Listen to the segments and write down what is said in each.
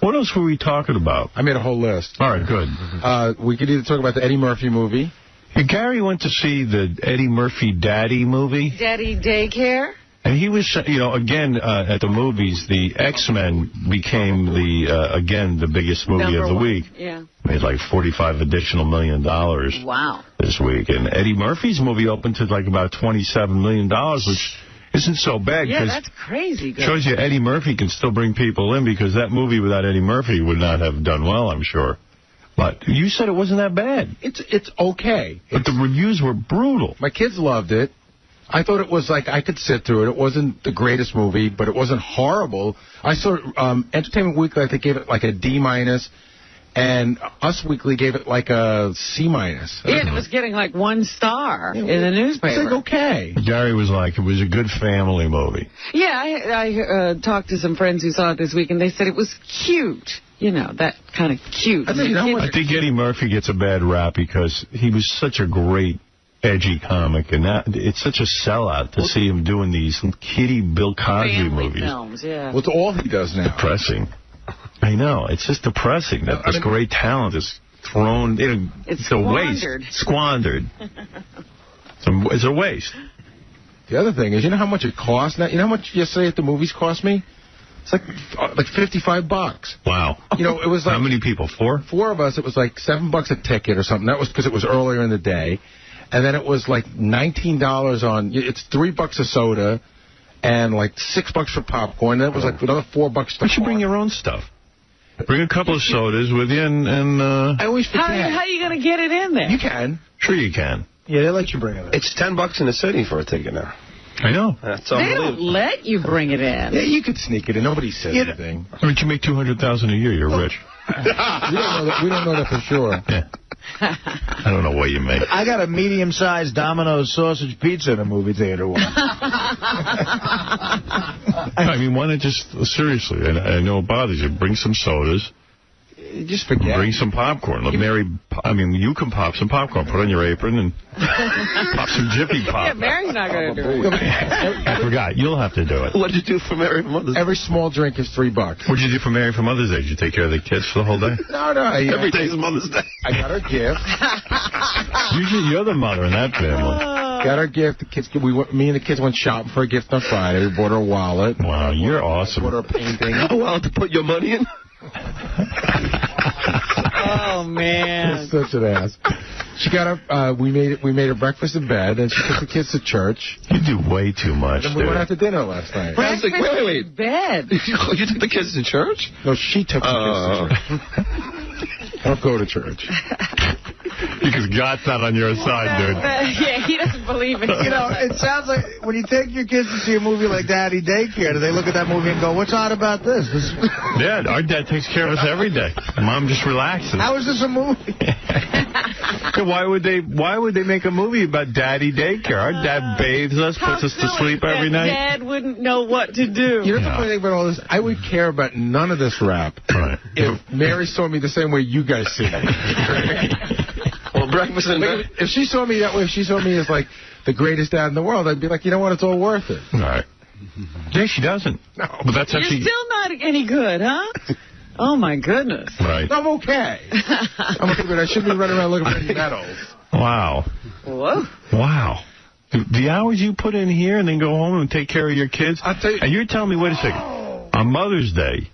What else were we talking about? I made a whole list. All right, good. We could either talk about the Eddie Murphy movie. Hey, Gary went to see the Eddie Murphy Daddy movie. Daddy Daycare? And he was, you know, again, at the movies, the X-Men became again, the biggest movie of the week. Yeah. Made like $45 additional million. Wow. This week. And Eddie Murphy's movie opened to like about $27 million, which isn't so bad. Yeah, that's crazy good. Shows you Eddie Murphy can still bring people in, because that movie without Eddie Murphy would not have done well, I'm sure. But you said it wasn't that bad. It's okay. But the reviews were brutal. My kids loved it. I thought it was like I could sit through it. It wasn't the greatest movie, but it wasn't horrible. I saw Entertainment Weekly, I think, gave it like a D-, and Us Weekly gave it like a C-. Yeah, it was getting like 1 star in the newspaper. It's like, okay. Gary was like, it was a good family movie. Yeah, I talked to some friends who saw it this week, and they said it was cute. You know, that kind of cute. I think Eddie Murphy gets a bad rap because he was such a great edgy comic, and it's such a sellout to see him doing these kiddie Bill Cosby movies. Films, yeah. Well, it's all he does now. Depressing. I know. It's just depressing that this great talent is thrown. It's a waste. Squandered. It's a waste. The other thing is, you know how much it costs now? You know how much yesterday at the movies cost me? It's like $55. Wow. You know, it was like... How many people? 4? 4 of us. It was like $7 a ticket or something. That was because it was earlier in the day. And then it was like $19 on... It's $3 a soda and like $6 for popcorn. And then it was like another $4 to... You should bring your own stuff. Bring a couple of sodas with you and I always forget. How are you going to get it in there? You can. Sure you can. Yeah, they let you bring it in. It's $10 in the city for a ticket now. I know. That's they don't let you bring it in. Yeah, you could sneak it in. Nobody says anything. I mean, you make $200,000 a year. You're rich. We don't know that for sure. Yeah. I don't know what you make. I got a medium-sized Domino's sausage pizza in a movie theater once. I mean, why not just, seriously, I know it bothers you, bring some sodas. Just forget. Bring some popcorn. Let Mary, you can pop some popcorn. Put on your apron and pop some Jiffy Pop. Yeah, Mary's not going to do it. I forgot. You'll have to do it. What did you do for Mary for Mother's Day? Every small drink is $3. What did you do for Mary for Mother's Day? Did you take care of the kids for the whole day? No. Every day's Mother's Day. I got her gift. Usually you're the mother in that family. Got her gift. The kids. Me and the kids went shopping for a gift on Friday. We bought her a wallet. Wow, you're awesome. Bought her a painting. A wallet to put your money in? Oh, man. Such an ass. She got up. We made her breakfast in bed, and she took the kids to church. You do way too much. Then we went out to dinner last night. Breakfast wait. in bed. You took the kids to church? No, she took the kids to church. Don't go to church. Because God's not on your side, dude. Yeah, he doesn't believe in it. You know, it sounds like when you take your kids to see a movie like Daddy Daycare, do they look at that movie and go, what's odd about this? Yeah, our dad takes care of us every day. Mom just relaxes. How is this a movie? Why would they make a movie about Daddy Daycare? Our dad bathes us, puts us to sleep every night. Dad wouldn't know what to do. You know the funny thing about all this? I would care about none of this rap if Mary saw me the same way you guys see me. Well, breakfast in bed. If she saw me that way, if she saw me as like the greatest dad in the world, I'd be like, you know what? It's all worth it. All right. Yeah, she doesn't. No. But that's You're actually... still not any good, huh? Oh, my goodness. Right. I'm okay. I'm okay, but I shouldn't be running around looking for any medals. Wow. Whoa. Wow. The hours you put in here and then go home and take care of your kids. I'll tell you. And you're telling me, wait a second, on Mother's Day,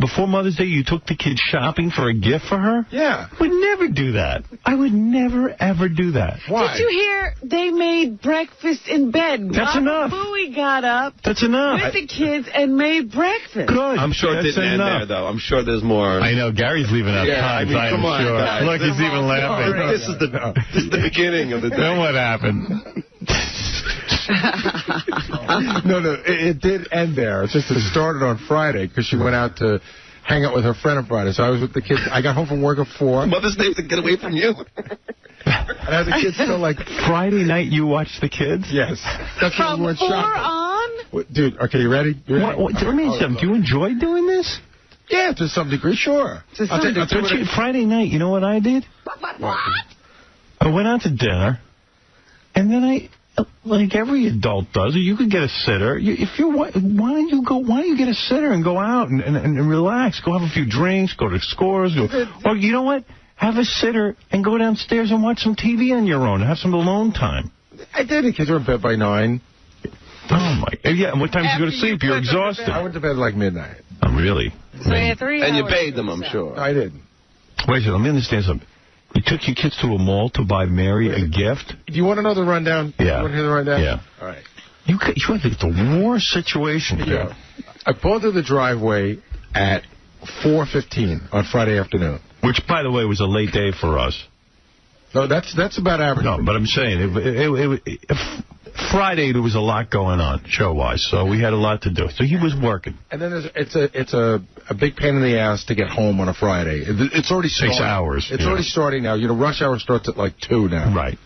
before Mother's Day, you took the kids shopping for a gift for her? Yeah. I would never do that. I would never, ever do that. Why? Did you hear they made breakfast in bed? That's enough. Booey got up That's enough. with the kids and made breakfast. Good. I'm sure it That's didn't end enough. there, though. I'm sure there's more. I know. Gary's leaving out times, I'm come on, sure. guys. Look, he's even laughing. This is the beginning of the day. Then what happened? No, it did end there. It's just it started on Friday because she went out to hang out with her friend on Friday. So I was with the kids. I got home from work at 4. Mother's Day to get away from you. And I had the kids still like... Friday night you watched the kids? Yes. That's when we From went 4 shopping. on? What, dude, okay, you ready? Let me ask you something. Do you enjoy doing this? Yeah, to some degree, sure. Friday night, you know what I did? What? I went out to dinner, and then like every adult does. You could get a sitter. Why don't you get a sitter and go out and relax? Go have a few drinks, go to Scores. Or you know what? Have a sitter and go downstairs and watch some TV on your own. Have some alone time. I did. The kids were in bed by 9. Oh, my. Yeah, and what time did you go to sleep? You're exhausted. I went to bed like midnight. Oh, really? So you had 3 And you hours paid them, I'm sure. I didn't. Wait a second, let me understand something. You took your kids to a mall to buy Mary a gift? Do you want to know the rundown? Yeah. You want to hear the rundown? Yeah. All right. You had the worst situation here. Yeah. I pulled through the driveway at 4:15 on Friday afternoon. Which, by the way, was a late day for us. No, that's about average. No, but I'm saying, Friday there was a lot going on, show-wise, so we had a lot to do. So he was working. And then it's a big pain in the ass to get home on a Friday. It's already starting. 6 hours. It's already starting now. You know, rush hour starts at like 2 now. Right.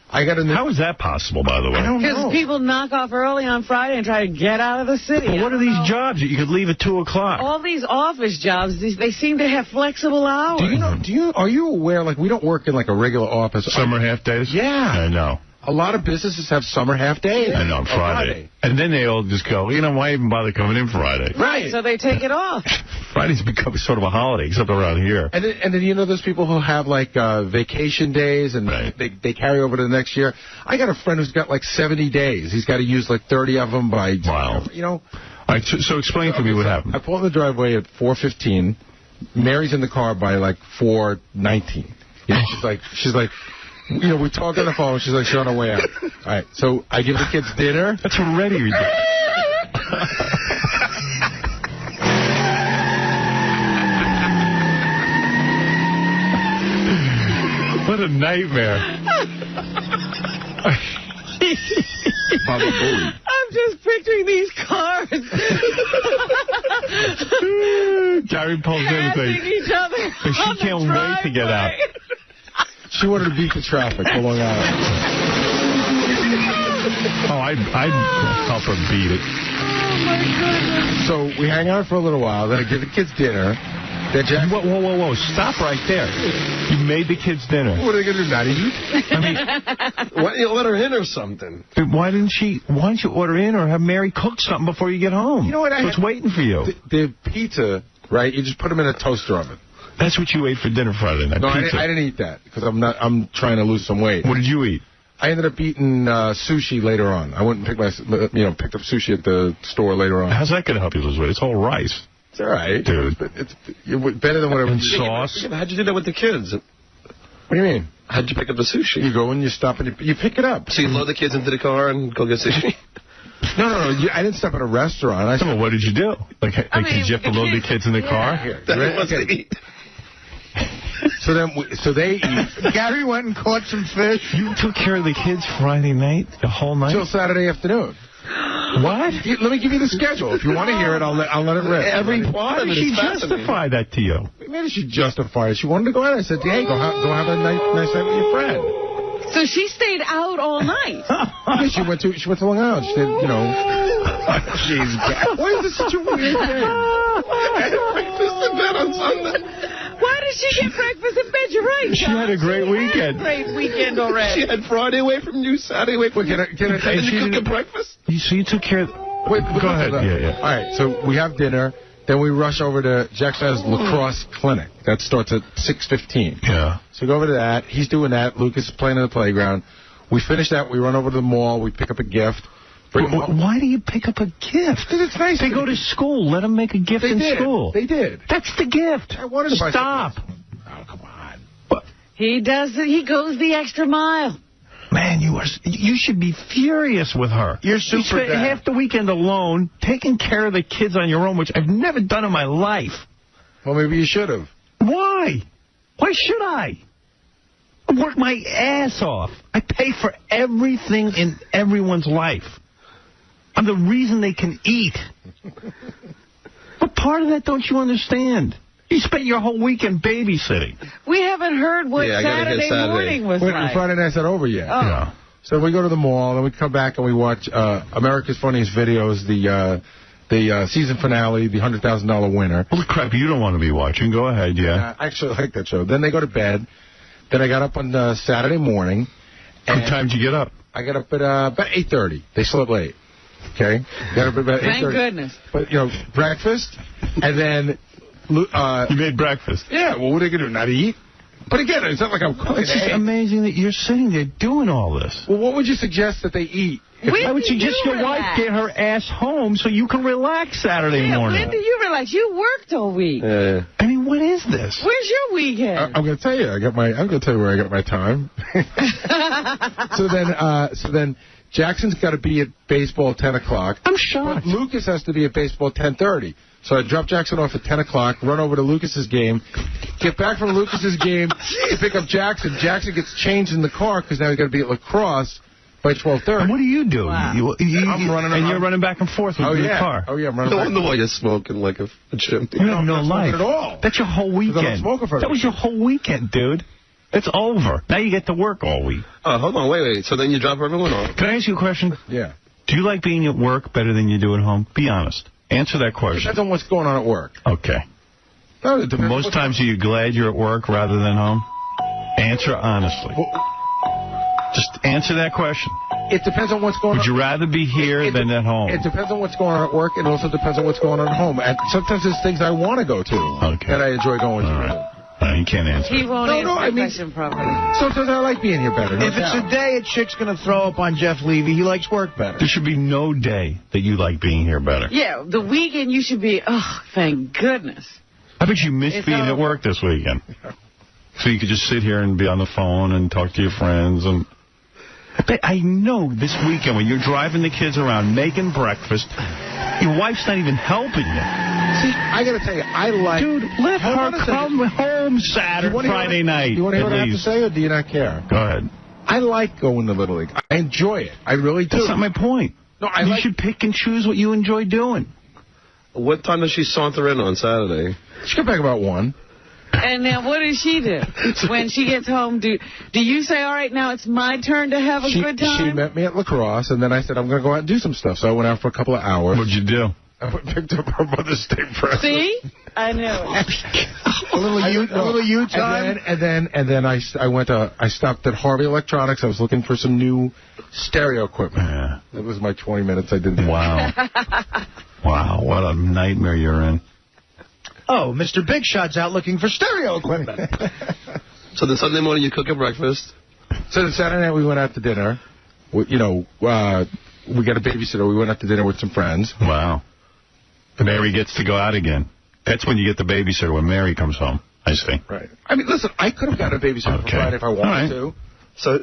How is that possible, by the way? I don't know. Because people knock off early on Friday and try to get out of the city. But what are these jobs that you could leave at 2 o'clock? All these office jobs, they seem to have flexible hours. Are you aware, like, we don't work in like a regular office. Summer half days? Yeah. I know. A lot of businesses have summer half days. I know, Friday. And then they all just go, why even bother coming in Friday? Right, so they take it off. Friday's become sort of a holiday, except around here. And then those people who have, like, vacation days, and they carry over to the next year. I got a friend who's got, like, 70 days. He's got to use, like, 30 of them by, Wow. All right, so explain to me what happened. I pulled in the driveway at 4:15. Mary's in the car by, like, 4:19. She's like, we talked on the phone. She's like, she's on her way out. All right, so I give the kids dinner. That's already ridiculous. What a nightmare. Baba Booey. I'm just picturing these cars. Gary pulls in and passing each other. and she can't wait to get out. She wanted to beat the traffic for Long Island. Oh, I'd help her beat it. Oh, my goodness. So we hang out for a little while. Then I give the kids dinner. Whoa. Stop right there. You made the kids dinner. What are they going to do, not eat? I mean, Why don't you let her in or something? why don't you order in or have Mary cook something before you get home? You know what? So it's waiting for you. The pizza, right? You just put them in a toaster oven. That's what you ate for dinner Friday night. No, pizza. I didn't eat that because I'm trying to lose some weight. What did you eat? I ended up eating sushi later on. I went and picked up sushi at the store later on. How's that going to help you lose weight? It's all rice. It's all right, dude. It's better than whatever. And sauce. How'd you do that with the kids? What do you mean? How'd you pick up the sushi? You go and you stop and you pick it up. So you load the kids into the car and go get sushi? No. I didn't stop at a restaurant. Well, what did you do? Did you have to load the kids in the car? Here, That wants to eat. So they eat. Gary went and caught some fish. You took care of the kids Friday night, the whole night? Till Saturday afternoon. What? Let me give you the schedule. If you want to hear it, I'll let it rip. Why did she justify that to you? Maybe she justified it. She wanted to go out. I said, hey, go have a nice night with your friend. So she stayed out all night. Yeah, she went to Long Island. She did, Jeez, why is this such a weird thing? Breakfast in bed on Sunday. Why did she get breakfast in bed? You're right. She had a great weekend. Great weekend already. She had Friday away from you, Saturday away from you. Did you cook a breakfast? So you took care of... Wait, go ahead. Yeah. All right, so we have dinner. Then we rush over to Jackson's lacrosse clinic. That starts at 6:15. Yeah. So we go over to that. He's doing that. Lucas is playing on the playground. We finish that. We run over to the mall. We pick up a gift. Why do you pick up a gift? Because it's nice. They go to school. Let them make a gift in school. They did. That's the gift. I wanted to buy Stop. Oh, come on. He does it. He goes the extra mile. Man, you should be furious with her. You're super You spent dad. half the weekend alone, taking care of the kids on your own, which I've never done in my life. Well, maybe you should have. Why? Why should I? I work my ass off. I pay for everything in everyone's life. I'm the reason they can eat. But part of that don't you understand? You spent your whole weekend babysitting. We haven't heard what Saturday morning was like. Friday night's not over yet. Oh. Yeah. So we go to the mall, then we come back and we watch America's Funniest Videos, the season finale, the $100,000 winner. Holy crap, you don't want to be watching. Go ahead, yeah. I actually like that show. Then they go to bed. Then I got up on Saturday morning. What time did you get up? I got up at about 8:30. They slept late. Okay? Got up at about 8:30. Thank goodness. But, you know, breakfast, and then... you made breakfast. Yeah, well, what are they going to do, not eat? But again, it's not like I'm cooking. It's just amazing that you're sitting there doing all this. Well, what would you suggest that they eat? I would suggest your wife get her ass home so you can relax Saturday morning. When do you relax? You worked all week. I mean, what is this? Where's your weekend? I'm going to tell you. I'm going to tell you where I got my time. So then Jackson's got to be at baseball at 10 o'clock. I'm shocked. But Lucas has to be at baseball at 10:30. So I drop Jackson off at 10 o'clock, run over to Lucas's game, get back from Lucas's game, pick up Jackson. Jackson gets changed in the car because now he's got to be at lacrosse by 12:30. And what do you do? Wow. I'm running around. And you're running back and forth with the car. Oh, yeah, I'm running back. No wonder why you're smoking like a chimney. You have no life. At all. That's your whole weekend. That was your whole weekend, dude. It's over. Now you get to work all week. Oh, hold on. Wait. So then you drop everyone off? Can I ask you a question? Yeah. Do you like being at work better than you do at home? Be honest. Answer that question. Depends on what's going on at work. Okay. No, Most times are you glad you're at work rather than home? Answer honestly. Just answer that question. It depends on what's going on. Would you rather be here than at home? It depends on what's going on at work. It also depends on what's going on at home. And sometimes there's things I want to go to that I enjoy going to. All right. You can't answer. He won't answer the question properly. Sometimes I like being here better. If it's a day a chick's going to throw up on Jeff Levy, he likes work better. There should be no day that you like being here better. Yeah, the weekend you should be, thank goodness. I bet you missed being at work this weekend. So you could just sit here and be on the phone and talk to your friends. And I know this weekend when you're driving the kids around, making breakfast, your wife's not even helping you. See, I got to tell you, I like... Dude, let her come home Friday night. You want to hear what I have to say, or do you not care? Go ahead. I like going to Little League. I enjoy it. I really do. That's not my point. No, you should pick and choose what you enjoy doing. What time does she saunter in on Saturday? She got back about 1. And then what does she do? When she gets home, do you say, all right, now it's my turn to have a good time? She met me at lacrosse, and then I said, I'm going to go out and do some stuff. So I went out for a couple of hours. What'd you do? I picked up her Mother's Day present. See? I know. A little U time. And then I stopped at Harvey Electronics. I was looking for some new stereo equipment. Yeah. That was my 20 minutes I did. Wow. Wow, what a nightmare you're in. Oh, Mr. Big Shot's out looking for stereo equipment. So then Sunday morning you cook your breakfast? So then Saturday night we went out to dinner. We got a babysitter. We went out to dinner with some friends. Wow. Mary gets to go out again. That's when you get the babysitter, when Mary comes home. I see. Right. I mean, listen, I could have got a babysitter for Friday if I wanted to.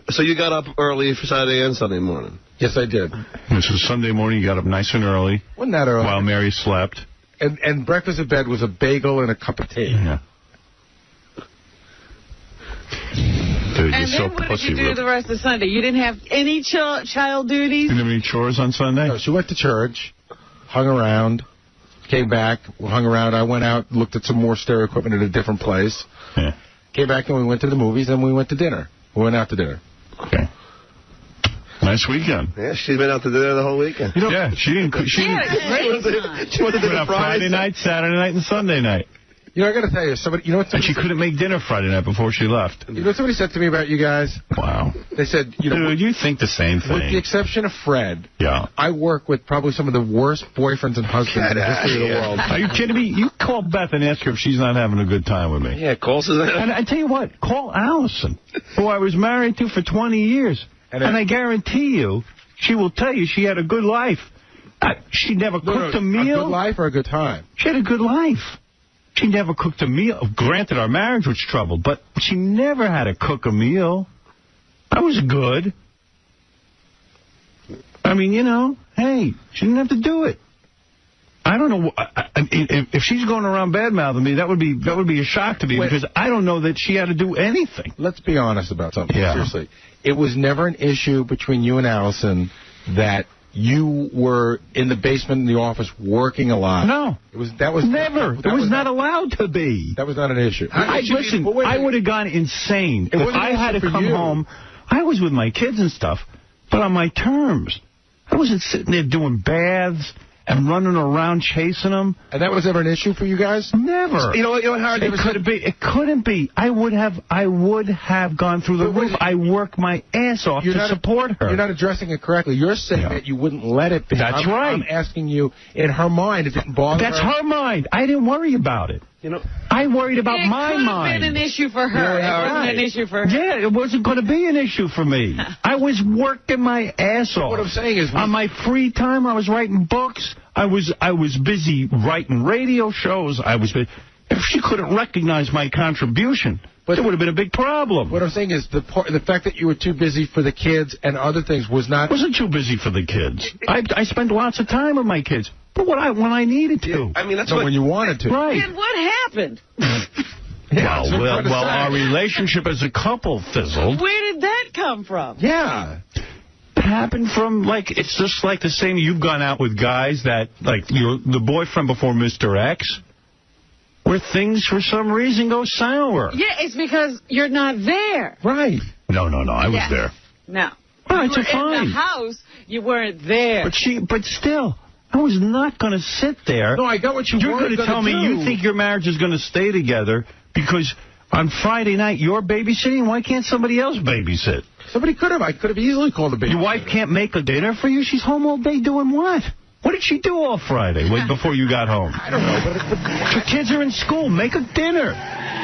So you got up early for Saturday and Sunday morning? Yes, I did. So Sunday morning you got up nice and early. Wasn't that early? While Mary slept. And breakfast in bed was a bagel and a cup of tea. Yeah. Dude, And then what did you do the rest of Sunday? You didn't have any child duties? You didn't have any chores on Sunday? No, she went to church, hung around, came back, hung around. I went out, looked at some more stereo equipment at a different place. Yeah. Came back and we went to the movies and we went to dinner. We went out to dinner. Okay. Nice weekend. Yeah, she's been out to dinner the whole weekend. Yeah, she didn't. She went out Friday night, Saturday night, and Sunday night. You know, I got to tell you, somebody. You know what? And she couldn't make dinner Friday night before she left. You know what somebody said to me about you guys? Wow. They said, dude, you think the same thing. With the exception of Fred. Yeah. I work with probably some of the worst boyfriends and husbands in the history of the world. Are you kidding me? You call Beth and ask her if she's not having a good time with me. Yeah, call Suzanne. And I tell you what, call Allison, who I was married to for 20 years. And I guarantee you, she will tell you she had a good life. She never cooked a meal. A good life or a good time? She had a good life. She never cooked a meal. Granted, our marriage was troubled, but she never had to cook a meal. That was good. I mean, hey, she didn't have to do it. I don't know. If she's going around bad-mouthing me, that would be a shock to me because I don't know that she had to do anything. Let's be honest about something. Yeah. Seriously. It was never an issue between you and Allison that you were in the basement in the office working a lot. No. That was never. It was not allowed to be. That was not an issue. Listen, I would have gone insane if I had to come home. I was with my kids and stuff, but on my terms. I wasn't sitting there doing baths and running around chasing them. And that was ever an issue for you guys? Never. You know what, Howard? It couldn't be. I would have gone through the roof. I work my ass off to support her. You're not addressing it correctly. You're saying that you wouldn't let it be. That's right. I'm asking you, in her mind, it didn't bother her. That's her mind. I didn't worry about it. You know, I worried about my mind. It could have been an issue for her. It wasn't an issue for her. Yeah, it wasn't going to be an issue for me. I was working my ass off. What I'm saying is, on my free time, I was writing books. I was busy writing radio shows. If she couldn't recognize my contribution, it would have been a big problem. What I'm saying is the fact that you were too busy for the kids and other things was not... I wasn't too busy for the kids. I spent lots of time with my kids. But when I needed to. Yeah, I mean, that's when you wanted to. Right. And what happened? Well, our relationship as a couple fizzled. Where did that come from? Yeah. It happened from, it's just like the same, you've gone out with guys that, the boyfriend before Mr. X, where things, for some reason, go sour. Yeah, it's because you're not there. Right. No, I was there. No. All right, so fine. In the house, you weren't there. But still... I was not going to sit there. No, I got what You're going to tell me you think your marriage is going to stay together because on Friday night you're babysitting? Why can't somebody else babysit? Somebody could have. I could have easily called a babysitter. Your wife can't make a dinner for you? She's home all day doing what? What did she do all Friday before you got home? I don't know. But the kids are in school. Make a dinner.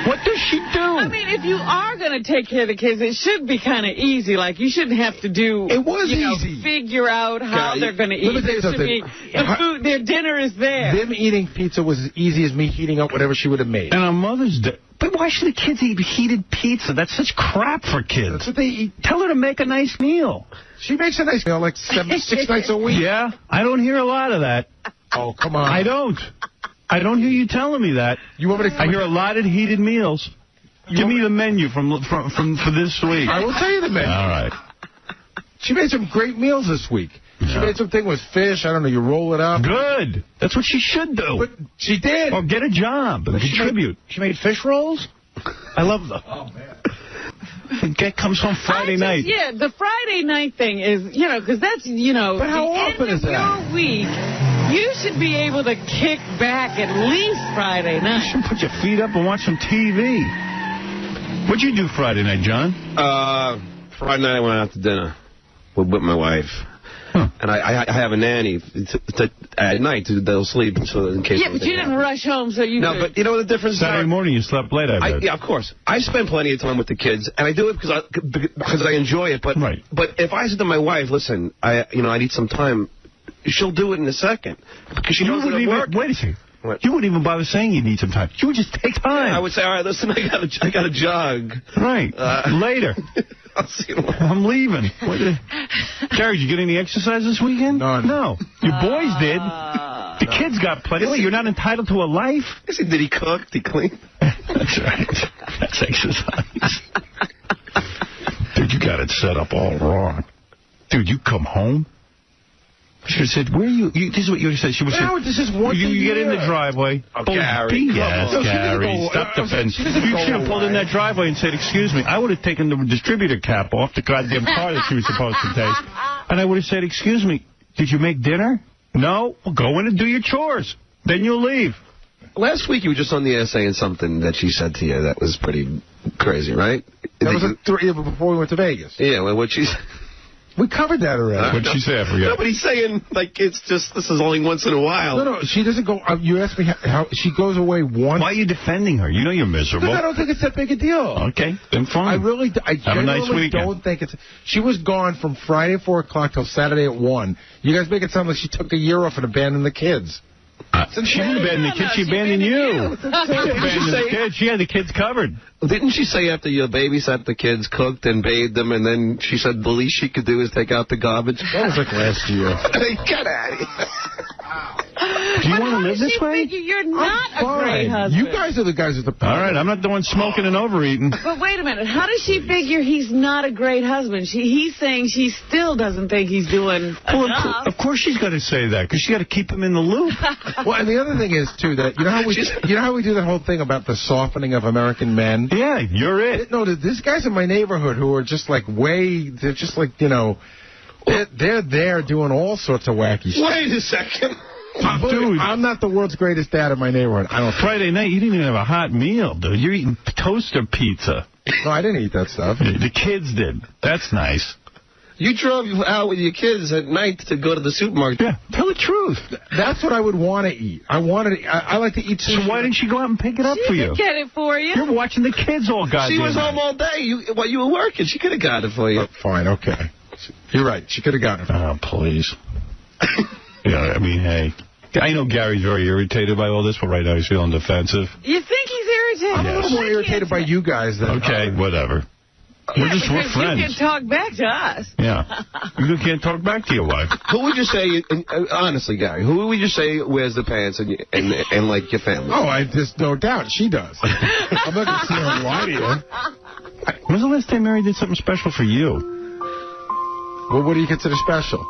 What does she do? I mean, if you are going to take care of the kids, it should be kind of easy. Like, you shouldn't have to do... It was easy. Figure out how they're going to eat. Let me tell you something. The food, their dinner is there. Them eating pizza was as easy as me heating up whatever she would have made. And on Mother's Day... But why should the kids eat heated pizza? That's such crap for kids. That's what they eat. Tell her to make a nice meal. She makes a nice meal like 6 nights a week. Yeah, I don't hear a lot of that. Oh, come on. I don't hear you telling me that. You want me to... I hear a lot of heated meals. Give me the menu for this week. I will tell you the menu. All right. She made some great meals this week. Yeah. She made something with fish. I don't know. You roll it up. Good. That's what she should do. But she did. Or get a job and contribute. She made fish rolls? I love them. Oh, man. That comes home Friday night. Yeah, the Friday night thing is, because that's, But how often is that? Your week, you should be able to kick back at least Friday night. You should put your feet up and watch some TV. What'd you do Friday night, John? Friday night I went out to dinner with my wife. Huh. And I have a nanny at night that'll sleep so in case. Yeah, but you didn't rush home, so you. No, but you know what the difference is? Saturday morning you slept late, I bet. Yeah, of course. I spend plenty of time with the kids, and I do it because I enjoy it. But right. But if I said to my wife, listen, I need some time, she'll do it in a second because she knows it'll work. Wait a second. What? You wouldn't even bother saying you need some time. You would just take time. Yeah, I would say, all right, listen, I got to jog. Right. Later. I'll see you tomorrow. I'm leaving. Gary, did you get any exercise this weekend? None. No. Your boys did. The kids got plenty. Wait, you're not entitled to a life? Did he cook? Did he clean? That's right. That's exercise. Dude, you got it set up all wrong. Dude, you come home. She said, where are you? This is what you said. She was saying, this is one you get in the driveway. Oh, Gary. Yes, Gary. Stop the fence. You should have pulled in that driveway and said, excuse me. I would have taken the distributor cap off the goddamn car that she was supposed to take. And I would have said, excuse me, did you make dinner? No? Well, go in and do your chores. Then you'll leave. Last week you were just on the air saying something that she said to you that was pretty crazy, right? That was before we went to Vegas. Yeah, well, what she said. We covered that already. What'd she say? I forget. No, but he's saying, it's just, this is only once in a while. No, she doesn't go, you asked me how she goes away once. Why are you defending her? You know you're miserable. Because I don't think it's that big a deal. Okay, then fine. I genuinely don't think it's... She was gone from Friday at 4 o'clock till Saturday at 1. You guys make it sound like she took a year off and abandoned the kids. She didn't abandon the kids, she abandoned you. She had the kids covered. Didn't she say after you babysat the kids, cooked and bathed them, and then she said the least she could do is take out the garbage? That was like last year. Get out of here. Do you want to live this way? You're not a great husband. You guys are the guys at the party. All right, I'm not the one smoking and overeating. But wait a minute. How does she figure he's not a great husband? He's saying she still doesn't think he's doing enough. Of course she's got to say that, because she got to keep him in the loop. Well, and the other thing is, too, that you know how we do that whole thing about the softening of American men? Yeah, you're it. No, there's guys in my neighborhood who are just like they're just like, they're there doing all sorts of wacky stuff. Wait a second. Dude, I'm not the world's greatest dad in my neighborhood. I don't. Friday night, you didn't even have a hot meal, dude. You're eating toaster pizza. No, I didn't eat that stuff. The kids did. That's nice. You drove out with your kids at night to go to the supermarket. Yeah, tell the truth. That's what I would want to eat. I like to eat sushi. So why didn't she go out and pick it up for you? She could get it for you. You're watching the kids all goddamn. She was home all day while you were working. She could have got it for you. Oh, fine, okay. You're right. She could have gotten it. Oh, please. Yeah, I mean, hey. I know Gary's very irritated by all this, but right now he's feeling defensive. You think he's irritated? I'm a little more irritated by you guys than... Okay, whatever. We're friends. You can talk back to us. Yeah. You can't talk back to your wife. Who would you say, honestly, Gary, who would you say wears the pants and like, your family? Oh, there's no doubt. She does. I'm not going to sit here and lie to you. When's the last time Mary did something special for you? Well, what do you consider special?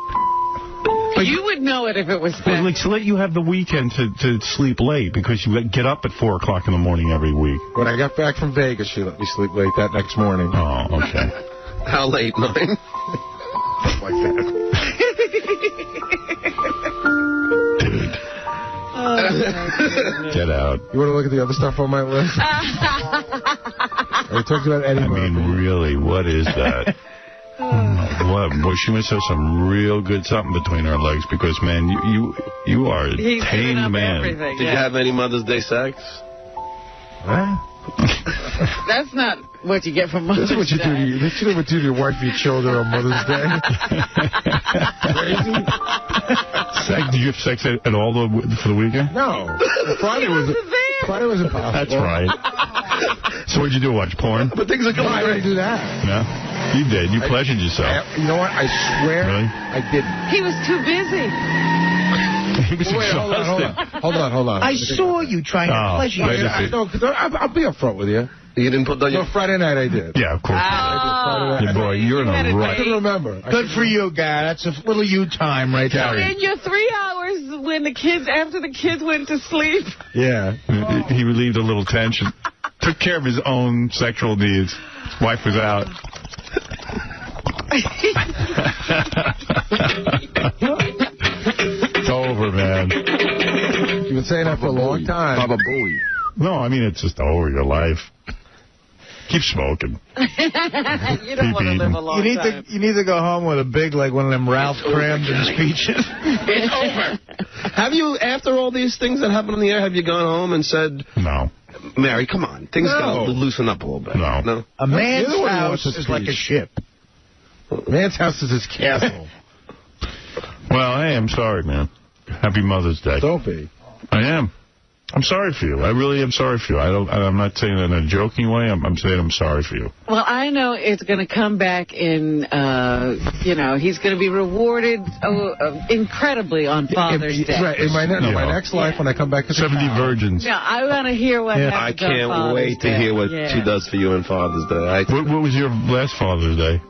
You would know it if it was special. Well, like, to let you have the weekend to sleep late because you get up at 4 o'clock in the morning every week. When I got back from Vegas, she let me sleep late that next morning. Oh, okay. How late, 9? Like that. Dude. Oh, get out. You want to look at the other stuff on my list? Are we talking about Eddie Murphy? I mean, really, what is that? What? Boy, she must have some real good something between her legs because, man, you are a tame man. Did you have any Mother's Day sex? Huh? That's not what you get from Mother's Day. That's what you do. That's what you do to your wife and your children on Mother's Day. Crazy. Did you have sex at all for the weekend? No. Friday was impossible. That's right. So what'd you do? Watch porn? But things are going I didn't do that. No? You did. You pleasured yourself. You know what? I swear Really? I didn't. He was too busy. He was exhausted. Hold on. I saw you trying to pleasure yourself. I'll be upfront with you. You didn't put that... No, Friday night I did. Yeah, of course. Yeah, boy, you're in a I rut. can remember. Good for you, guy. That's a little you time right there. And your 3 hours when after the kids went to sleep. Yeah. He relieved a little tension. Took care of his own sexual needs. His wife was out. It's over, man. You've been saying that for a long time. Baba Booey. No, I mean, it's just over your life. Keep smoking. You don't want to live a long time. You need to go home with a big, like one of them Ralph Cramden speeches. It's over. Have you, after all these things that happened on the air, have you gone home and said... No. Mary, come on. Things got to loosen up a little bit. No. A man's You're the one who house wants to is like a speech. ship. Man's house is his castle. Well, hey, I'm sorry, man. Happy Mother's Day. Don't be. I am. I'm sorry for you. I really am sorry for you. I'm not saying it in a joking way. I'm saying I'm sorry for you. Well, I know it's going to come back in, he's going to be rewarded incredibly on Father's Day. Right. In my next life, when I come back to 70 virgins. No, I want to hear what happens I can't on Father's wait to Day. hear what she does for you on Father's Day. What was your last Father's Day?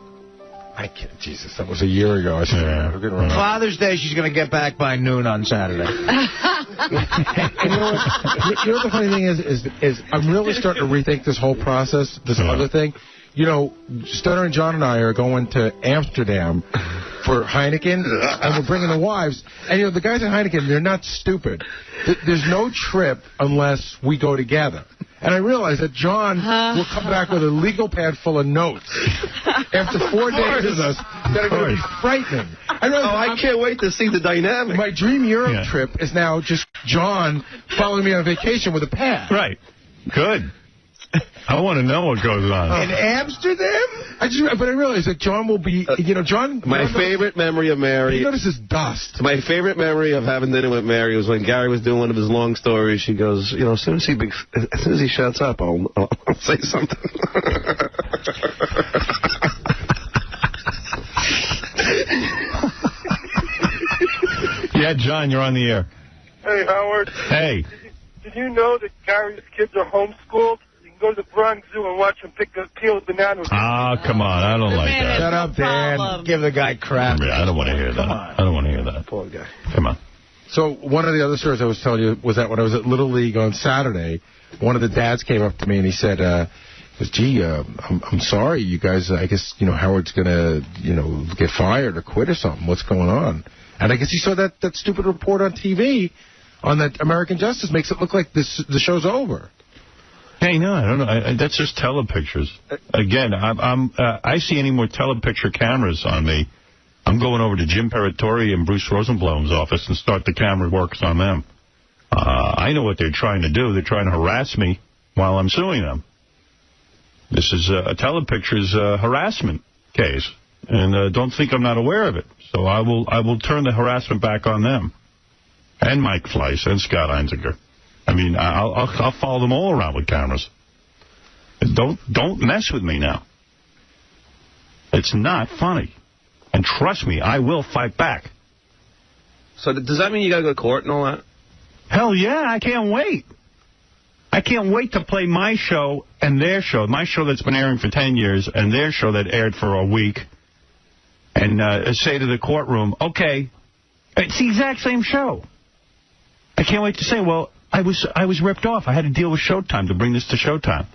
I can't. Jesus, that was a year ago. I said, Father's Day, she's going to get back by noon on Saturday. You know what the funny thing is I'm really starting to rethink this whole process, this other thing. You know, Stunner and John and I are going to Amsterdam for Heineken, and we're bringing the wives. And, the guys at Heineken, they're not stupid. There's no trip unless we go together. And I realized that John will come back with a legal pad full of notes after 4 days with us that are going to be frightening. I can't wait to see the dynamic. My dream Europe trip is now just John following me on vacation with a pad. Right. Good. I want to know what goes on. In Amsterdam? But I realized that John will be, John... My favorite memory of Mary... He notices dust. My favorite memory of having dinner with Mary was when Gary was doing one of his long stories. She goes, as soon as he shuts up, I'll say something. Yeah, John, you're on the air. Hey, Howard. Hey. Did you know that Gary's kids are homeschooled? You can go to the Bronx Zoo and watch them peel bananas. Ah, come on. I don't like that. Shut up, Dan. Give the guy crap. Yeah, I don't want to hear that. I don't want to hear that. Poor guy. Come on. So one of the other stories I was telling you was that when I was at Little League on Saturday, one of the dads came up to me and he said, gee, I'm sorry, you guys, I guess, Howard's going to, get fired or quit or something. What's going on? And I guess he saw that stupid report on TV on that American Justice makes it look like the show's over. Hey, no, I don't know. That's just telepictures. Again, I see any more telepicture cameras on me, I'm going over to Jim Paratori and Bruce Rosenblum's office and start the camera works on them. I know what they're trying to do. They're trying to harass me while I'm suing them. This is a telepictures harassment case, and don't think I'm not aware of it. So I will turn the harassment back on them, and Mike Fleiss and Scott Einziger. I mean, I'll follow them all around with cameras. Don't mess with me now. It's not funny, and trust me, I will fight back. So does that mean you got to go to court and all that? Hell yeah, I can't wait. I can't wait to play my show and their show, my show that's been airing for 10 years and their show that aired for a week, and say to the courtroom, okay, it's the exact same show. I can't wait to say, well, I was ripped off. I had to deal with Showtime to bring this to Showtime.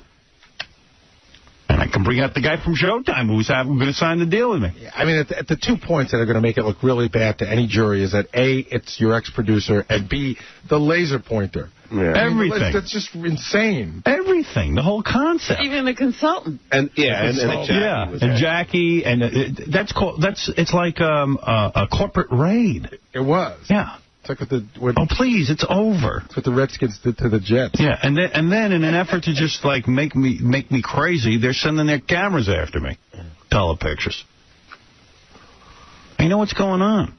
And I can bring out the guy from Showtime who's going to sign the deal with me. I mean, at the 2 points that are going to make it look really bad to any jury is that, A, it's your ex-producer, and B, the laser pointer. Yeah. Everything. That's just insane. Everything. The whole concept. Even the consultant. And Jackie, and it's like a corporate raid. It was. Yeah. It's like oh, please, it's over. It's what the Redskins did to the Jets. Yeah, and then in an effort to just, like, make me crazy, they're sending their cameras after me. Telepictures. You know what's going on.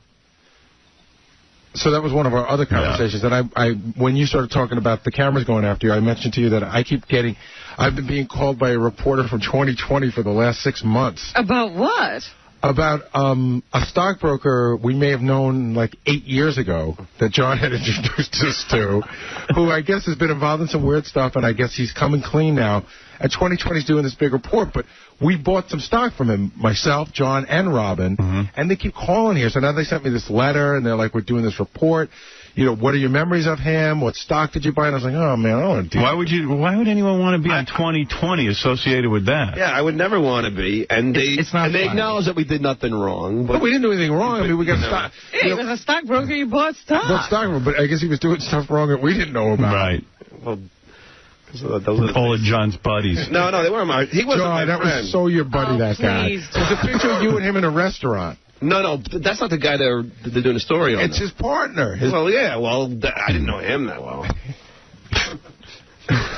So that was one of our other conversations. Yeah. And when you started talking about the cameras going after you, I mentioned to you that I've been being called by a reporter from 2020 for the last 6 months. About what? About a stockbroker we may have known like 8 years ago that John had introduced us to, who I guess has been involved in some weird stuff, and I guess he's coming clean now. And 2020's doing this big report, but we bought some stock from him, myself, John, and Robin, and they keep calling here. So now they sent me this letter, and they're like, we're doing this report. You know, what are your memories of him? What stock did you buy? And I was like, oh, man, I don't want to do that. Why would anyone want to be on 2020 associated with that? Yeah, I would never want to be. And they acknowledge that we did nothing wrong. But we didn't do anything wrong. I mean, we got stock. Hey, it was a stockbroker. You bought stock. Bought stock, but I guess he was doing stuff wrong that we didn't know about. Right. Well, all of John's buddies. No, they weren't he wasn't my friend. That was so your buddy, that guy. There's a picture of you and him in a restaurant. No, that's not the guy they're doing a story on. It's his partner. Well, yeah, I didn't know him that well.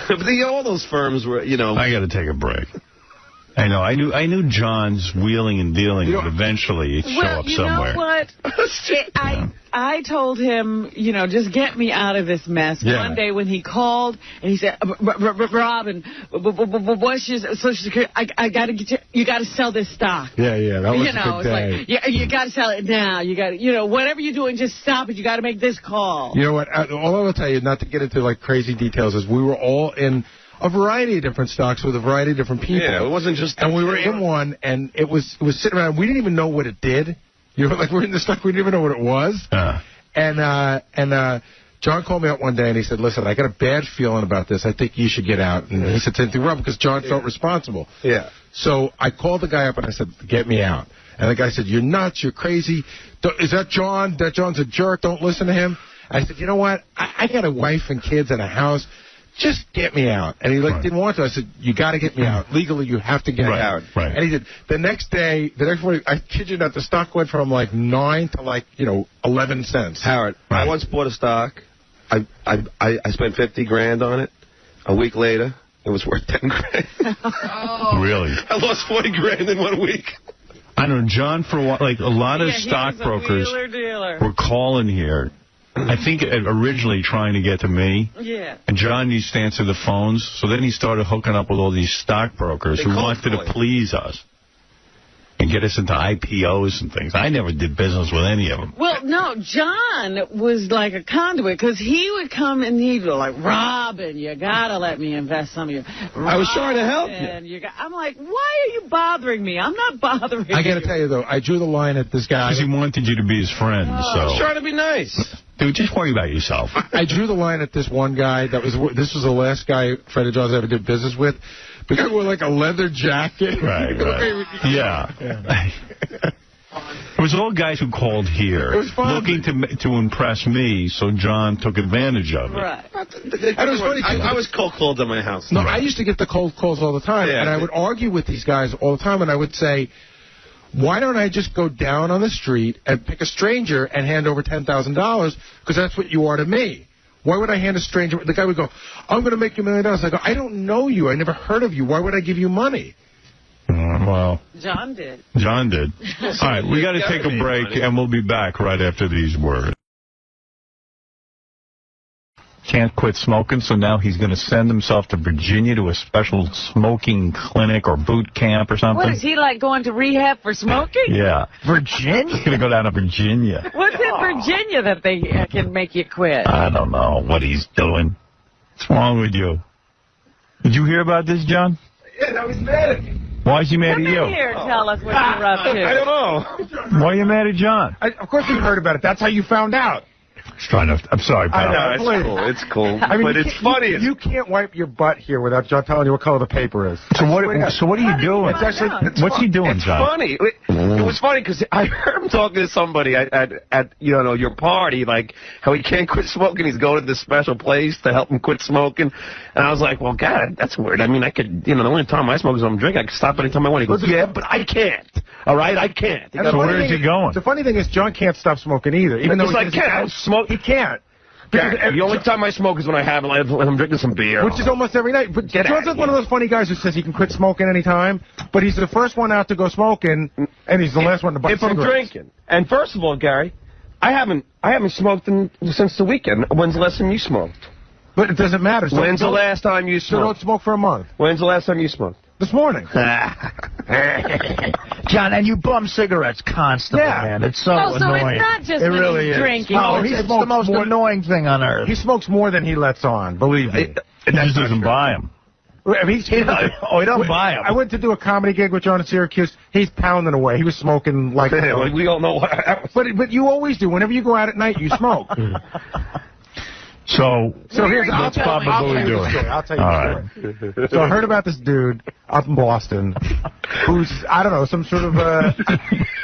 But all those firms were, you know. I got to take a break. I know. I knew John's wheeling and dealing would eventually show up somewhere. Well, you know what? I told him, you know, just get me out of this mess. Yeah. One day when he called and he said, Robin, what's your Social Security? I got to get you got to sell this stock. Yeah, that was a good day. Like, you got to sell it now. You got to, you know, whatever you're doing, just stop it. You got to make this call. You know what? All I will tell you, not to get into like crazy details, is we were all in a variety of different stocks with a variety of different people. Yeah, it wasn't just... And we were in one, and it was sitting around. We didn't even know what it did. You know, like we're in the stock, we didn't even know what it was. And John called me up one day, and he said, listen, I got a bad feeling about this. I think you should get out. And he said, same thing, Rob, because John felt responsible. Yeah. So I called the guy up, and I said, get me out. And the guy said, you're nuts, you're crazy. Is that John? That John's a jerk. Don't listen to him. I said, you know what? I got a wife and kids and a house. Just get me out. And he didn't want to. I said, you got to get me out. Legally, you have to get out. Right. And he did. The next morning, I kid you not, the stock went from like 9 to like, 11 cents. Howard, I once bought a stock. I spent $50,000 on it. A week later, it was worth $10,000. Oh. Really? I lost $40,000 in 1 week. I don't know, John, for a while, like a lot of stockbrokers were calling here. I think originally trying to get to me. Yeah. And John used to answer the phones. So then he started hooking up with all these stockbrokers who wanted to please us and get us into IPOs and things. I never did business with any of them. Well, no, John was like a conduit because he would come and he'd be like, Robin, you got to let me invest some of you. I was trying to help you. I'm like, why are you bothering me? I'm not bothering you. I got to tell you, though, I drew the line at this guy. Because he wanted you to be his friend. So. I was trying to be nice. Dude, just worry about yourself. I drew the line at this one guy. This was the last guy Fred and Jaws ever did business with. The guy wore like a leather jacket. Right. Yeah. It was all guys who called here. It was fun. Looking to impress me, so John took advantage of it. Right. And it was funny, I was cold called at my house. No, I used to get the cold calls all the time, and I would argue with these guys all the time, and I would say, why don't I just go down on the street and pick a stranger and hand over $10,000, because that's what you are to me. Why would I hand a stranger? The guy would go, I'm going to make you $1 million. I go, I don't know you. I never heard of you. Why would I give you money? Well, John did. John did. All right, we got to take a break, and we'll be back right after these words. Can't quit smoking, so now he's going to send himself to Virginia to a special smoking clinic or boot camp or something. What, is he like going to rehab for smoking? Yeah. Virginia? He's going to go down to Virginia. What's in Virginia that they can make you quit? I don't know what he's doing. What's wrong with you? Did you hear about this, John? Yeah, now he's mad at me. Why is he mad at you? Come here and tell us what you're up to. I don't know. Why are you mad at John? Of course you heard about it. That's how you found out. I'm sorry, pal. No, it's cool. It's cool. I mean, but it's funny. You can't wipe your butt here without John telling you what color the paper is. So what are you doing? What's he doing, It's John? funny. It was funny because I heard him talking to somebody at your party, like how he can't quit smoking. He's going to this special place to help him quit smoking. And I was like, well, God, that's weird. I mean, I could, the only time I smoke is when I'm drinking. I can stop anytime I want. He goes, yeah, but I can't. All right, I can't. So where is he going? The funny thing is, John can't stop smoking either. Even though I can't smoke. He can't. The only time I smoke is when I'm drinking some beer. Which is almost every night. But John's like one of those funny guys who says he can quit smoking anytime, but he's the first one out to go smoking, and he's the last one to buy cigarettes. If I'm drinking. And first of all, Gary, I haven't smoked since the weekend. When's the last time you smoked? But it doesn't matter. So When's the last time you smoked? So don't smoke for a month. When's the last time you smoked? This morning. John, and you bum cigarettes constantly, man. It's so annoying. So it's not just it when really he's is. drinking. Oh, it's the most annoying thing on earth. He smokes more than he lets on, believe me. He just doesn't buy them. I mean, he don't buy them. I went to do a comedy gig with John in Syracuse. He's pounding away. He was smoking like... we all know what happened. But you always do. Whenever you go out at night, you smoke. So here's what's Papa Booey doing? I'll tell you the story. So I heard about this dude up in Boston who's, I don't know, some sort of a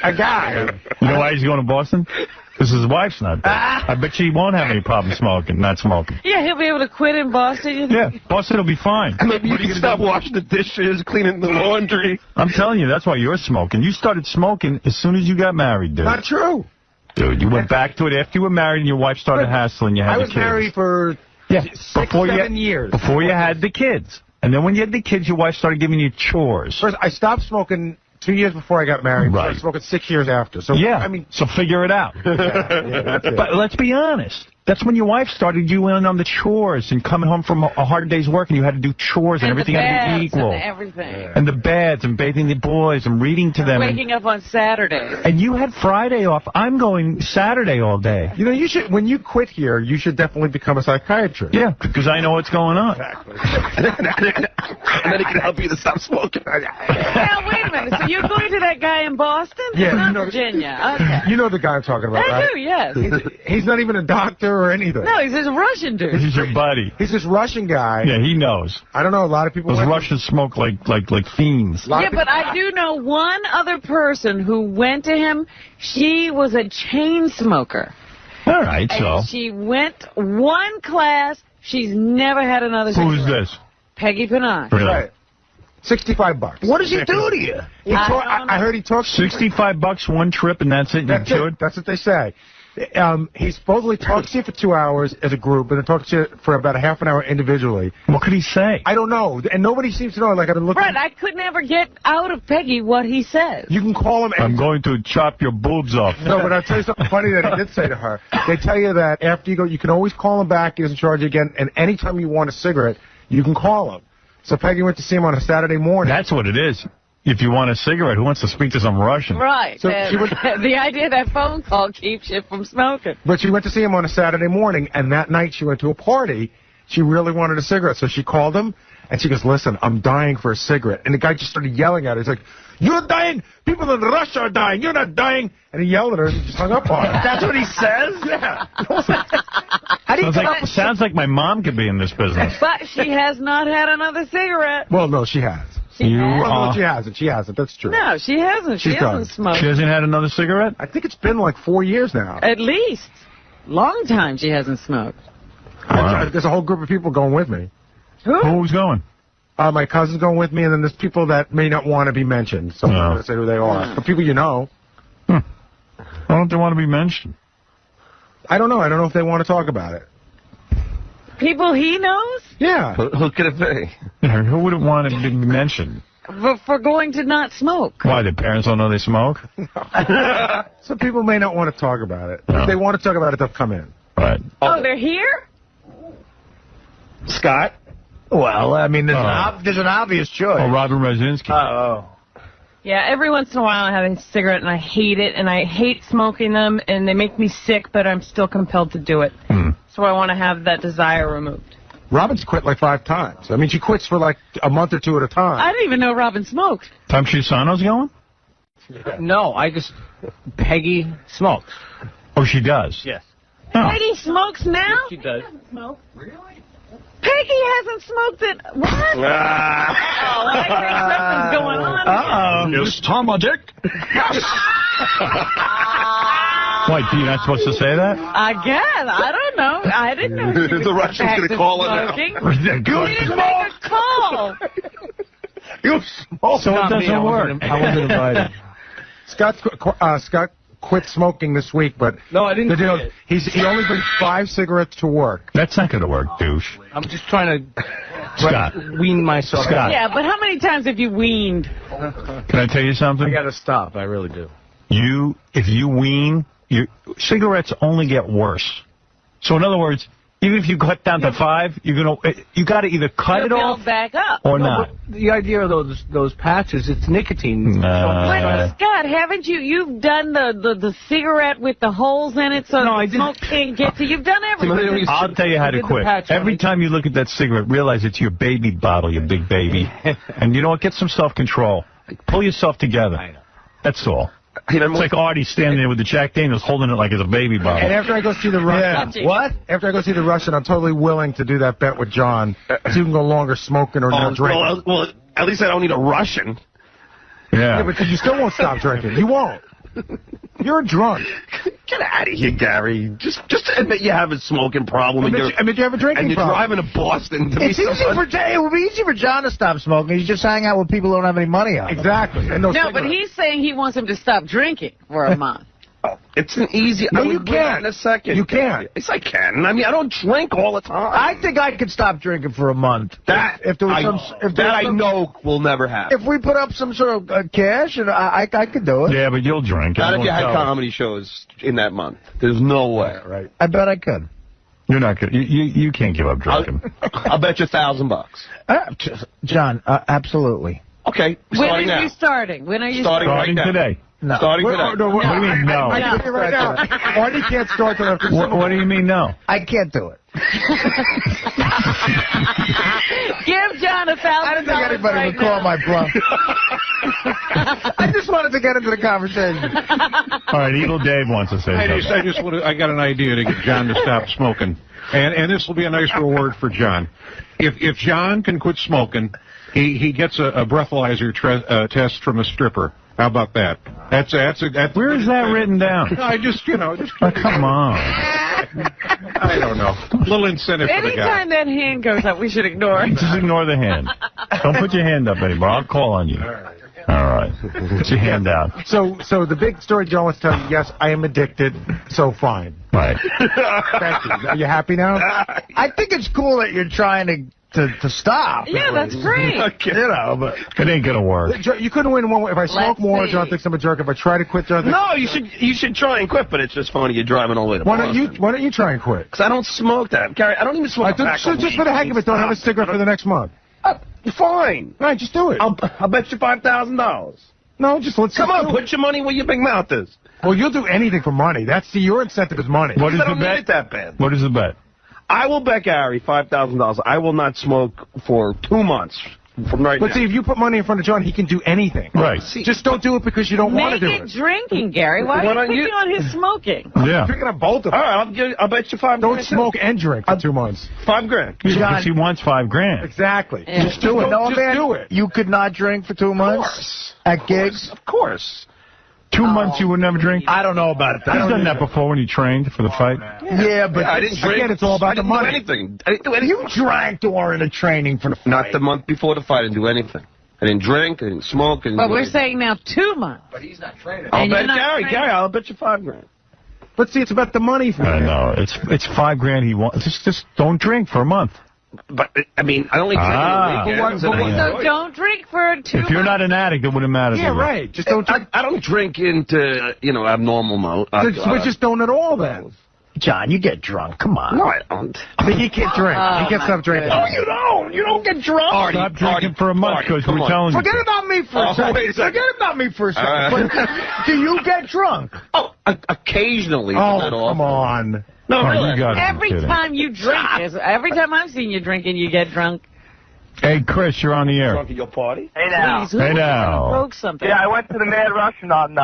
guy. You know why he's going to Boston? Because his wife's not there. I bet she won't have any problem not smoking. Yeah, he'll be able to quit in Boston. Yeah, Boston will be fine. And maybe you can stop washing the dishes, cleaning the laundry. I'm telling you, that's why you're smoking. You started smoking as soon as you got married, dude. Not true. Dude, you went back to it after you were married and your wife started hassling. You had the kids. I was married for 7 years. Before you had the kids. And then when you had the kids, your wife started giving you chores. First, I stopped smoking 2 years before I got married. Right. I started smoking 6 years after. So yeah, I mean, so figure it out. That's it. But let's be honest. That's when your wife started you in on the chores and coming home from a hard day's work and you had to do chores and everything had to be equal. And everything. And the beds and bathing the boys and reading to them. Waking up on Saturdays. And you had Friday off. I'm going Saturday all day. You know, you should, when you quit here, you should definitely become a psychiatrist. Yeah, because I know what's going on. Exactly. And then he can help you to stop smoking. Now, wait a minute. So you're going to that guy in Boston? Yeah. Not Virginia. Okay. You know the guy I'm talking about, right? I do, yes. He's not even a doctor or anything. No, he's a Russian dude. He's your buddy. He's this Russian guy. Yeah, he knows. I don't know. A lot of people. Those Russians smoke like fiends. Yeah, but I do know one other person who went to him. She was a chain smoker. All right, so. And she went one class. She's never had another cigarette. Who's this? Peggy Panache. Really? Right. $65. What does he do to you? I heard he talks. $65 one trip and that's it. That's it. That's what they say. He supposedly talks to you for 2 hours as a group, and then talks to you for about a half an hour individually. What could he say? I don't know, and nobody seems to know. Like I've been looking. Right, I could never get out of Peggy what he says. You can call him. I'm going to chop your boobs off. No, but I'll tell you something funny that he did say to her. They tell you that after you go, you can always call him back. He doesn't charge you again, and anytime you want a cigarette, you can call him. So Peggy went to see him on a Saturday morning. That's what it is. If you want a cigarette, who wants to speak to some Russian? Right. So the idea of that phone call keeps you from smoking. But she went to see him on a Saturday morning, and that night she went to a party. She really wanted a cigarette, so she called him, and she goes, listen, I'm dying for a cigarette. And the guy just started yelling at her. He's like, you're dying? People in Russia are dying. You're not dying. And he yelled at her and just hung up on her. That's what he says? Yeah. How do you sounds like my mom could be in this business. But she has not had another cigarette. Well, no, she has. She No, she hasn't. She hasn't. That's true. No, she hasn't. She hasn't smoked. She hasn't had another cigarette? I think it's been like 4 years now. At least. Long time she hasn't smoked. Wow. There's a whole group of people going with me. Who's going? My cousin's going with me, and then there's people that may not want to be mentioned. So I'm not going to say who they are. But people you know. Why don't they want to be mentioned? I don't know. I don't know if they want to talk about it. People he knows? Yeah. Who could it be? Who wouldn't want to be mentioned? For going to not smoke. Why, their parents don't know they smoke? Some people may not want to talk about it. No. If they want to talk about it, they'll come in. Right. Oh, they're here? Scott? Well, I mean, there's an obvious choice. Oh, Robin Rosinski. Oh. Yeah, every once in a while I have a cigarette and I hate it, and I hate smoking them, and they make me sick, but I'm still compelled to do it. So I want to have that desire removed. Robin's quit like 5 times. I mean, she quits for like a month or 2 at a time. I didn't even know Robin smoked. Tom Chisano's going? No, Peggy smokes. Oh, she does? Yes. Oh. Peggy smokes now? She does. Peggy hasn't smoked it. What? Oh, I think something's going on. Is Tom a dick? Why, you're not supposed to say that? I guess. I don't know. I didn't know. The Russian's going to call it now. You didn't make a call. You smoke. So it doesn't work. I wasn't invited. Scott quit smoking this week, but No, I didn't the deal, quit. he only brings 5 cigarettes to work. That's not going to work, douche. I'm just trying to Scott. wean myself. Scott. Yeah, but how many times have you weaned? Can I tell you something? I got to stop. I really do. If you wean, cigarettes only get worse. So in other words, even if you cut down to 5, you got to either cut it off Build back up. or not. The idea of those patches, it's nicotine. But Scott, haven't you've done the cigarette with the holes in it so the smoke can't get to you? You've done everything. I'll tell you how to quit. Every time you look at that cigarette, realize it's your baby bottle, you big baby. And you know what? Get some self-control. Pull yourself together. That's all. It's like Artie standing there with the Jack Daniels holding it like it's a baby bottle. And after I go see the Russian, What? After I go see the Russian, I'm totally willing to do that bet with John. So you can go longer smoking or not drinking. Well, at least I don't need a Russian. Yeah, but you still won't stop drinking. You won't. You're a drunk. Get out of here, Gary. Just admit you have a smoking problem. Admit you have a drinking and you're problem. driving to Boston to It's meet easy someone. it would be easy for John to stop smoking. He's just hang out with people who don't have any money on. Exactly. And No, cigarettes. but he's saying he wants him to stop drinking for a month. It's an easy... No, I would you do that can't. in a second. You can't. Yes, I can. I mean, I don't drink all the time. I think I could stop drinking for a month. If there was I know will never happen. If we put up some sort of cash, and I could do it. Yeah, but you'll drink. Not if you had Everyone knows. comedy shows in that month. There's no way. Right. I bet I could. You're not good. You can't give up drinking. I'll bet you $1,000. John, absolutely. Okay, When starting are now. you starting? When are you Starting right Starting now. today. No. Starting today. What do you mean, no? I can tell you right now. Artie can't start till after What do you mean, no? I can't do it. Give John $1,000. I didn't think anybody right would call now. my bluff. I just wanted to get into the conversation. All right, Evil Dave wants to say something. I got an idea to get John to stop smoking, and this will be a nice reward for John. If John can quit smoking, he gets a breathalyzer test from a stripper. How about that? That's Where is that written down? I just Oh, come on. I don't know. A little incentive for the guy. Anytime that hand goes up, we should ignore it. Just ignore the hand. Don't put your hand up anymore. I'll call on you. All right. Put your hand down. So the big story John wants to tell you, yes, I am addicted, so fine. Right. Thank you. Are you happy now? I think it's cool that you're trying to stop. Yeah, that's great. You know, but It ain't going to work. You couldn't win one way. If I smoke Let's more, see. John thinks I'm a jerk. If I try to quit, John thinks... No, you should try and quit, but it's just funny you're driving all the way to Boston. Why don't you try and quit? Because I don't smoke that. Gary, I don't even smoke a pack of Just weed. for the heck of it, don't have a cigarette for the next month. Fine. All right, just do it. I'll bet you $5,000. No, just let's Come on, do it. put your money where your big mouth is. Well, you'll do anything for money. Your incentive is money. What is I the don't need bet? it that bad. What is the bet? I will bet Gary $5,000. I will not smoke for 2 months from right now. But see, if you put money in front of John, he can do anything. Right. Just don't do it because you don't want to do Make it. it drinking, Gary. Why are you picking on his smoking? Yeah. Picking up both of them. All right, I'll bet you $5 grand. Don't smoke and drink for 2 months. $5 grand. Because he wants $5 grand. Exactly. Yeah. Just do it. No, man, do it. You could not drink for 2 months at gigs? Of course. 2 months you would never drink? I don't know about it. He's done that before when he trained for the fight. Yeah, but I didn't drink. Again, it's all about the money. I didn't do anything. I didn't do anything. You drank during the training for the fight. Not the month before the fight. I didn't do anything. I didn't drink. I didn't smoke. I didn't But do we're anything. saying now 2 months. But he's not training. I'll And bet you're not Gary, I'll bet you $5 grand. But see, it's about the money for I him. know. It's $5 grand he wants. Just don't drink for a month. But, I mean, I only drink on the weekends. But and I So enjoy it. don't drink for 2 months. If you're not an addict, it wouldn't matter to Yeah, you. right. Just don't drink. I don't drink into, abnormal mode. But just don't at all, then. John, you get drunk. Come on. No, I don't. He can't drink. He can't stop drinking. No, you don't. You don't get drunk. Stop drinking for a month because come we're on. telling you. Forget about me for a second. wait a second. Forget about me for a second. Do you get drunk? Oh, occasionally. Oh, but not come often. on. No, Oh, really. you got Every time you drink, every time I've seen you drinking, you get drunk. Hey, Chris, you're on the air. Drunk at your party? Hey now. Please, who Hey, now. broke something? Yeah, I went to the Mad Russian on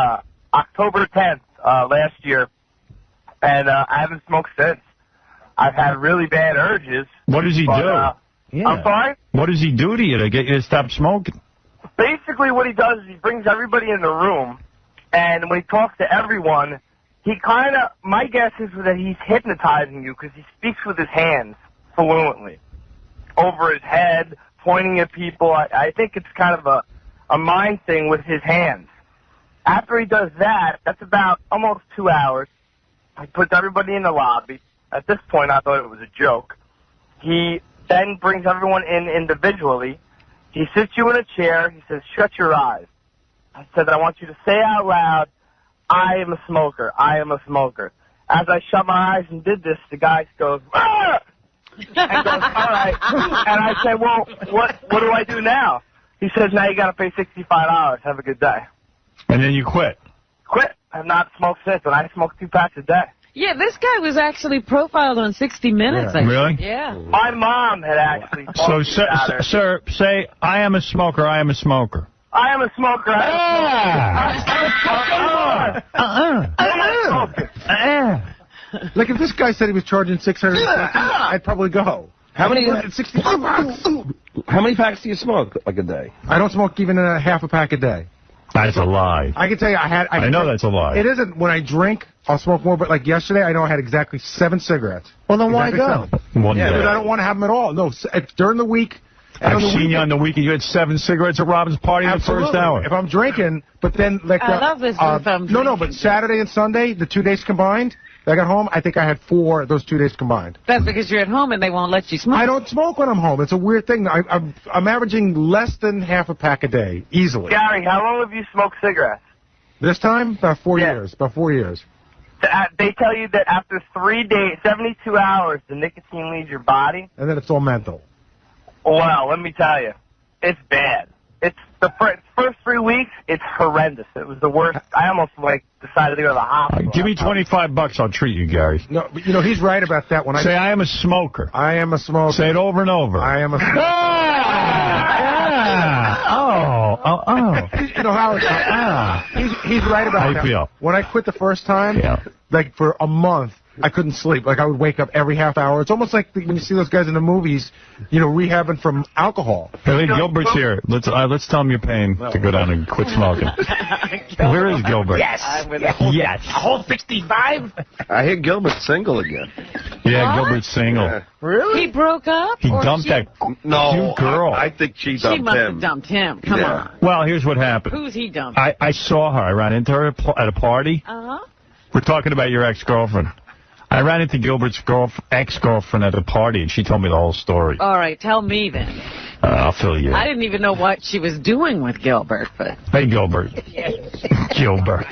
October 10th last year, and I haven't smoked since. I've had really bad urges. What does he but, do? I'm sorry? What does he do to you to get you to stop smoking? Basically what he does is he brings everybody in the room, and when he talks to everyone, he kind of, my guess is that he's hypnotizing you because he speaks with his hands fluently over his head, pointing at people. I think it's kind of a mind thing with his hands. After he does that, that's about almost 2 hours. He puts everybody in the lobby. At this point, I thought it was a joke. He then brings everyone in individually. He sits you in a chair. He says, shut your eyes. I said, I want you to say out loud, I am a smoker. I am a smoker. As I shut my eyes and did this, the guy goes, ah! And goes, all right. And I said, well, what do I do now? He says, now you got to pay $65. Have a good day. And then you quit. Quit. I've not smoked since, and I smoke 2 packs a day. Yeah, this guy was actually profiled on 60 Minutes. Yeah. I think. Really? Yeah. My mom had actually So, talked me about it. sir, say, I am a smoker, I am a smoker. I am a smoker. Like, if this guy said he was charging $600, I'd probably go. How many $65? How many packs do you smoke, like, a day? I don't smoke even a half a pack a day. That's a lie. I can tell you, I know that's a lie. It isn't. When I drink, I'll smoke more. But like yesterday, I know I had exactly 7 cigarettes. Well, then why Exactly go? 7. One Yeah, day. because I don't want to have them at all. No, during the week. and I've on the seen you weekend. on the weekend. You had 7 cigarettes at Robin's party in the Absolutely. first hour. If I'm drinking, but then like I love this if I'm no, drinking. but Saturday and Sunday, the 2 days combined, I got home. I think I had 4 those 2 days combined. That's because you're at home and they won't let you smoke. I don't smoke when I'm home. It's a weird thing. I'm averaging less than half a pack a day, easily. Gary, how long have you smoked cigarettes? This time, about 4 Yeah. years. About 4 years. They tell you that after 3 days, 72 hours, the nicotine leaves your body. And then it's all mental. Well, let me tell you, it's bad. It's the first 3 weeks, it's horrendous. It was the worst. I almost decided to go to the hospital. Give me $25. I'll treat you, Gary. No, but, he's right about that. When Say, I am a smoker. I am a smoker. Say it over and over. I am a smoker. Oh. You know how he's right about How that. you feel? When I quit the first time, like for a month, I couldn't sleep. Like I would wake up every half hour. It's almost like when you see those guys in the movies, rehabbing from alcohol. Hey, Gilbert's here. Let's tell him you're paying to go down and quit smoking. Where is Gilbert? Yes. Yes. A whole 65? I hear Gilbert's single again. Yeah, Gilbert's single. Yeah. Really? He broke up? He or dumped she, that No, cute girl. I think she She dumped must him. have dumped him. Come Yeah. on. Well, here's what happened. Who's he dumped? I saw her. I ran into her at a party. Uh-huh. We're talking about your ex-girlfriend. I ran into Gilbert's ex-girlfriend at a party, and she told me the whole story. All right, tell me then. I'll fill you in. I didn't even know what she was doing with Gilbert, but. Hey, Gilbert. Gilbert.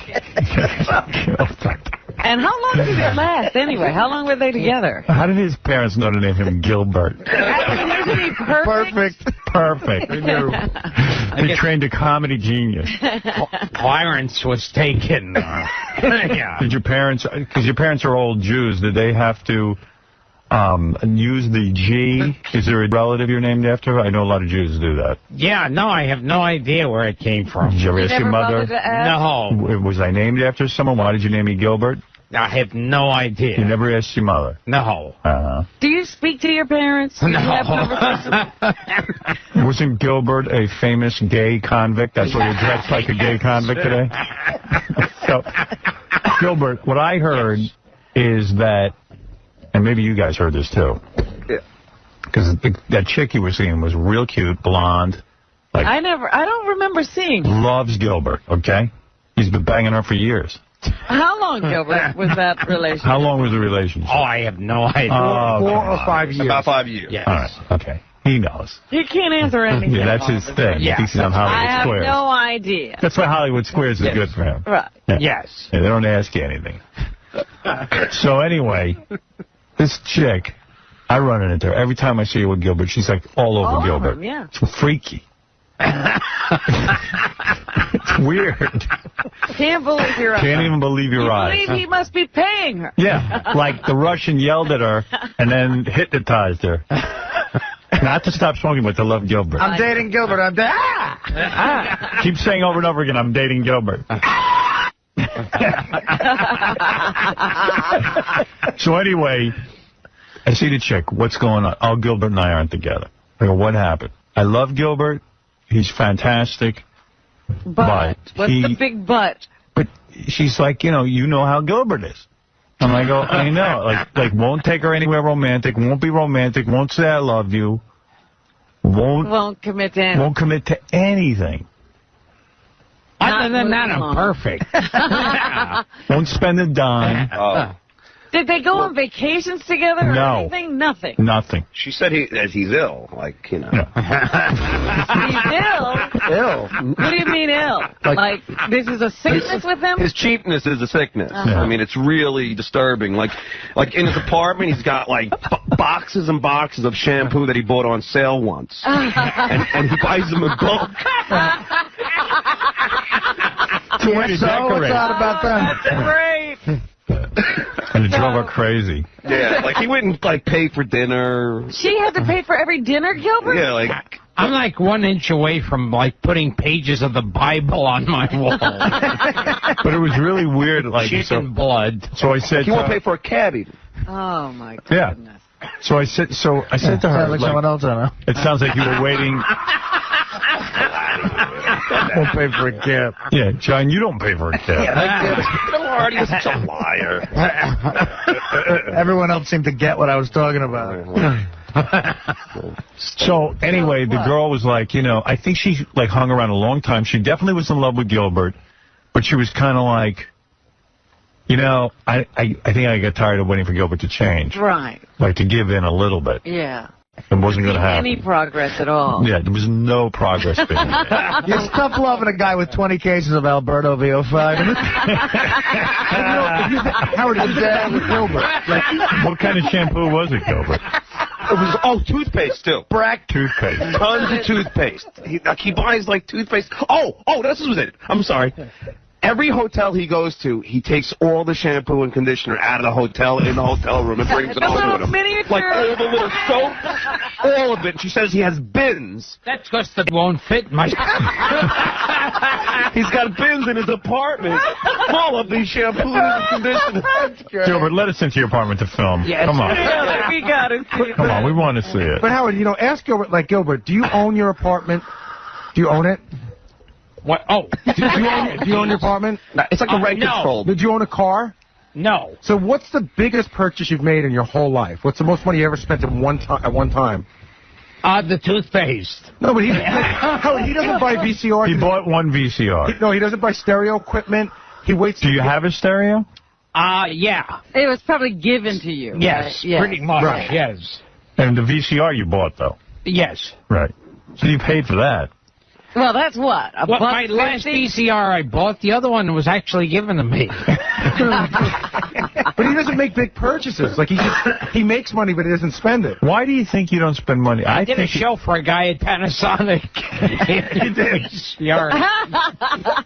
And how long did it last anyway? How long were they together? How did his parents know to name him Gilbert? Isn't he perfect? Perfect. They knew. He trained a comedy genius. Clarence was taken. Did your parents, because your parents are old Jews, did they have to use the G. Is there a relative you're named after? I know a lot of Jews do that. Yeah, no, I have no idea where it came from. Did you ever ask your mother? No. Was I named after someone? Why did you name me Gilbert? I have no idea. You never asked your mother? No. Do you speak to your parents? No. Wasn't Gilbert a famous gay convict? That's why you're dressed like a gay convict today? So, Gilbert, what I heard is that, and maybe you guys heard this too, because that chick you were seeing was real cute, blonde. Like, I don't remember seeing. Loves Gilbert, okay? He's been banging her for years. How long, Gilbert, was that relationship? How long was the relationship? Oh, I have no idea. 4 or 5 years. About 5 years. Yes. All right, okay. He knows. He can't answer anything. Yeah, that's his thing. Yeah. He thinks he's on Hollywood Squares. I have no idea. That's why Hollywood Squares is good for him. Right. Yeah. Yes. Yeah, they don't ask you anything. So anyway, this chick, I run into her. Every time I see her with Gilbert, she's like all over Gilbert. Him, yeah. It's freaky. It's weird. Can't believe you're right. Can't even believe your eyes. Believe he must be paying her. Yeah, like the Russian yelled at her and then hypnotized her. Not to stop smoking, but to love Gilbert. I'm dating Gilbert. I'm dating. Keep saying over and over again, I'm dating Gilbert. So anyway, I see the chick. What's going on? Oh, Gilbert and I aren't together. I go, what happened? I love Gilbert. He's fantastic. But what's the big but? But she's like, you know how Gilbert is. And I go, I know. Like won't take her anywhere romantic. Won't be romantic. Won't say I love you. Won't commit to anything. Won't commit to anything. Other than that, I'm perfect. Won't spend a dime. Did they go on vacations together or No. anything? Nothing. Nothing. She said he's ill, like, He's ill? Ill. What do you mean ill? Like this is a sickness with him? His cheapness is a sickness. I mean, it's really disturbing. Like in his apartment, he's got like boxes and boxes of shampoo that he bought on sale once, and he buys them in bulk. So what's odd about that? That's great. And it drove her crazy. Yeah, like he wouldn't like pay for dinner. She had to pay for every dinner, Gilbert? Yeah, like I'm like 1 inch away from like putting pages of the Bible on my wall. But it was really weird. Like Chicken blood. So I said, he won't pay for a cab even. Oh my goodness. Yeah. So I said to her, Like someone else I know. it sounds like you were waiting. Won't pay for a cab. Yeah, John, you don't pay for a cab. Artie is such a liar. Everyone else seemed to get what I was talking about. So anyway, the girl was like, I think she like hung around a long time. She definitely was in love with Gilbert, but she was kind of like, I think I got tired of waiting for Gilbert to change. Right. Like to give in a little bit. Yeah. It wasn't going to happen. Any progress at all. Yeah, there was no progress being made. You're tough loving a guy with 20 cases of Alberto VO5. Howard is dead with Gilbert. Like, what kind of shampoo was it, Gilbert? It was toothpaste too. Brack toothpaste. Tons of toothpaste. He buys like toothpaste. Oh, this was it. I'm sorry. Every hotel he goes to, he takes all the shampoo and conditioner out of the hotel in the hotel room and brings it home with him. Miniature. Like all the little soap, all of it. She says he has bins. That's because they won't fit my... He's got bins in his apartment full of these shampoos and conditioners. Gilbert, let us into your apartment to film. Yes. Come on. Yeah, we got it. Come on, we want to see it. But Howard, ask Gilbert, like, Gilbert, do you own your apartment? Do you own it? What? Oh. Do you own your apartment? It's like a rent no. control. Did you own a car? No. So what's the biggest purchase you've made in your whole life? What's the most money you ever spent at one time? The toothpaste. No, but he doesn't buy VCR. He bought one VCR. He doesn't buy stereo equipment. He waits. Do you have a stereo? Yeah. It was probably given to you. Yes, right? pretty much. Right. Yes. And the VCR you bought, though? Yes. Right. So you paid for that. Well, that's what? My last VCR I bought, the other one was actually given to me. But he doesn't make big purchases. Like he makes money, but he doesn't spend it. Why do you think you don't spend money? I did a show for a guy at Panasonic. You did.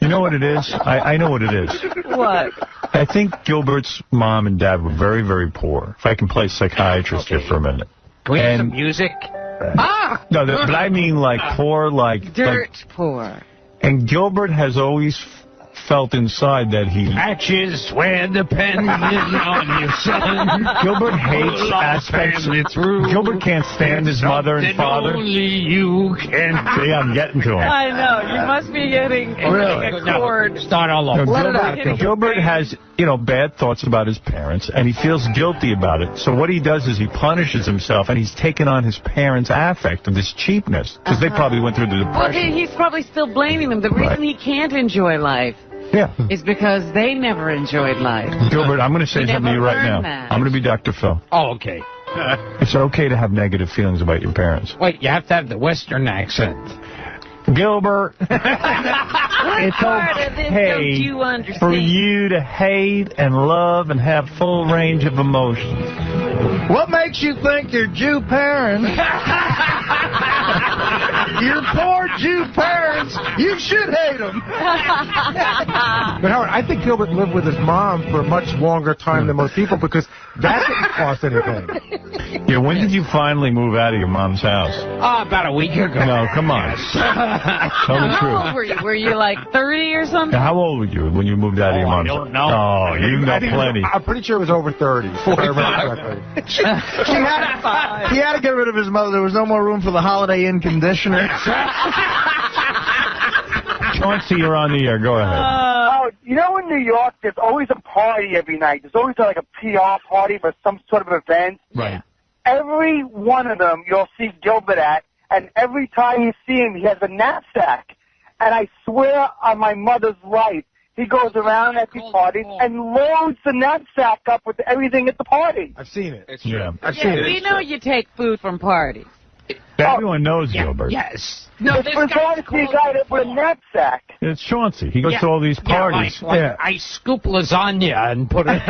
You know what it is? I know what it is. What? I think Gilbert's mom and dad were very, very poor. If I can play psychiatrist here for a minute. Can we have some music? No, but I mean like poor, like... Dirt poor. And Gilbert has always felt inside that he... Matches where the pen is on your son. Gilbert hates aspects... Gilbert can't stand his mother and father. Only you can... See, I'm getting to him. I know. You must be getting a cord. Start all over. Gilbert has, bad thoughts about his parents, and he feels guilty about it. So what he does is he punishes himself, and he's taken on his parents' affect of this cheapness, because they probably went through the depression. Well, he's probably still blaming them. The reason he can't enjoy life is because they never enjoyed life. Gilbert, I'm going to say something to you right now. I'm going to be Dr. Phil. Oh, okay. It's okay to have negative feelings about your parents. Wait, you have to have the Western accent. Gilbert, it's okay for you to hate and love and have full range of emotions. What makes you think your Jew parents, your poor Jew parents, you should hate them? But Howard, I think Gilbert lived with his mom for a much longer time than most people because that didn't cost anything. Yeah, when did you finally move out of your mom's house? About a week ago. No, come on. Tell the truth. How old were you? Were you like 30 or something? How old were you when you moved out of your mom's house? I don't know. Oh, you know plenty. I'm pretty sure it was over 30. 45. He had to get rid of his mother. There was no more room for the Holiday Inn conditioner. Chauncey, you're on the air. Go ahead. In New York, there's always a party every night. There's always like a PR party for some sort of event. Right. Every one of them you'll see Gilbert at, and every time you see him, he has a knapsack. And I swear on my mother's life, he goes around at these parties and loads the knapsack up with everything at the party. I've seen it. It's true. I've seen it. We know you take food from parties. Everyone knows Gilbert. Yes. No, it's bizarre to see a guy with a knapsack. It's Chauncey. He goes to all these parties. Like I scoop lasagna and put it.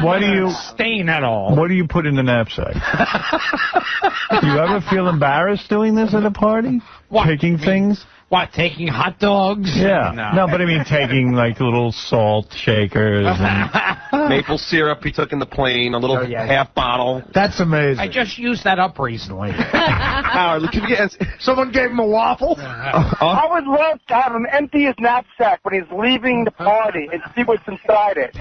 Why do you stain at all? What do you put in the knapsack? Do you ever feel embarrassed doing this at a party? What? Taking things? What, taking hot dogs? Yeah. No, but I mean taking like little salt shakers and maple syrup he took in the plane, a little half bottle. That's amazing. I just used that up recently. Howard, look, someone gave him a waffle? I would love to have him empty his knapsack when he's leaving the party and see what's inside it.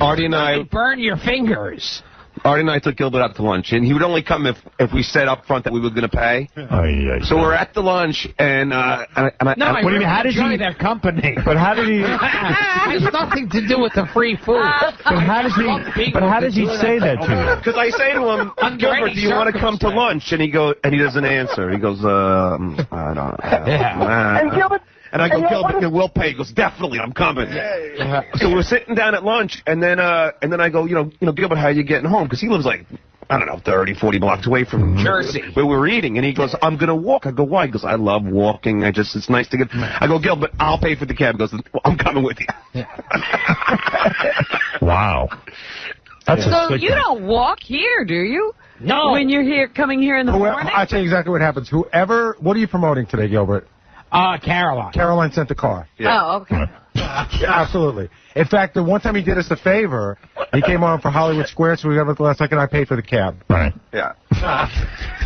Artie and I burn your fingers. Artie and I took Gilbert out to lunch, and he would only come if we said up front that we were going to pay. So we're at the lunch, and I really enjoy their company. But how did he? It has nothing to do with the free food. But how does he say that to you? Because I say to him, Gilbert, do you want to come to lunch? And he doesn't answer. He goes, I don't. And Gilbert. And I go, Gilbert, we'll pay. He goes, definitely, I'm coming. So we're sitting down at lunch, and then I go, Gilbert, how are you getting home? Because he lives like, 30, 40 blocks away from Jersey, where we're eating. And he goes, I'm going to walk. I go, why? He goes, I love walking. It's nice to get. I go, Gilbert, I'll pay for the cab. He goes, well, I'm coming with you. Wow. So you don't walk here, do you? No. When you're coming here in the morning? I'll tell you exactly what happens. What are you promoting today, Gilbert? Caroline. Caroline sent the car. Yeah. Oh, okay. Yeah, absolutely. In fact, the one time he did us a favor, he came on for Hollywood Square, so we got at the last second, I paid for the cab. Right. Yeah.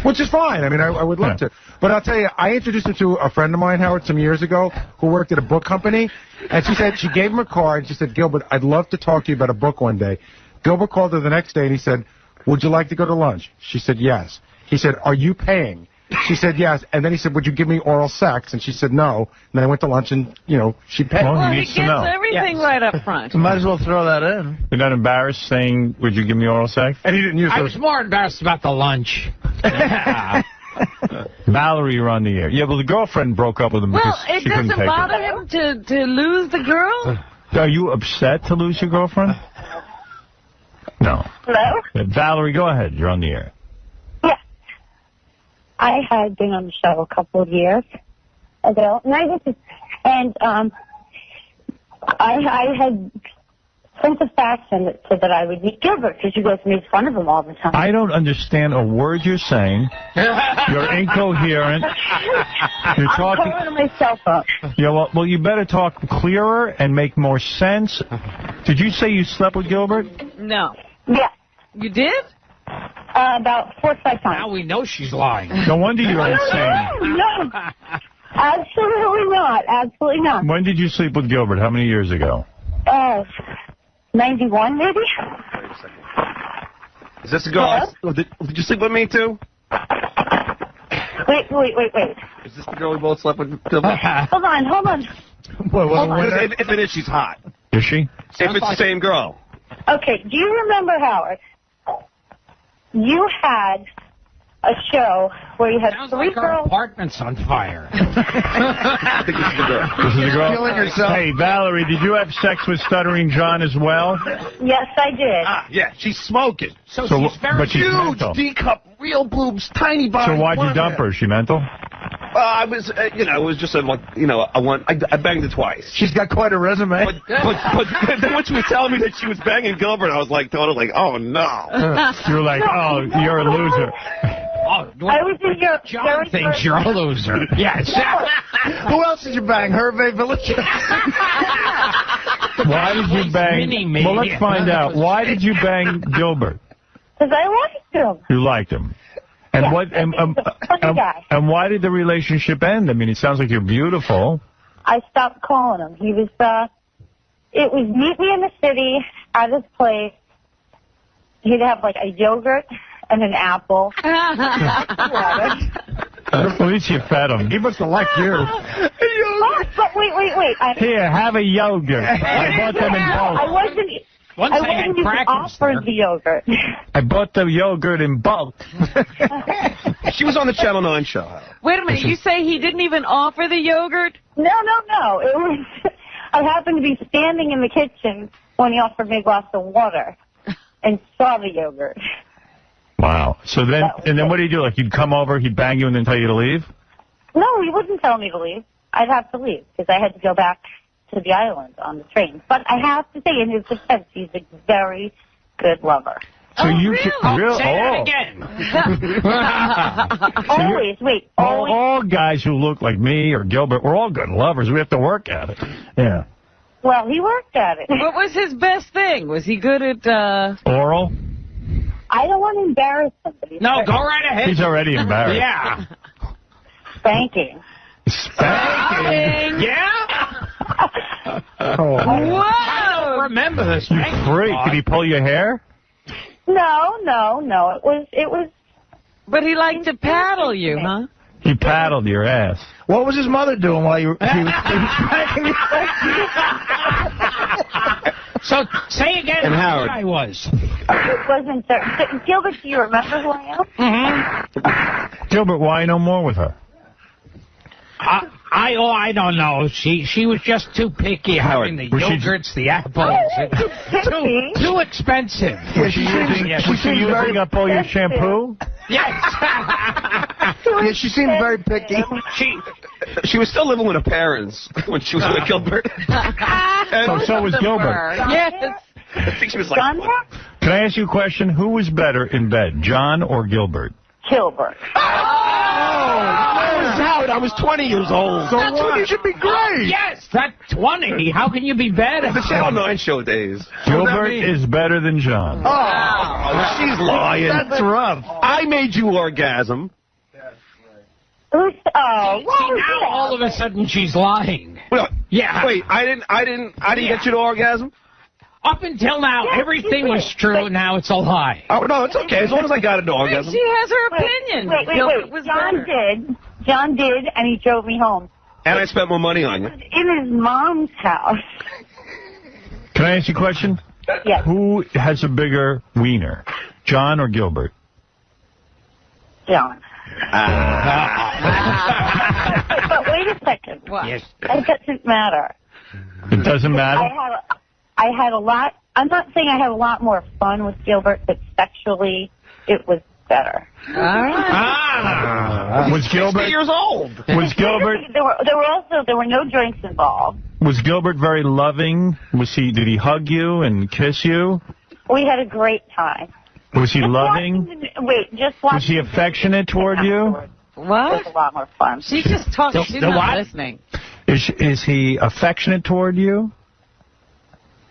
Which is fine. I mean, I would love to. But I'll tell you, I introduced him to a friend of mine, Howard, some years ago, who worked at a book company. And she gave him a card, and she said, Gilbert, I'd love to talk to you about a book one day. Gilbert called her the next day, and he said, would you like to go to lunch? She said, yes. He said, are you paying? She said yes, and then he said, would you give me oral sex? And she said no. And then I went to lunch, and, she paid. Well, he gets everything right up front. You might as well throw that in. You're not embarrassed saying, would you give me oral sex? And he didn't use I was more embarrassed about the lunch. Valerie, you're on the air. Yeah, well, the girlfriend broke up with him because she couldn't take it. Well, it doesn't bother him to lose the girl? Are you upset to lose your girlfriend? No. Hello? Valerie, go ahead. You're on the air. I had been on the show a couple of years ago, and I had Prince of Fashion so that I would meet Gilbert because you guys made fun of him all the time. I don't understand a word you're saying. You're incoherent. You're talking. I'm calling myself up. Yeah, well, you better talk clearer and make more sense. Did you say you slept with Gilbert? No. Yeah. You did? About 4 or 5 times. Now we know she's lying. No wonder you're insane. No. Absolutely not. Absolutely not. When did you sleep with Gilbert? How many years ago? 91, maybe? Wait a second. Is this a girl? Did you sleep with me, too? Wait. Is this the girl we both slept with? Hold on. If it is, she's hot. Is she? If it's the same girl. Okay, do you remember, Howard? You had a show where you had Sounds 3 like our girls. apartment's on fire. I think this is the girl. This is the girl? Killing herself. Hey, Valerie, did you have sex with Stuttering John as well? Yes, I did. Yeah, she's smoking. So she's very but she's Huge mental. D-cup, real boobs, tiny body. So why'd you dump her? Is she mental? I was, it was just I banged her twice. She's got quite a resume. But then when she was telling me that she was banging Gilbert, I was like, totally like, oh no. You were like, oh, you're a loser. Oh, I was in your John thinks you're a loser. Yes. Who else did you bang? Hervé Village? Why did you bang? Well, let's find out. Why did you bang Gilbert? Because I liked him. You liked him. And Yeah, what? funny guy. And why did the relationship end? I mean, it sounds like you're beautiful. I stopped calling him. He was, it was meet me in the city at his place. He'd have like a yogurt and an apple. At least you fed him. He must have liked you. Oh, but wait. Here, have a yogurt. I bought them in bulk. I wasn't even offered the yogurt. I bought the yogurt in bulk. She was on the Channel 9 show. Wait a minute. You say he didn't even offer the yogurt? No. It was. I happened to be standing in the kitchen when he offered me a glass of water and saw the yogurt. Wow. So then, what do you do? Like, you'd come over, he'd bang you, and then tell you to leave? No, he wouldn't tell me to leave. I'd have to leave because I had to go back to the island on the train. But I have to say, in his defense, he's a very good lover. So you Say that again. Always, wait. All guys who look like me or Gilbert, we're all good lovers. We have to work at it. Yeah. Well, he worked at it. What was his best thing? Was he good at, Oral? I don't want to embarrass somebody. No, go right ahead. He's already embarrassed. Yeah. Spanking. Spanking? Yeah? Oh. Whoa! I don't remember this. You freak. Did he pull your hair? No. It was. But he liked to paddle you, huh? He paddled your ass. What was his mother doing while he was spanking you? So, say again And who Howard. I was. It wasn't. Gilbert, do you remember who I am? Mm-hmm. Gilbert, why no more with her? I don't know. She was just too picky having the yogurts, the apples. Too expensive. Yeah, she seemed using up all your shampoo? Yes. Yeah, she seemed very picky. She was still living with her parents when she was with Gilbert. So was Gilbert. Yes. I think she was like... Can I ask you a question? Who was better in bed, John or Gilbert? Gilbert. Howard, I was 20 years old. So that's when you should be great. Yes, that's 20. How can you be better? The Channel 9 show days. Gilbert is better than John. Oh, she's lying. That's rough. I made you orgasm. See, now all of a sudden she's lying. Well, Yeah. Wait, I didn't get you to orgasm? Up until now, everything was true. Now it's a lie. Oh, no, it's okay. As long as I got it to orgasm. She has her opinion. Wait. John did, and he drove me home. And I spent more money on you. In his mom's house. Can I ask you a question? Yes. Who has a bigger wiener, John or Gilbert? John. But wait a second. Yes. It doesn't matter. It doesn't matter? I had a lot. I'm not saying I had a lot more fun with Gilbert, but sexually, it was better. All right. Was Gilbert 60 years old? Was Gilbert? There were no drinks involved. Was Gilbert very loving? Did he hug you and kiss you? We had a great time. Was he loving? Was he affectionate toward you? What? It was a lot more fun. She just talks. She's not listening. Is he affectionate toward you?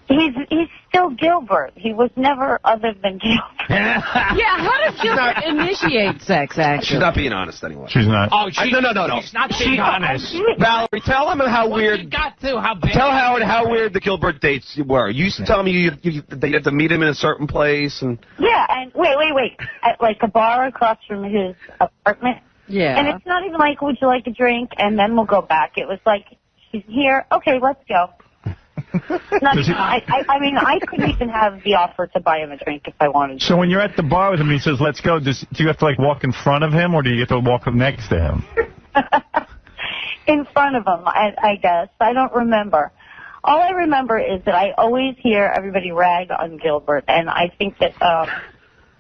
He's still Gilbert. He was never other than Gilbert. Yeah, how does Gilbert initiate sex, actually? She's not being honest anyway. She's not. Oh, No. She's not being honest. Valerie, tell him how weird. You got to. How big? Tell Howard how weird the Gilbert dates were. You used to tell me you had to meet him in a certain place. And yeah, and wait. At like a bar across from his apartment. Yeah. And it's not even like, would you like a drink? And then we'll go back. It was like, she's here. Okay, let's go. I mean, I couldn't even have the offer to buy him a drink if I wanted to. So when you're at the bar with him and he says, let's go, do you have to, like, walk in front of him, or do you get to walk up next to him? In front of him, I guess. I don't remember. All I remember is that I always hear everybody rag on Gilbert, and I think that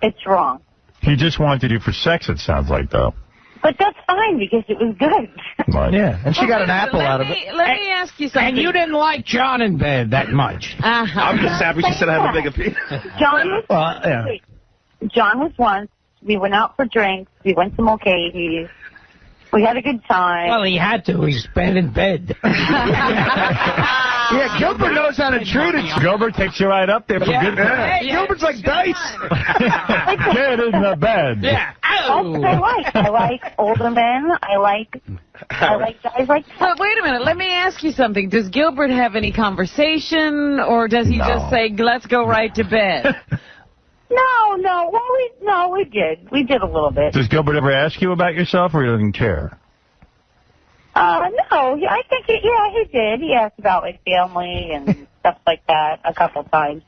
it's wrong. He just wanted you for sex, it sounds like, though. But that's fine, because it was good. Right. Yeah, and she got an apple out of it. Let me ask you something. And you didn't like John in bed that much. I'm just happy she said I have a big opinion. John was once. We went out for drinks. We went to Mulcahy's. We had a good time. Well, he had to. He's been in bed. Yeah, Gilbert knows how to treat it. Gilbert takes you right up there for good time. Hey, Gilbert's like dice. Get in the bed. Yeah. I like older men. I like guys like that. But wait a minute. Let me ask you something. Does Gilbert have any conversation, or does he just say, let's go right to bed? No. Well, we did. We did a little bit. Does Gilbert ever ask you about yourself, or he doesn't care? No. I think, he did. He asked about my family and stuff like that a couple times.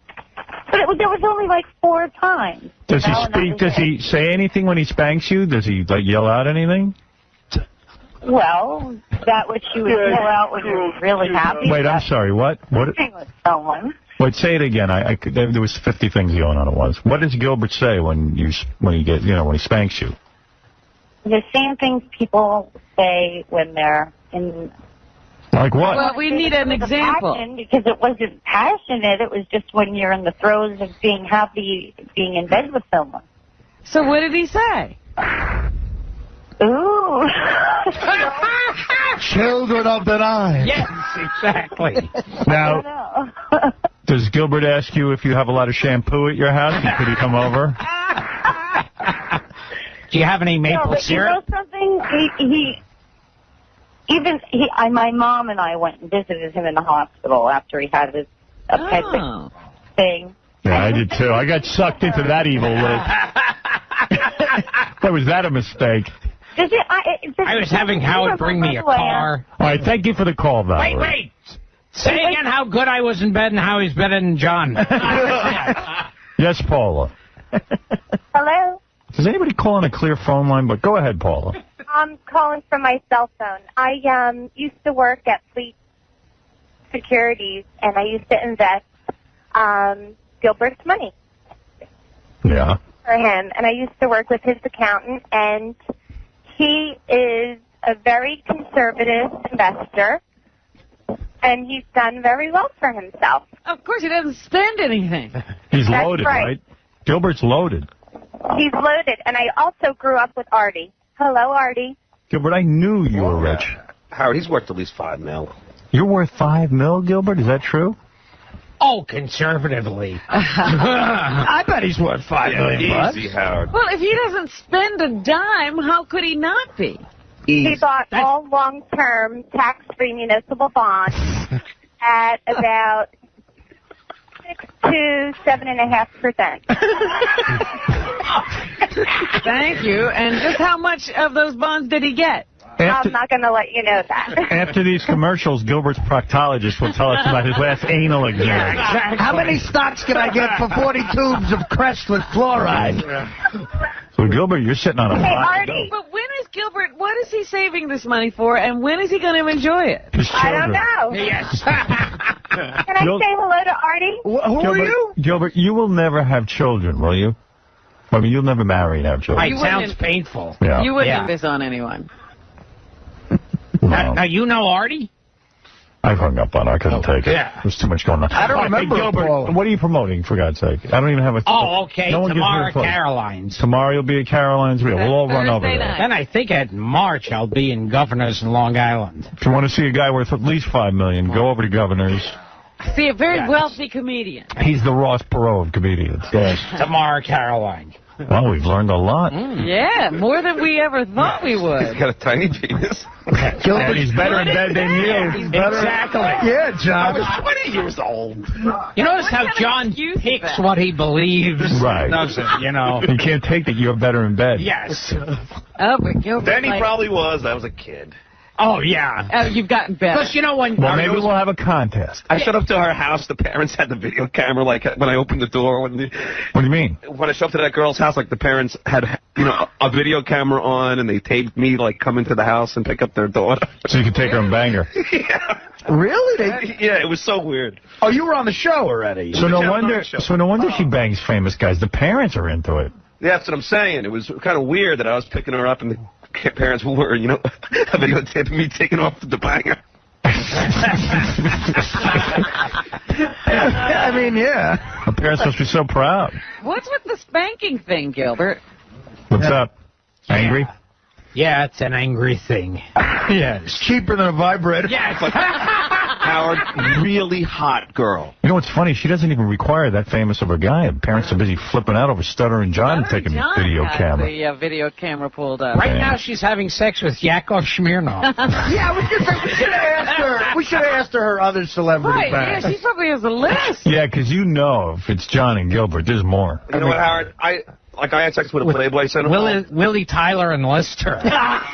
But there was only like 4 times. Does he speak? Does he say anything when he spanks you? Does he, like, yell out anything? Well, that which you would yell out when you're really happy. Wait, I'm sorry. What? With someone. Wait, say it again. There was 50 things going on at once. What does Gilbert say when he spanks you? The same things people say when they're in. Like what? Well, we need an example. Because it wasn't passionate. It was just when you're in the throes of being happy, being in bed with someone. So what did he say? Ooh. Children of the night. Yes, exactly. Now, does Gilbert ask you if you have a lot of shampoo at your house? Could he come over? Do you have any maple syrup? You know something? My mom and I went and visited him in the hospital after he had his appendix thing. Yeah, I did too. I got sucked into that evil loop. Was that a mistake? I was having Howard bring me a car. All right, thank you for the call, Valerie. Wait. Say again how good I was in bed and how he's better than John. Yes, Paula. Hello? Does anybody call on a clear phone line? But go ahead, Paula. I'm calling from my cell phone. I used to work at Fleet Securities, and I used to invest Gilbert's money. Yeah. For him, and I used to work with his accountant, and he is a very conservative investor, and he's done very well for himself. Of course, he doesn't spend anything. He's That's loaded, right? Gilbert's loaded. He's loaded, and I also grew up with Artie. Hello, Artie. Gilbert, I knew you were rich. Howard, he's worth at least $5 million. You're worth $5 million, Gilbert? Is that true? Oh, conservatively. I bet he's worth $5 million. Easy, Howard. Well, if he doesn't spend a dime, how could he not be? He bought all long-term tax-free municipal bonds at about 6 to 7.5%. Thank you. And just how much of those bonds did he get? I'm not going to let you know that. After these commercials, Gilbert's proctologist will tell us about his last anal exam. Yeah, exactly. How many stocks can I get for 40 tubes of Crest with fluoride? So, Gilbert, you're sitting on a Artie. But when is Gilbert, what is he saving this money for, and when is he going to enjoy it? I don't know. Yes. Can I say hello to Artie? Who are you? Gilbert, you will never have children, will you? I mean, you'll never marry and have children. It sounds painful. Yeah. You wouldn't do this on anyone. Now, you know Artie? I've hung up on her. I couldn't take it. Yeah. There's too much going on. I don't remember. Hey, Gilbert, what are you promoting, for God's sake? I don't even have a... Oh, okay. No one gives me a Tomorrow at clue. Caroline's. Tomorrow you'll be at Caroline's. We'll all run over there. Then I think at March I'll be in Governor's in Long Island. If you want to see a guy worth at least $5 million, go over to Governor's. See, a very wealthy comedian. He's the Ross Perot of comedians. Yes. Tomorrow, Caroline. Well, we've learned a lot. Yeah, more than we ever thought we would. He's got a tiny penis. And he's better in bed than you. Exactly. Yeah, John. I was 20 years old. You notice how John picks what he believes. Right. Doesn't, you know. You can't take that you're better in bed. Yes. Oh, but Gilbert, Then he probably was. I was a kid. Oh, yeah. Oh, you've gotten better. Because, you know, when... Well, maybe we'll have a contest. I showed up to her house. The parents had the video camera, like, when I opened the door. What do you mean? When I showed up to that girl's house, like, the parents had, you know, a video camera on, and they taped me, like, come into the house and pick up their daughter. So you could take her and bang her. Yeah. Really? Yeah, it was so weird. Oh, you were on the show already. So no wonder she bangs famous guys. The parents are into it. Yeah, that's what I'm saying. It was kind of weird that I was picking her up and the parents were, you know, videotaping me taking off the banger. I mean, yeah. The parents must be so proud. What's with the spanking thing, Gilbert? What's up? Angry? Yeah, it's an angry thing. Yeah, it's cheaper than a vibrator. Yes. Howard, really hot girl. You know what's funny? She doesn't even require that famous of a guy. The parents are busy flipping out over Stuttering John taking John video has camera. the video camera pulled up. Right now she's having sex with Yakov Smirnoff. Yeah, we should have asked her. We should have asked her other celebrity Right, yeah, facts. she probably has a list. Yeah, because you know if it's John and Gilbert, there's more. You know what, Howard? I had sex with a Playboy centerfold. Willie Tyler and Lester.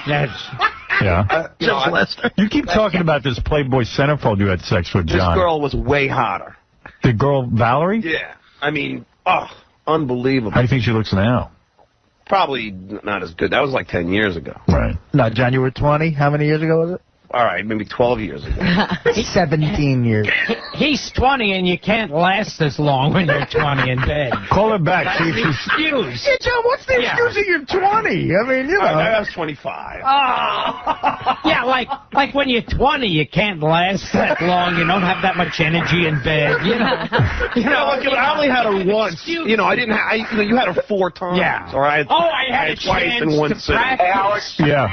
Yes. Yeah. You keep talking about this Playboy centerfold you had sex with, John. This girl was way hotter. The girl, Valerie? Yeah. I mean, unbelievable. How do you think she looks now? Probably not as good. That was like 10 years ago. Right. No, John, you were 20. How many years ago was it? All right, maybe 12 years ago. 17 years. He's 20 and you can't last as long when you're 20 in bed. Call her back. See if she's... Excuse. Yeah, John, what's the excuse that you're 20? I mean, you know. I was 25. Yeah, like when you're 20, you can't last that long. You don't have that much energy in bed. You know, I only had her once. You know, I didn't have. You had her 4 times. Yeah. Or I had it twice in one sitting. Hey, Alex. Yeah.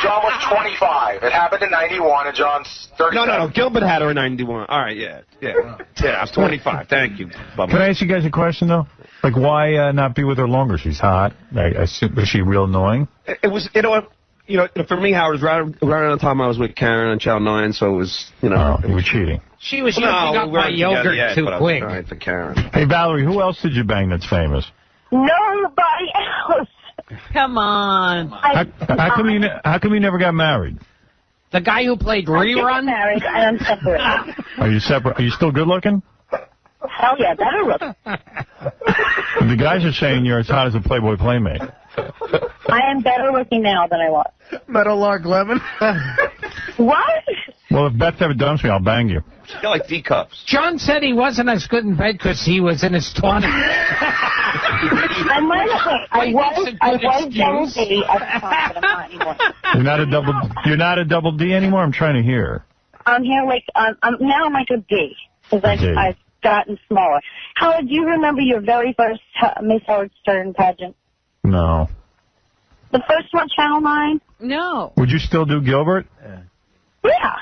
John was 25. It happened in 91, and John's 30. No. Gilbert had her in 91. All right, yeah. I was 25. Thank you, Bubba. Can I ask you guys a question, though? Like, why not be with her longer? She's hot. I assume, is she real annoying? It was, for me, Howard, it was right around the time I was with Karen on Channel 9, so it was, you were cheating. She was using up my yogurt too quick. I was for Karen. Hey, Valerie, who else did you bang that's famous? Nobody else. Come on. How come you never got married? The guy who played Rerun? I'm married and I'm separate. Are you separate? Are you still good looking? Hell yeah, better look. The guys are saying you're as hot as a Playboy Playmate. I am better looking now than I was. Meadowlark Lemon. What? Well, if Beth ever dumps me, I'll bang you. You got like D cups. John said he wasn't as good in bed because he was in his 20s. I was double D at the time, but I'm not anymore. You're not a double D anymore? I'm trying to hear. I'm here now I'm like a D because I've gotten smaller. Howard, do you remember your very first Miss Howard Stern pageant? No. The first one, Channel 9? No. Would you still do Gilbert? Yeah.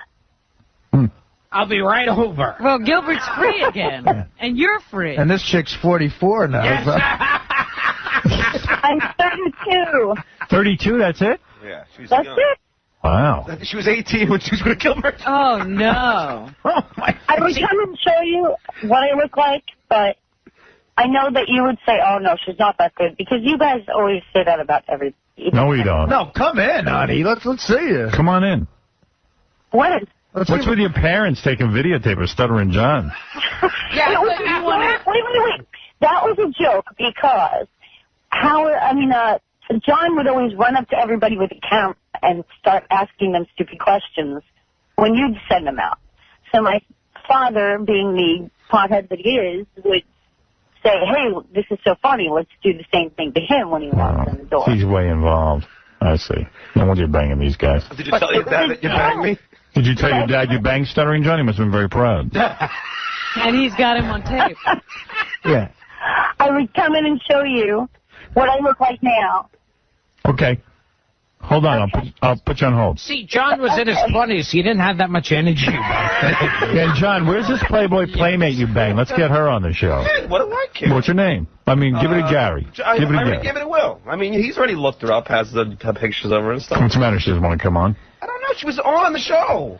I'll be right over. Well, Gilbert's free again, and you're free. And this chick's 44 now. Yes. I'm 32. 32, that's it? Yeah, she's That's young. it. Wow. She was 18 when she was with Gilbert. Oh, no. I would come and show you what I look like, but I know that you would say, oh, no, she's not that good, because you guys always say that about everybody. No, we don't. No, come in, honey. Let's see you. Come on in. When? What's with your parents taking videotape of Stuttering John? Yeah, wait. That was a joke because John would always run up to everybody with a camera and start asking them stupid questions when you'd send them out. So my father, being the pothead that he is, would say, hey, this is so funny. Let's do the same thing to him when he walks in the door. He's way involved. I see. No wonder you're banging these guys. Did you tell your dad that you banged me? Did you tell your dad you banged Stuttering John? He must have been very proud. And he's got him on tape. Yeah. I would come in and show you what I look like now. Okay. Hold on. I'll put you on hold. See, John was in his 20s. He didn't have that much energy. Yeah, John, where's this Playboy Playmate you banged? Let's get her on the show. What do I care? What's her name? I mean, give it to Gary. I Give it to already Gary. give it to Will. I mean, he's already looked her up, has the pictures of her and stuff. What's the matter? She doesn't want to come on? I don't know. She was on the show.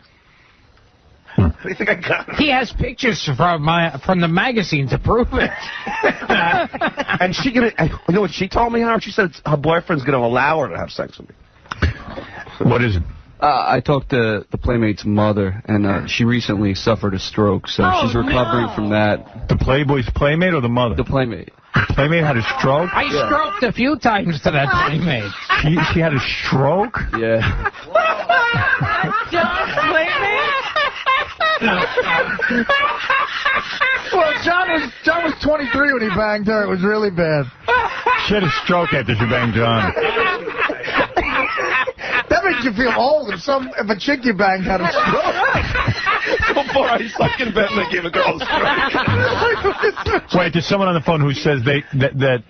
What do you think I got? He has pictures from the magazine to prove it. And you know what she told me, Howard? She said her boyfriend's going to allow her to have sex with me. What is it? I talked to the Playmate's mother, and she recently suffered a stroke, so she's recovering from that. The Playboy's Playmate or the mother? The Playmate. The Playmate had a stroke? I stroked a few times to that Playmate. She had a stroke? Yeah. John's Playmate? Well, John was 23 when he banged her. It was really bad. She had a stroke after she banged John. That makes you feel old if a chick you banged had a stroke. Before I suck in bed and I give a girl a stroke. Wait, there's someone on the phone who says that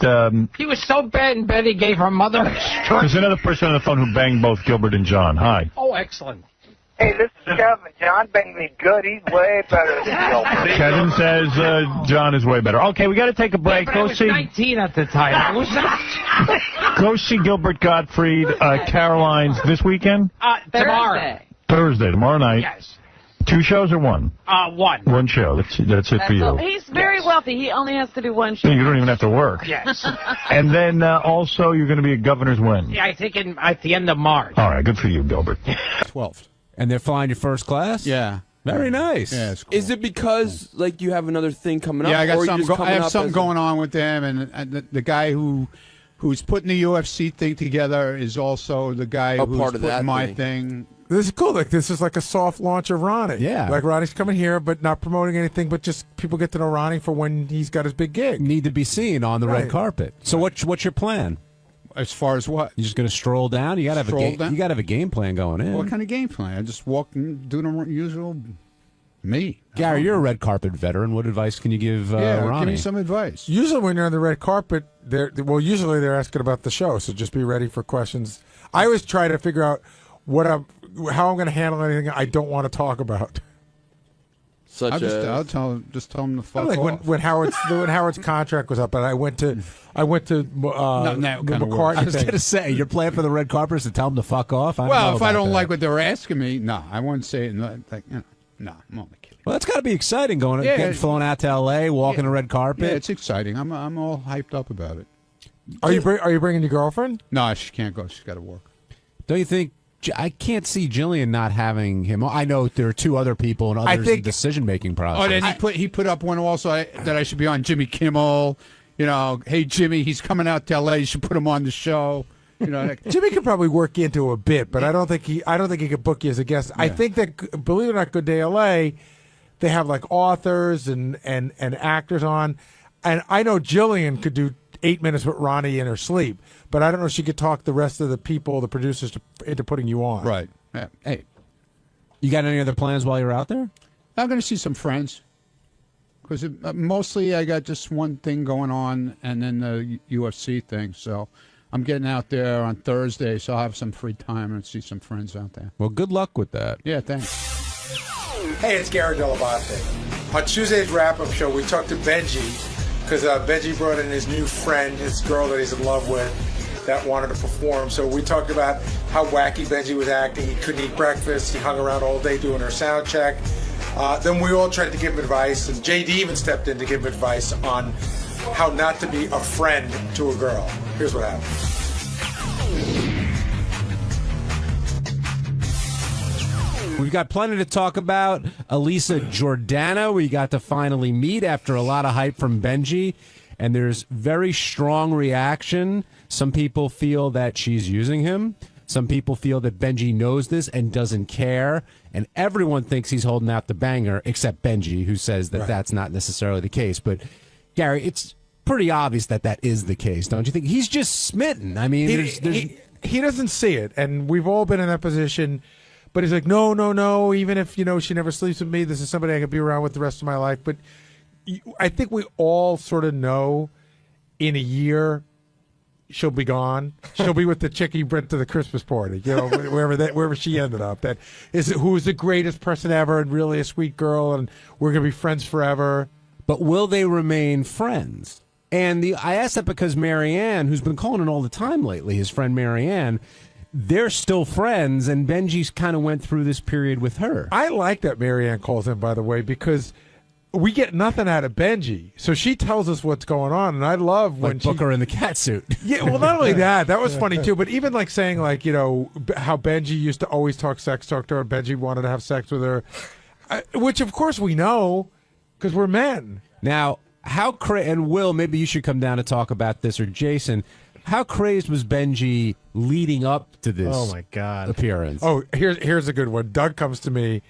He was so bad in bed he gave her mother a stroke. there's another person on the phone who banged both Gilbert and John. Hi. Oh, excellent. Hey, this is Kevin. John banged me good. He's way better than Gilbert. Kevin says John is way better. Okay, we got to take a break. I was 19 at the time. I was not. Go see Gilbert Gottfried, Caroline's this weekend? Tomorrow. Thursday, tomorrow night. Yes. 2 shows or 1? One. 1 show. That's it for you. He's very wealthy. He only has to do one show. You don't even have to work. Yes. And then also you're going to be at Governor's when? Yeah, I think at the end of March. All right, good for you, Gilbert. 12th. And they're flying you first class? Yeah. Very nice. Yeah, it's cool. Is it because like you have another thing coming up? Yeah, I got something. I have something going going on with them, and the guy who's putting the UFC thing together is also the guy who's part of putting that my thing. thing. This is cool. Like this is like a soft launch of Ronnie. Yeah. Like Ronnie's coming here, but not promoting anything, but just people get to know Ronnie for when he's got his big gig. Need to be seen on the red carpet. So what's your plan? As far as what? You're just going to stroll down? You got to have you got to have a game plan going in. What kind of game plan? I just walk and do the usual me. Gary, you're a red carpet veteran. What advice can you give Ronnie? Give me some advice. Usually when you're on the red carpet, usually they're asking about the show, so just be ready for questions. I always try to figure out how I'm going to handle anything I don't want to talk about. I'll tell him to fuck like off. when Howard's contract was up, and I went to the McCartney I was thing. going to say, your plan for the red carpet is to tell them to fuck off? Well, if I don't like what they're asking me, no, I wouldn't say it. No, I'm only kidding. Well, that's got to be exciting getting flown out to L.A., walking the red carpet. Yeah, it's exciting. I'm all hyped up about it. Are you bringing your girlfriend? No, she can't go. She's got to work. Don't you think? I can't see Jillian not having him. I know there are 2 other people and others in the decision-making process. Oh, then he put up one also that I should be on Jimmy Kimmel. You know, hey Jimmy, he's coming out to L.A. You should put him on the show. You know, Jimmy could probably work into a bit, but I don't think he could book you as a guest. Yeah. I think that, believe it or not, Good Day L.A., they have like authors and actors on, and I know Jillian could do 8 minutes with Ronnie in her sleep, but I don't know if she could talk the rest of the people, the producers, into putting you on. Right. Yeah. Hey, you got any other plans while you're out there? I'm going to see some friends. Because mostly I got just one thing going on, and then the UFC thing. So I'm getting out there on Thursday, so I'll have some free time and see some friends out there. Well, good luck with that. Yeah, thanks. Hey, it's Gary 𝗏𝗏𝗏. On Tuesday's wrap-up show, we talked to Benji, because Benji brought in his new friend, his girl that he's in love with, that wanted to perform. So we talked about how wacky Benji was acting. He couldn't eat breakfast. He hung around all day doing her sound check. Then we all tried to give him advice, and JD even stepped in to give him advice on how not to be a friend to a girl. Here's what happened. We've got plenty to talk about. Elisa Jordana, we got to finally meet after a lot of hype from Benji, and there's very strong reaction. Some people feel that she's using him. Some people feel that Benji knows this and doesn't care, and everyone thinks he's holding out the banger, except Benji, who says that that's not necessarily the case. But, Gary, pretty obvious that that is the case, don't you think? He's just smitten. I mean, he doesn't see it, and we've all been in that position. But he's like, no. Even if she never sleeps with me, this is somebody I could be around with the rest of my life. But I think we all sort of know in a year she'll be gone. She'll be with the chick he went to the Christmas party, wherever she ended up. That is who was the greatest person ever and really a sweet girl, and we're gonna be friends forever. But will they remain friends? And I asked that because Marianne, who's been calling in all the time lately, his friend Marianne, they're still friends, and Benji's kind of went through this period with her. I like that Marianne calls in, by the way, because we get nothing out of Benji. So she tells us what's going on, and I love when book her in the cat suit. Yeah, well, not only that was funny too, but even like saying how Benji used to always talk to her, Benji wanted to have sex with her, which of course we know because we're men. Now, and Will, maybe you should come down to talk about this, or Jason. How crazed was Benji leading up to this appearance? Oh, here's a good one. Doug comes to me,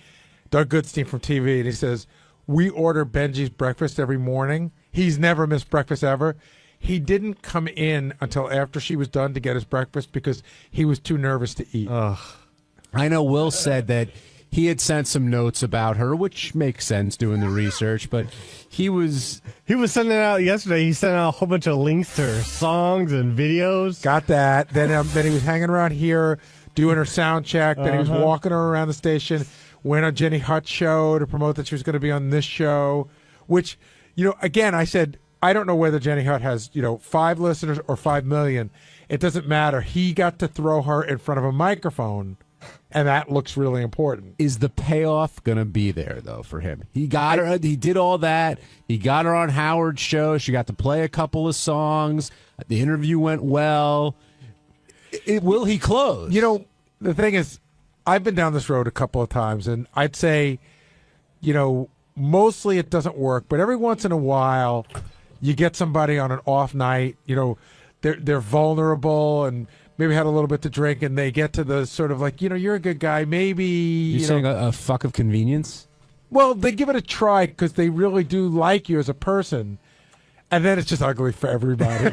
Doug Goodstein from TV, and he says, we order Benji's breakfast every morning. He's never missed breakfast ever. He didn't come in until after she was done to get his breakfast because he was too nervous to eat. I know Will said that he had sent some notes about her, which makes sense doing the research, but he was sending out yesterday. He sent out a whole bunch of links to her songs and videos. Got that. Then he was hanging around here doing her sound check. Then he was walking her around the station, went on Jenny Hutt's show to promote that she was going to be on this show, which, again, I said, I don't know whether Jenny Hutt has, 5 listeners or 5 million. It doesn't matter. He got to throw her in front of a microphone. And that looks really important. Is the payoff going to be there, though, for him? He got her. He did all that. He got her on Howard's show. She got to play a couple of songs. The interview went well. Will he close? The thing is, I've been down this road a couple of times, and I'd say, mostly it doesn't work. But every once in a while, you get somebody on an off night. They're vulnerable and maybe had a little bit to drink, and they get to the sort of like, you're a good guy. Maybe you're saying a fuck of convenience. Well, they give it a try because they really do like you as a person, and then it's just ugly for everybody.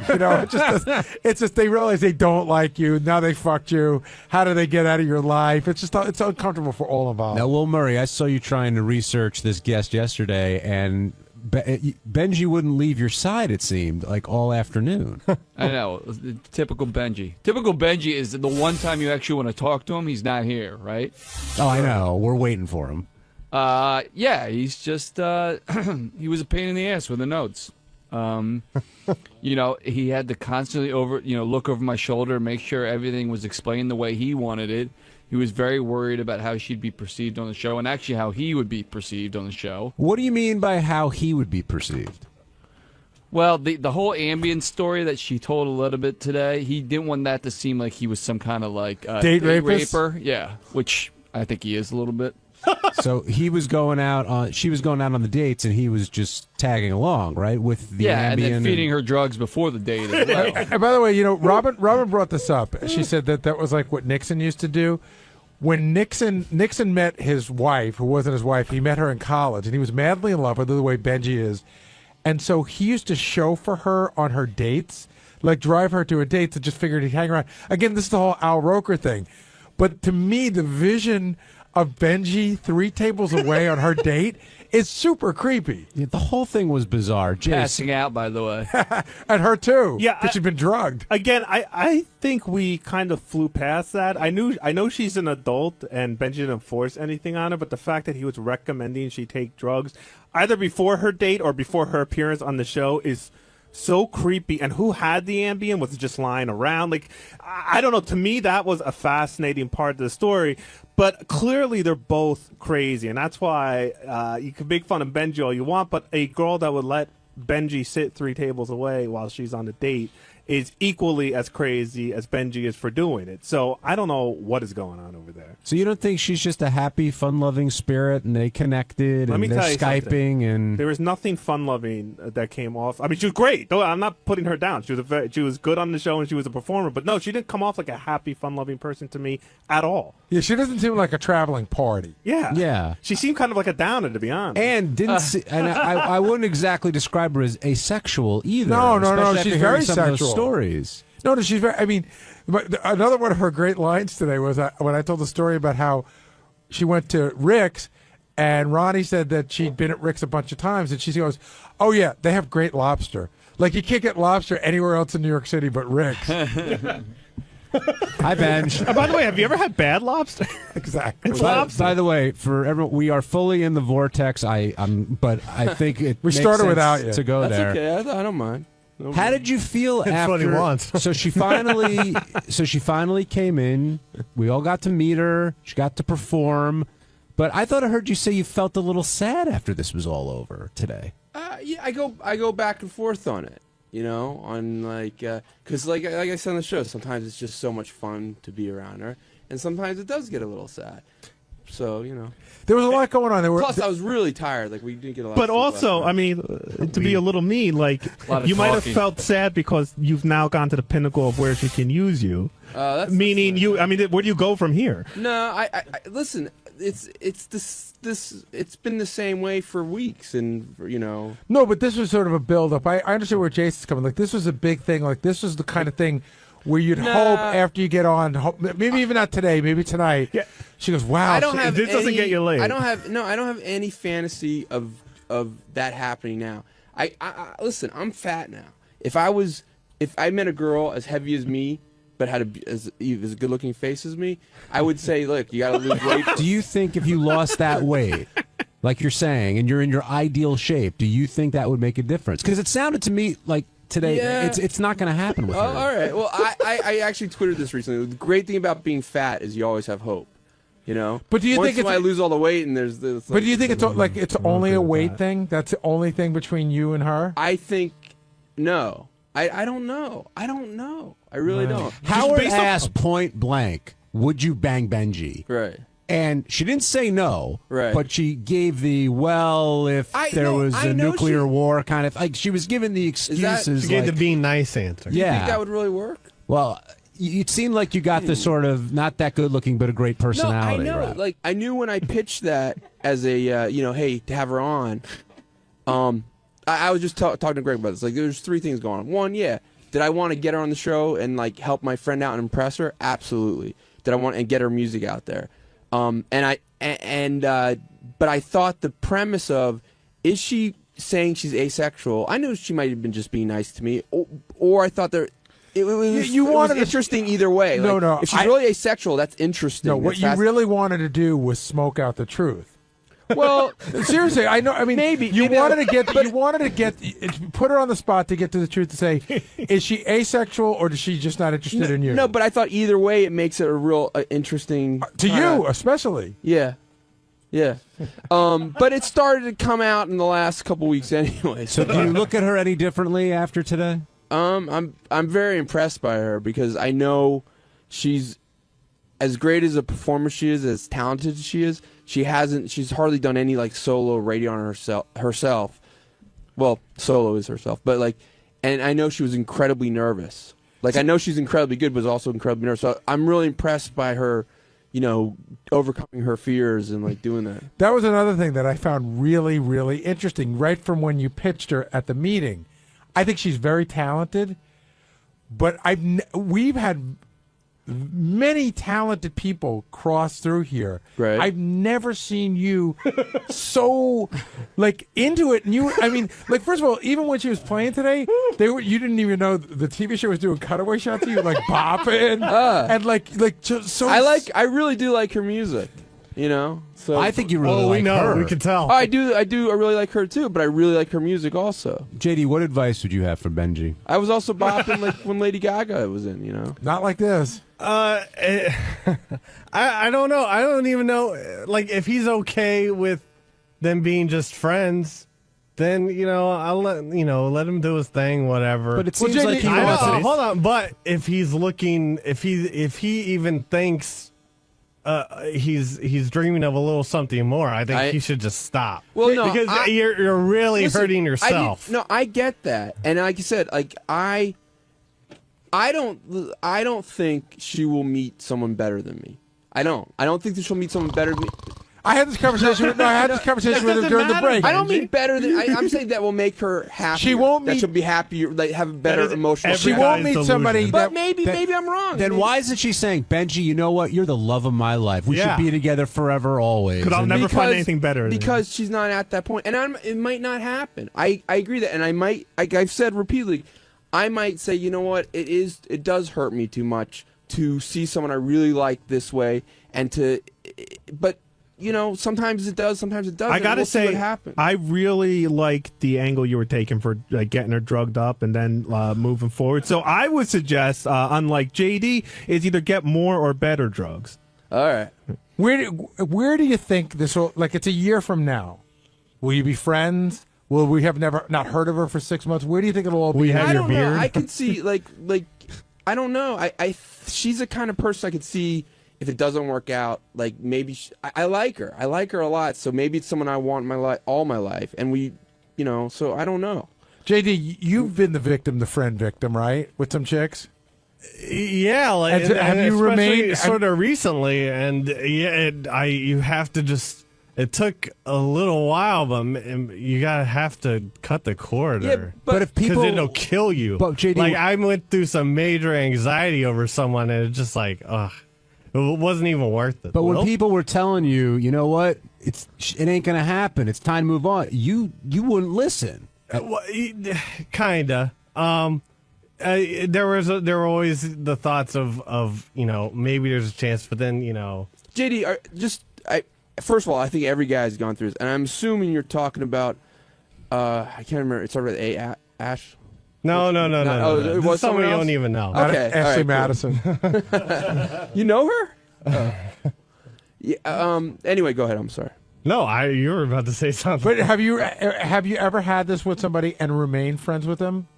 It's just they realize they don't like you. Now they fucked you. How do they get out of your life? It's uncomfortable for all involved. Now, Will Murray, I saw you trying to research this guest yesterday, and Benji wouldn't leave your side, it seemed, like all afternoon. I know. Typical Benji. Typical Benji is the one time you actually want to talk to him, he's not here, right? Oh, I know. We're waiting for him. Yeah, he's just, he was a pain in the ass with the notes. He had to constantly look over my shoulder, make sure everything was explained the way he wanted it. He was very worried about how she'd be perceived on the show, and actually how he would be perceived on the show. What do you mean by how he would be perceived? Well, the whole ambient story that she told a little bit today, he didn't want that to seem like he was some kind of like date raper. Yeah, which I think he is a little bit. So she was going out on the dates, and he was just tagging along, right, with the Ambien and then feeding her drugs before the date as well. And by the way, Robin brought this up. She said that was like what Nixon used to do. When Nixon met his wife, who wasn't his wife, he met her in college, and he was madly in love with her the way Benji is. And so he used to chauffeur her on her dates, like drive her to her dates, and just figured he'd hang around. Again, this is the whole Al Roker thing. But to me, the vision of Benji 3 tables away on her date is super creepy. Yeah, the whole thing was bizarre. Passing out, by the way. And her too. Yeah, because she'd been drugged. Again, I think we kind of flew past that. I know she's an adult, and Benji didn't force anything on her, but the fact that he was recommending she take drugs either before her date or before her appearance on the show is so creepy. And who had the Ambien was just lying around. Like, I don't know. To me, that was a fascinating part of the story. But clearly, they're both crazy, and that's why you can make fun of Benji all you want. But a girl that would let Benji sit 3 tables away while she's on a date is equally as crazy as Benji is for doing it. So I don't know what is going on over there. So you don't think she's just a happy, fun-loving spirit, and they connected, Let me and they're tell you Skyping, something. and There was nothing fun-loving that came off. I mean, she was great. I'm not putting her down. She was good on the show, and she was a performer. But no, she didn't come off like a happy, fun-loving person to me at all. Yeah, she doesn't seem like a traveling party. Yeah. Yeah. She seemed kind of like a downer, to be honest. and didn't see, and I wouldn't exactly describe her as asexual either. No, especially she's after very hearing some of those sexual. stories. No, she's very. I mean, but another one of her great lines today was when I told the story about how she went to Rick's, and Ronnie said that she'd been at Rick's a bunch of times, and she goes, "Oh yeah, they have great lobster. Like you can't get lobster anywhere else in New York City but Rick's." Hi, Benj. By the way, have you ever had bad lobster? Exactly. It's lobster. By the way, for everyone, we are fully in the vortex. But I think it We makes started sense without you. to go That's there. okay. I don't mind. No How did you feel That's what he after? wants. So she finally came in. We all got to meet her. She got to perform. But I thought I heard you say you felt a little sad after this was all over today. Yeah, I go back and forth on it. You know, on because like I said on the show, sometimes it's just so much fun to be around her, and sometimes it does get a little sad. So there was a lot going on. Plus, I was really tired. Like we didn't get a lot. But of sleep also, last night. I mean, to be a little mean, like lot of you might have talking. felt sad because you've now gone to the pinnacle of where she can use you. Meaning you. I mean, where do you go from here? No, I listen. It's been the same way for weeks, and No, but this was sort of a build-up. I understand where Jason's coming. Like this was a big thing. Like this was the kind of thing where you'd hope after you get on, maybe even not today, maybe tonight. Yeah. She goes, "Wow, I don't have this doesn't get you laid." I don't have any fantasy of that happening now. I listen. I'm fat now. If I met a girl as heavy as me, but had as good-looking face as me, I would say, look, you got to lose weight. Do you think if you lost that weight, like you're saying, and you're in your ideal shape, do you think that would make a difference? Because it sounded to me like today, it's not going to happen with her. All right. Well, I actually tweeted this recently. The great thing about being fat is you always have hope. But do you think think I lose all the weight and there's this? But do you think it's only a weight thing? That's the only thing between you and her? I think no. I don't know. I don't know. I really don't. Howard asked point blank, would you bang Benji? Right. And she didn't say no, right. But she gave the, if there was a nuclear war kind of, like she was giving the excuses. She gave the being nice answer. Yeah. You think that would really work? Well, it seemed like you got the sort of, not that good looking, but a great personality. No, I know. Right? Like, I knew when I pitched that as a, hey, to have her on, I was just talking to Greg about this. Like, there's three things going on. One, did I want to get her on the show and like help my friend out and impress her? Absolutely. Did I want to get her music out there? But I thought the premise of, is she saying she's asexual? I knew she might have been just being nice to me, or I thought it was interesting either way. No, if she's really asexual, that's interesting. No, what you really wanted to do was smoke out the truth. Well, seriously, I know. I mean, you wanted to put her on the spot to get to the truth to say, is she asexual or is she just not interested in you? No, but I thought either way it makes it a real interesting to you, especially. Yeah. But it started to come out in the last couple weeks anyway. So do you look at her any differently after today? I'm very impressed by her because I know she's as great as a performer she is, as talented as she is. She's hardly done any like solo radio on herself. Well, solo is herself, but and I know she was incredibly nervous. Like I know she's incredibly good, but also incredibly nervous. So I'm really impressed by her, overcoming her fears and like doing that. That was another thing that I found really, really interesting. Right from when you pitched her at the meeting, I think she's very talented. But we've had many talented people cross through here. Right. I've never seen you so into it. And first of all, even when she was playing today, you didn't even know the TV show was doing cutaway shots of you bopping and I really do like her music. So I think you really like her. We can tell. I do. I really like her too, but I really like her music also. JD, what advice would you have for Benji? I was also bopping when Lady Gaga was in. Not like this. I don't know. I don't even know. If he's okay with them being just friends, then let him do his thing, whatever. But it seems like he wants it. Hold on, but if he's looking, if he even thinks he's dreaming of a little something more, I think he should just stop. Well, no, because you're really hurting yourself. I get that, and like I said, like I don't think she will meet someone better than me. I don't think that she'll meet someone better than me. I had this conversation with her during the break. I don't mean better than. I'm saying that will make her happy. She won't meet. That she'll be happier. Like have a better emotional. She won't meet somebody. But maybe I'm wrong. Then why isn't she saying, Benji? You know what? You're the love of my life. We should be together forever, always. Because I'll never find anything better. Because she's not at that point, and it might not happen. I agree that, and I might. Like I've said repeatedly, I might say, you know what? It does hurt me too much to see someone I really like this way, but. Sometimes it does, sometimes it doesn't. I gotta say, what happens. I really like the angle you were taking for getting her drugged up and then moving forward. So I would suggest, unlike JD, is either get more or better drugs. All right. Where do you think this will? Like, it's a year from now. Will you be friends? Will we have not heard of her for 6 months? Where do you think it'll all be? I don't know. I could see like I don't know. She's the kind of person I could see. If it doesn't work out, like maybe I like her. I like her a lot. So maybe it's someone I want in my life, all my life. And so I don't know. JD, you've been the friend victim, right? With some chicks? Yeah. Like, have you remained sort of recently? And you have to just. It took a little while, but you have to cut the cord. Yeah, but if people, because it'll kill you. But JD, like I went through some major anxiety over someone, and it's just like, ugh. It wasn't even worth it. But when people were telling you, you know what, it ain't gonna happen. It's time to move on. You wouldn't listen. Kinda. There were always the thoughts of maybe there's a chance, but then JD, first of all, I think every guy's gone through this, and I'm assuming you're talking about. I can't remember. It started with A. Ash. No. It was someone you else? don't even know. Okay, Ashley right, Madison. Cool. You know her? Yeah. Anyway, go ahead. I'm sorry. No, you were about to say something. But have you ever had this with somebody and remained friends with them?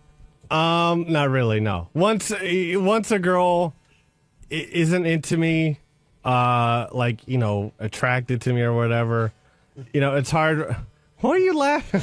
Not really. No. Once a girl isn't into me, attracted to me or whatever, it's hard. Why are you laughing?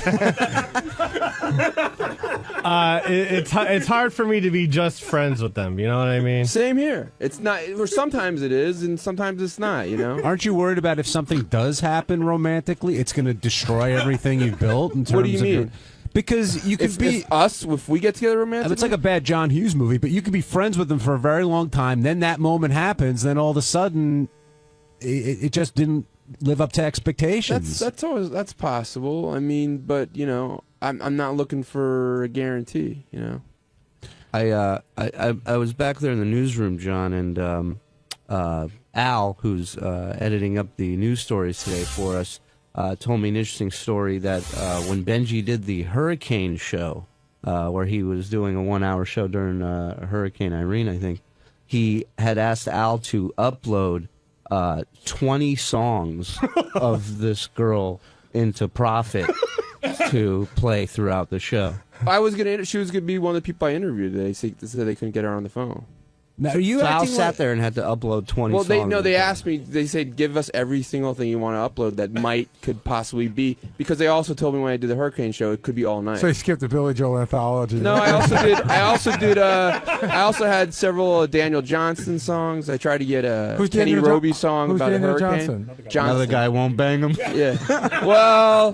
It's hard for me to be just friends with them. You know what I mean? Same here. It's not. Or sometimes it is, and sometimes it's not. Aren't you worried about if something does happen romantically, it's going to destroy everything you built? In terms what do you mean? Because you could be if we get together romantically. It's like a bad John Hughes movie, but you could be friends with them for a very long time. Then that moment happens. Then all of a sudden, it just didn't live up to expectations. That's possible. I mean, but I'm not looking for a guarantee. I was back there in the newsroom, John, and Al, who's editing up the news stories today for us, told me an interesting story that when Benji did the hurricane show, where he was doing a 1-hour show during Hurricane Irene, I think, he had asked Al to upload 20 songs of this girl into Profit to play throughout the show. She was gonna be one of the people I interviewed. They said they couldn't get her on the phone. Now, you Al sat there and had to upload 20 songs. Well, they asked me, they said, give us every single thing you want to upload that could possibly be, because they also told me when I did the Hurricane show, it could be all night. So you skipped the Billy Joel anthology. No, I also had several Daniel Johnston songs. I tried to get a Kenny Roby song about a hurricane. Another guy won't bang him. Yeah. Well,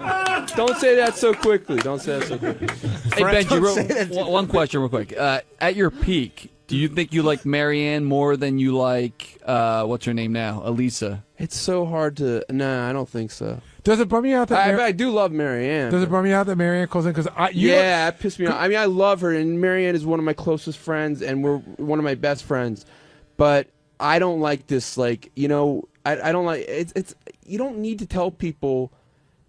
don't say that so quickly. Don't say that so quickly. Hey, Benji, one question real quick. At your peak, do you think you like Marianne more than you like, what's her name now, Elisa? It's so hard to... Nah, I don't think so. Does it bum you out that... I do love Marianne. Does it bum you out that Marianne calls in? Yeah, it pissed me off. I mean, I love her, and Marianne is one of my closest friends, and we're one of my best friends. But I don't like this, I don't like... It's you don't need to tell people...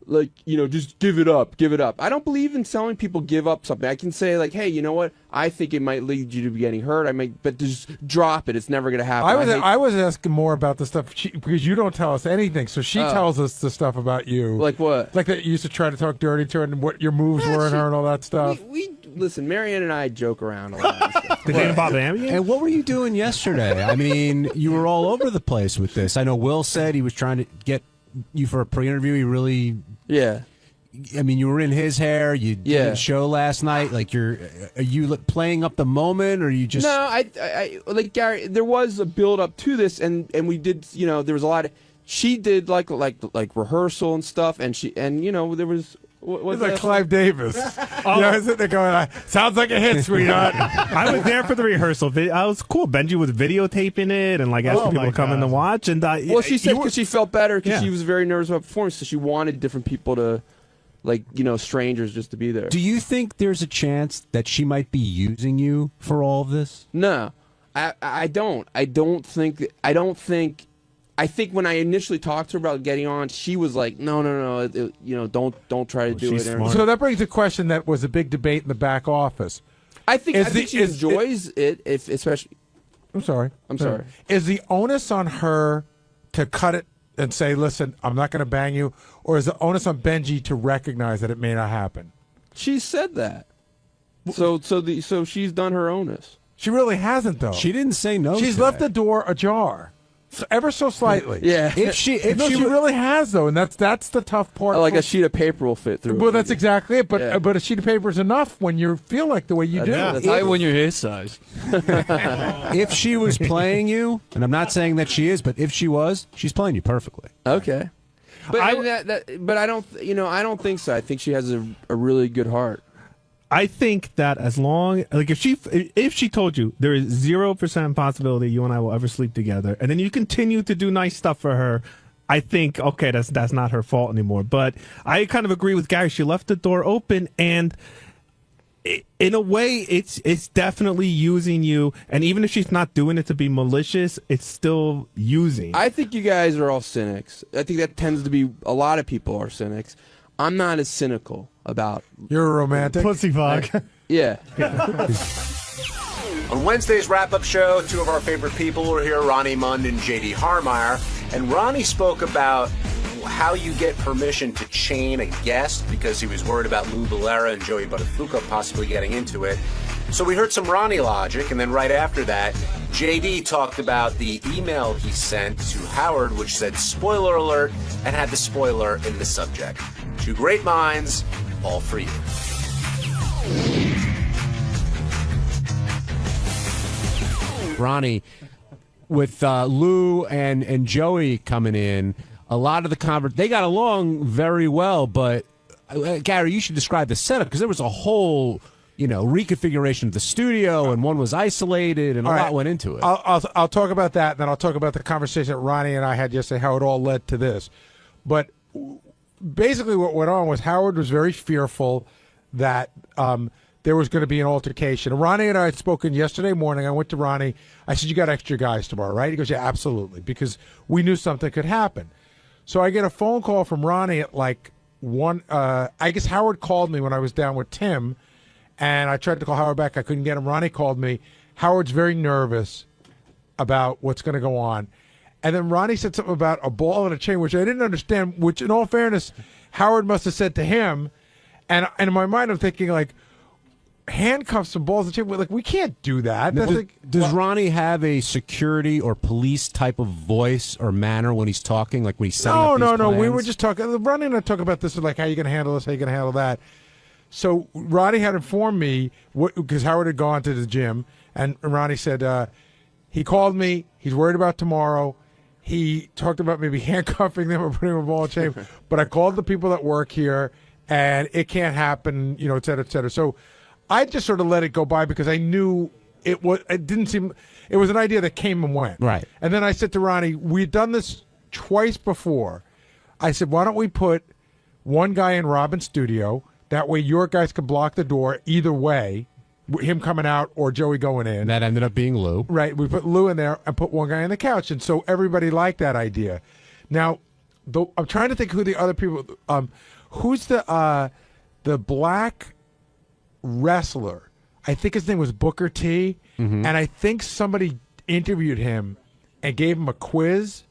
like, you know, just give it up. I don't believe in telling people give up something. I can say, like, hey, you know what? I think it might lead you to getting hurt. But just drop it. It's never going to happen. I was asking more about the stuff because you don't tell us anything. So she tells us the stuff about you. Like what? Like that you used to try to talk dirty to her and what your moves were and her and all that stuff. Listen, Marianne and I joke around a lot. Did they involve Ambien? And what were you doing yesterday? I mean, you were all over the place with this. I know Will said he was trying to get you for a pre-interview. He really... Yeah. I mean, you were in his hair. You did a show last night. Like, are you playing up the moment, or you just? No, I like Gary. There was a build up to this, and we did. You know, there was a lot of. She did like rehearsal and stuff, and you know there was. It's like Clive Davis. You know, isn't it going? Sounds like a hit, sweetheart. I was there for the rehearsal. I was cool. Benji was videotaping it and like asking people to come in to watch. And well, she said because she felt better because she was very nervous about performance, so she wanted different people to, like, you know, strangers just to be there. Do you think there's a chance that she might be using you for all of this? No, I don't. I think when I initially talked to her about getting on, she was like, no, you know, don't try to do it. So that brings a question that was a big debate in the back office. I think she enjoys it, if especially. I'm sorry. sorry. Is the onus on her to cut it and say, listen, I'm not going to bang you, or is the onus on Benji to recognize that it may not happen? She said that. So she's done her onus. She really hasn't, though. She didn't say no. She's left the door ajar. Ever so slightly. Yeah. If she really has, though, and that's the tough part. Like a sheet of paper will fit through. Well, that's exactly it. But a sheet of paper is enough when you feel like the way you do. That's right when you're his size. If she was playing you, and I'm not saying that she is, but if she was, she's playing you perfectly. Okay. But I don't. You know, I don't think so. I think she has a really good heart. I think that as long, like, if she told you there is 0% possibility you and I will ever sleep together, and then you continue to do nice stuff for her, I think, okay, that's not her fault anymore. But I kind of agree with Gary. She left the door open, and in a way, it's definitely using you. And even if she's not doing it to be malicious, it's still using. I think you guys are all cynics. I think that tends to be a lot of people are cynics. I'm not as cynical about. You're a romantic pussy fuck. Yeah. On Wednesday's wrap-up show, two of our favorite people were here, Ronnie Mund and J.D. Harmeyer. And Ronnie spoke about how you get permission to chain a guest because he was worried about Lou Bellera and Joey Buttafuoco possibly getting into it. So we heard some Ronnie logic, and then right after that, J.D. talked about the email he sent to Howard, which said spoiler alert, and had the spoiler in the subject. Two great minds, all for you. Ronnie, with Lou and Joey coming in, a lot of the they got along very well, but Gary, you should describe the setup because there was a whole, you know, reconfiguration of the studio, and one was isolated, and a lot went into it. I'll talk about that, and then I'll talk about the conversation that Ronnie and I had yesterday, how it all led to this. But basically what went on was Howard was very fearful that there was going to be an altercation. And Ronnie and I had spoken yesterday morning. I went to Ronnie. I said, you got extra guys tomorrow, right? He goes, yeah, absolutely, because we knew something could happen. So I get a phone call from Ronnie at like 1. I guess Howard called me when I was down with Tim, and I tried to call Howard back. I couldn't get him. Ronnie called me. Howard's very nervous about what's going to go on. And then Ronnie said something about a ball and a chain, which I didn't understand, which in all fairness, Howard must have said to him. And in my mind, I'm thinking, like, handcuffs and balls and chain. Like, we can't do that. Does Ronnie have a security or police type of voice or manner when he's talking, like when he's setting up these plans? We were just talking. Ronnie and I talk about this, like, how you going to handle this, how you going to handle that. So Ronnie had informed me, because Howard had gone to the gym, and Ronnie said he called me. He's worried about tomorrow. He talked about maybe handcuffing them or putting them in a ball and chain. But I called the people that work here, and it can't happen, you know, et cetera, et cetera. So I just sort of let it go by because I knew it was an idea that came and went. Right. And then I said to Ronnie, we'd done this twice before. I said, why don't we put one guy in Robin's studio? That way your guys can block the door either way, him coming out or Joey going in. And that ended up being Lou. Right. We put Lou in there and put one guy on the couch. And so everybody liked that idea. Now, I'm trying to think who the other people who's the black wrestler? I think his name was Booker T. And I think somebody interviewed him and gave him a quiz,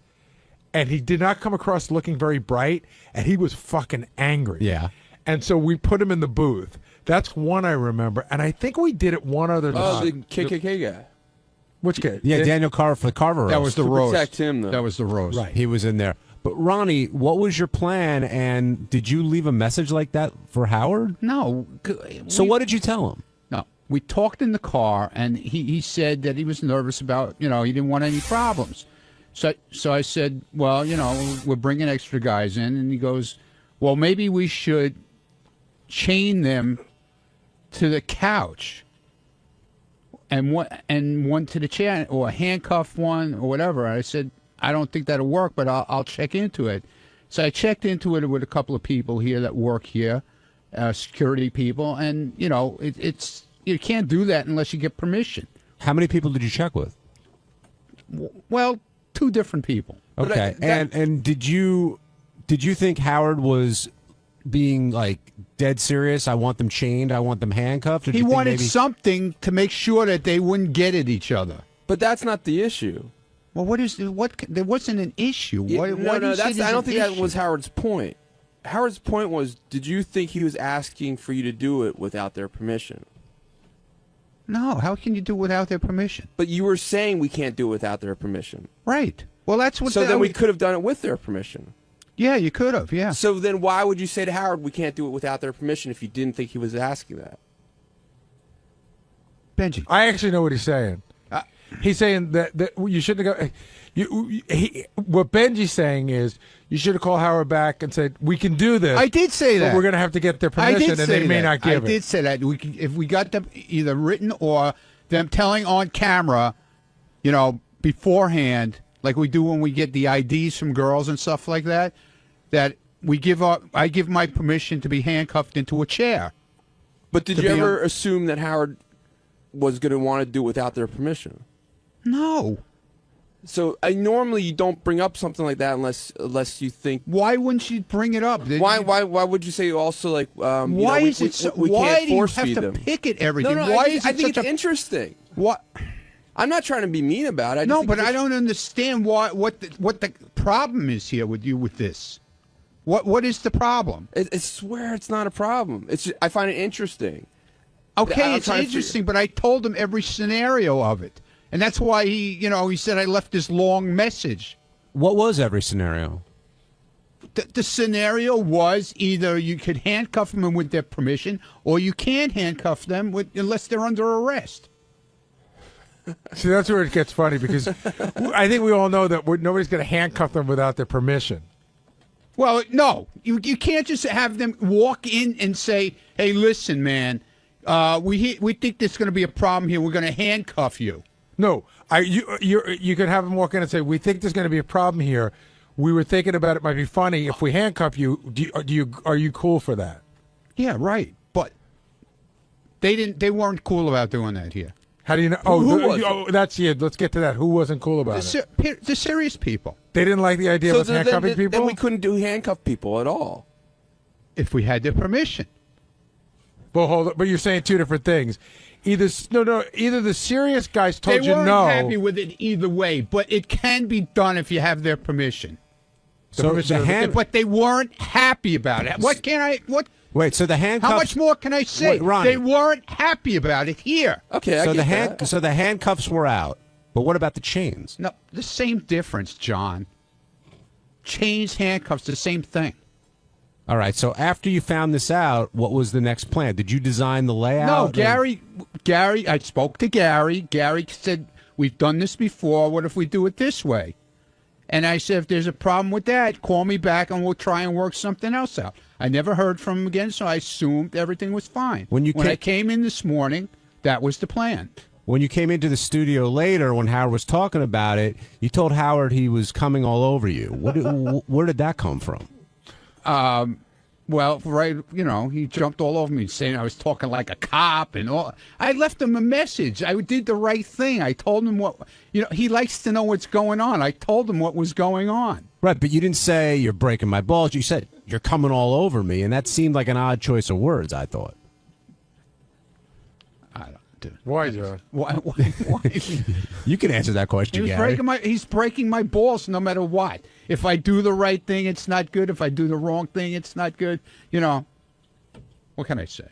and he did not come across looking very bright, and he was fucking angry. Yeah. And so we put him in the booth. That's one I remember, and I think we did it one other Oh, time. the KKK guy. Which kid? Yeah, Daniel Carver for the Carver roast. That was the To roast. protect him, though. That was the roast. Right. He was in there. But Ronnie, what was your plan, and did you leave a message like that for Howard? No. So what did you tell him? No. We talked in the car, and he said that he was nervous about, he didn't want any problems. So I said, well, we're bringing extra guys in. And he goes, well, maybe we should chain them to the couch and one to the chair, or handcuff one or whatever. I said, I don't think that'll work, but I'll check into it. So I checked into it with a couple of people here that work here, security people, and, it's you can't do that unless you get permission. How many people did you check with? Well, 2 different people. Okay. And did you think Howard was being like dead serious? I want them chained. I want them handcuffed. Or did He you think wanted maybe... something to make sure that they wouldn't get at each other. But that's not the issue. Well, there wasn't an issue. Yeah, Why do you say I there's don't an think that issue? was Howard's point. Howard's point was, did you think he was asking for you to do it without their permission? No, how can you do it without their permission? But you were saying we can't do it without their permission. Right. Well, that's what. So then we could have done it with their permission. Yeah, you could have. Yeah. So then why would you say to Howard we can't do it without their permission if you didn't think he was asking that? Benji, I actually know what he's saying. He's saying that you shouldn't have what Benji's saying is you should have called Howard back and said, we can do this. I did say that. But we're going to have to get their permission, and they may not give it. I did say that. If we got them either written or them telling on camera, beforehand, like we do when we get the IDs from girls and stuff like that, that I give my permission to be handcuffed into a chair. But did you ever assume that Howard was going to want to do it without their permission? No. So normally you don't bring up something like that unless you think. Why wouldn't you bring it up? Why would you say also like? Why is it so? We why can't do you force have feed to them. pick at everything? No, why I think it's interesting. What? I'm not trying to be mean about it. No, but I don't understand what the problem is here with you with this. What is the problem? I swear it's not a problem. I find it interesting. Okay, it's interesting, but I told him every scenario of it. And that's why he said I left this long message. What was every scenario? The scenario was either you could handcuff them with their permission, or you can't handcuff them unless they're under arrest. See, that's where it gets funny, because I think we all know that nobody's going to handcuff them without their permission. Well, no. You can't just have them walk in and say, hey, listen, man, we think there's going to be a problem here. We're going to handcuff you. No, you could have them walk in and say, we think there's going to be a problem here. We were thinking about it might be funny if we handcuff you. Are you cool for that? Yeah, right. But they weren't cool about doing that here. How do you know? Let's get to that. Who wasn't cool about it? The serious people. They didn't like the idea of us handcuffing people? Then we couldn't do handcuff people at all. If we had their permission. Well, hold on. But you're saying 2 different things. Either the serious guys told you no. They weren't happy with it either way, but it can be done if you have their permission. But they weren't happy about it. Wait, so the handcuffs... How much more can I say? Wait, Ronnie. They weren't happy about it here. Okay, so the handcuffs were out. But what about the chains? No, the same difference, John. Chains, handcuffs, the same thing. All right, so after you found this out, what was the next plan? Did you design the layout? No, Gary, I spoke to Gary. Gary said, we've done this before. What if we do it this way? And I said, if there's a problem with that, call me back and we'll try and work something else out. I never heard from him again, so I assumed everything was fine. When I came in this morning, that was the plan. When you came into the studio later, when Howard was talking about it, you told Howard he was coming all over you. Where did that come from? Well, right, he jumped all over me saying I was talking like a cop and all. I left him a message. I did the right thing. I told him what, he likes to know what's going on. I told him what was going on. Right, but you didn't say you're breaking my balls. You said you're coming all over me, and that seemed like an odd choice of words, I thought. Why, John? Why? You can answer that question, Gary. He's breaking my balls no matter what. If I do the right thing, it's not good. If I do the wrong thing, it's not good. You know, what can I say?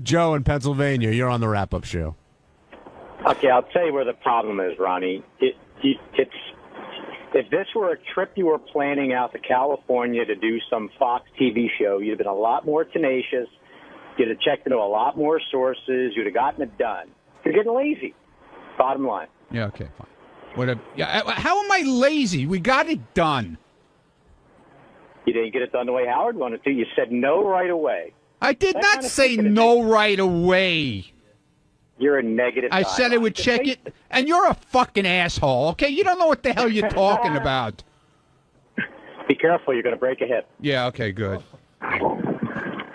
Joe in Pennsylvania, you're on the wrap-up show. Okay, I'll tell you where the problem is, Ronnie. It's if this were a trip you were planning out to California to do some Fox TV show, you'd have been a lot more tenacious. You'd have checked into a lot more sources. You'd have gotten it done. You're getting lazy. Bottom line. Yeah, okay, fine. How am I lazy? We got it done. You didn't get it done the way Howard wanted to. You said no right away. I did not say no right away. You're a negative guy. I said I would check it, and you're a fucking asshole, okay? You don't know what the hell you're talking about. Be careful. You're going to break a hip. Yeah, okay, good.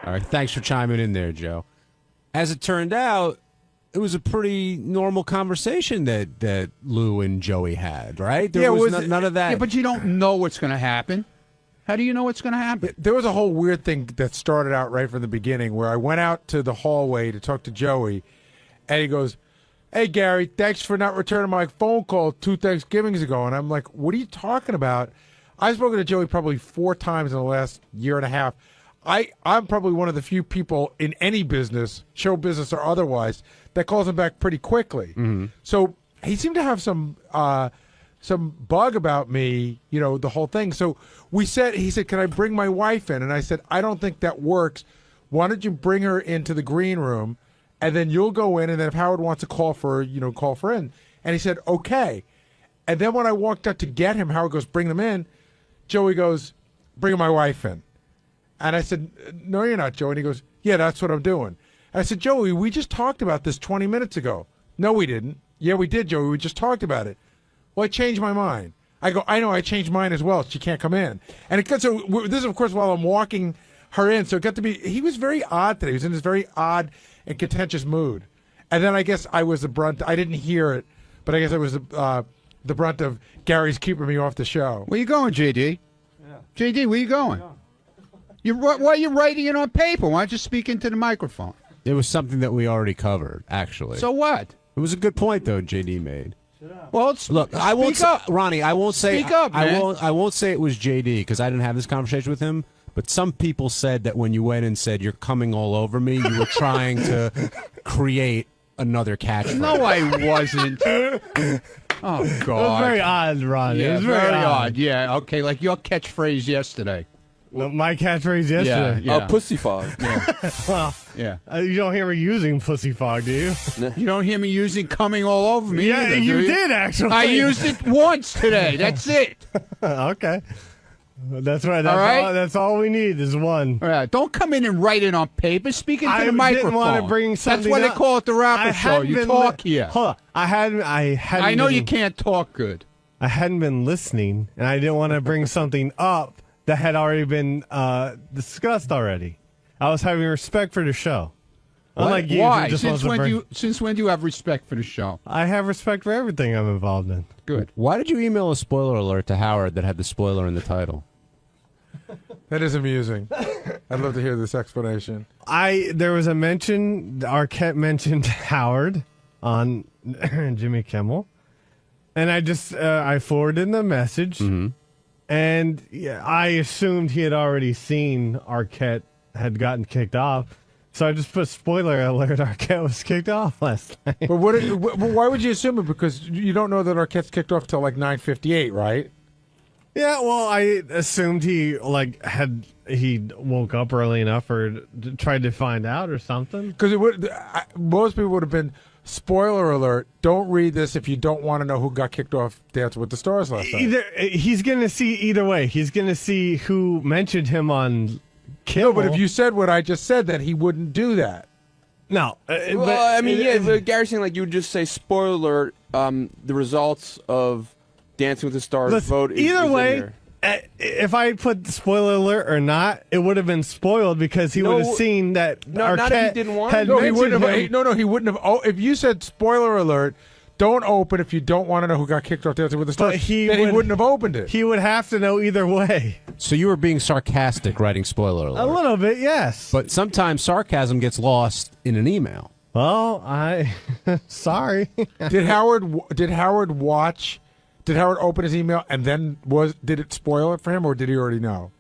All right, thanks for chiming in there, Joe. As it turned out, it was a pretty normal conversation that Lou and Joey had, right? There was none of that. Yeah, but you don't know what's going to happen. How do you know what's going to happen? There was a whole weird thing that started out right from the beginning where I went out to the hallway to talk to Joey, and he goes, "Hey, Gary, thanks for not returning my phone call 2 Thanksgivings ago." And I'm like, what are you talking about? I've spoken to Joey probably 4 times in the last year and a half. I'm probably one of the few people in any business, show business or otherwise, that calls him back pretty quickly. Mm-hmm. So he seemed to have some bug about me, you know, the whole thing. So he said, "Can I bring my wife in?" And I said, "I don't think that works. Why don't you bring her into the green room, and then you'll go in, and then if Howard wants to call for her, call for in." And he said, "Okay." And then when I walked out to get him, Howard goes, "Bring them in." Joey goes, "Bring my wife in." And I said, "No, you're not, Joey." And he goes, "Yeah, that's what I'm doing." And I said, "Joey, we just talked about this 20 minutes ago." "No, we didn't." "Yeah, we did, Joey. We just talked about it." "Well, I changed my mind." I go, "I know, I changed mine as well. She can't come in." And it got so this is, of course, while I'm walking her in. So it got to be, he was very odd today. He was in this very odd and contentious mood. And then I guess I was the brunt. I didn't hear it, but I guess I was the brunt of Gary's keeping me off the show. Where you going, JD? Yeah. JD, where you going? Why are you writing it on paper? Why don't you speak into the microphone? It was something that we already covered, actually. So what? It was a good point, though, JD made. Well, look, I won't say, Ronnie. I won't say. Speak up, man. I won't say it was JD because I didn't have this conversation with him. But some people said that when you went and said you're coming all over me, you were trying to create another catchphrase. No, I wasn't. Oh God, it was very odd, Ronnie. Yeah, it was very odd. Yeah, okay, like your catchphrase yesterday. No, my catchphrase yesterday. Yeah. Oh, pussy fog. Yeah. Well, yeah. You don't hear me using pussy fog, do you? You don't hear me using coming all over me. Yeah, either, you do did actually. I used it once today. That's it. Okay. That's right. All right. That's all we need is one. All right. Don't come in and write it on paper. Speak into the microphone. I didn't want to bring something. That's why up. they call it the rapper show. You talk here. Hold on. I know you can't talk good. I hadn't been listening, and I didn't want to bring something up that had already been discussed already. I was having respect for the show. Unlike you, why? Just since when do you have respect for the show? I have respect for everything I'm involved in. Good. Why did you email a spoiler alert to Howard that had the spoiler in the title? That is amusing. I'd love to hear this explanation. There was a mention, Arquette mentioned Howard on Jimmy Kimmel, and I forwarded the message, and I assumed he had already seen Arquette had gotten kicked off, so I just put spoiler alert: Arquette was kicked off last night. But why would you assume it? Because you don't know that Arquette's kicked off till like 9:58, right? Yeah, well, I assumed he woke up early enough or tried to find out or something. Because most people would have been, spoiler alert, don't read this if you don't want to know who got kicked off Dancing with the Stars last night. He's going to see either way. He's going to see who mentioned him on Kimmel. No, but if you said what I just said, then he wouldn't do that. No. Well, I mean, but Gary's saying, like, you would just say, spoiler alert, the results of Dancing with the Stars vote is either way, in if I put spoiler alert or not, it would have been spoiled because he would have seen that Arquette not if he didn't want had No, he mentioned wouldn't have. him. No, he wouldn't have. Oh, if you said spoiler alert, don't open if you don't want to know who got kicked off Dancing with the Stars. But he then he wouldn't have opened it. He would have to know either way. So you were being sarcastic writing spoiler alert. A little bit, yes. But sometimes sarcasm gets lost in an email. Well, sorry. Did Howard open his email and then did it spoil it for him, or did he already know?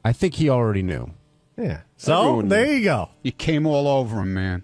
I think he already knew. Yeah. So there you go. You came all over him, man.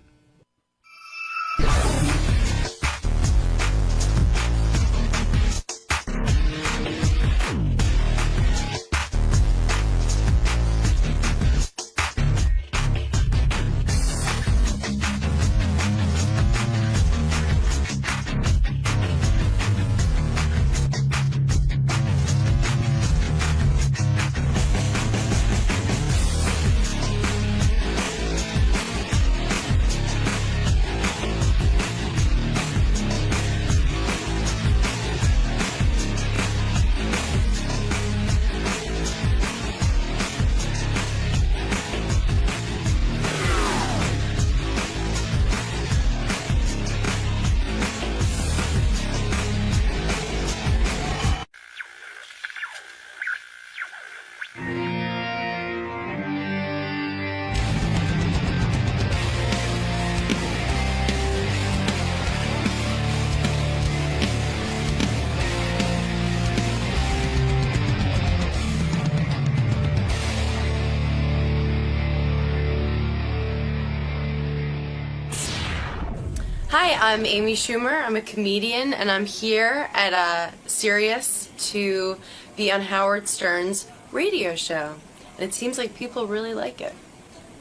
Hi, I'm Amy Schumer. I'm a comedian, and I'm here at Sirius to be on Howard Stern's radio show. And it seems like people really like it.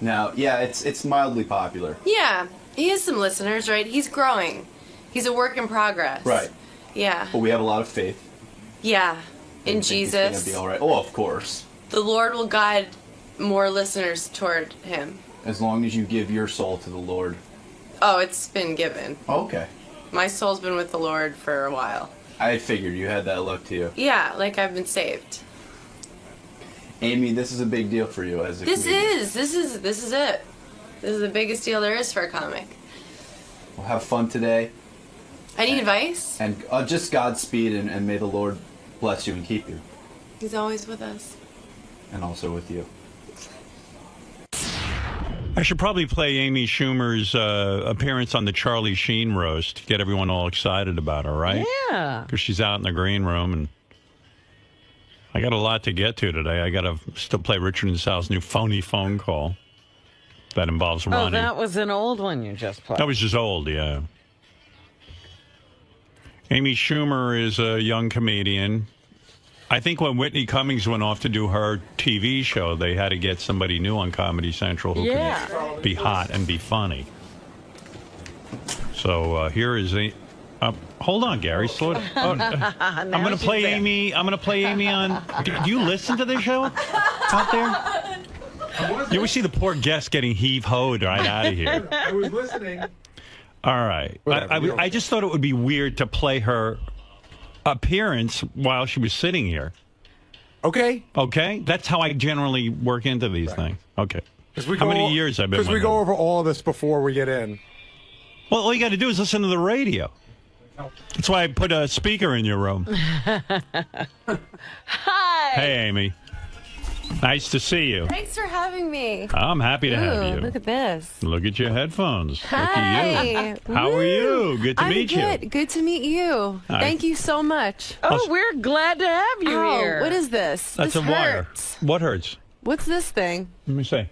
Now, yeah, it's mildly popular. Yeah, he has some listeners, right? He's growing. He's a work in progress. Right. Yeah. But we have a lot of faith. Yeah. In Jesus. It's gonna be all right. Oh, of course. The Lord will guide more listeners toward him. As long as you give your soul to the Lord. Oh, it's been given. Okay. My soul's been with the Lord for a while. I figured you had that luck to you. Yeah, like I've been saved. Amy, this is a big deal for you as a This comedian. is it. This is the biggest deal there is for a comic. Well, have fun today. Any advice? And just Godspeed, and may the Lord bless you and keep you. He's always with us. And also with you. I should probably play Amy Schumer's appearance on the Charlie Sheen roast to get everyone all excited about her, right? Yeah. Because she's out in the green room, and I got a lot to get to today. I got to still play Richard and Sal's new phony phone call that involves Ronnie. Oh, that was an old one you just played. That was just old, yeah. Amy Schumer is a young comedian. I think when Whitney Cummings went off to do her TV show, they had to get somebody new on Comedy Central who can be hot and be funny. So here is a... hold on, Gary. Slow down. I'm going to play Amy. I'm going to play Amy on... Do you listen to the show out there? You always see the poor guest getting heave-hoed right out of here. I was listening. All right. I just thought it would be weird to play her appearance while she was sitting here. Okay. Okay? That's how I generally work into these things. Okay. How many years I've been with Because we go over all this before we get in. Well, all you got to do is listen to the radio. That's why I put a speaker in your room. Hi. Hey, Amy. Nice to see you. Thanks for having me. I'm happy to have you. Look at this. Look at your headphones. Hi. Look at you. How are you? Good to meet you. I'm good. Good to meet you. Hi. Thank you so much. Oh, we're glad to have you here. What is this? That's this a wire. hurts. What hurts? What's this thing? Let me see.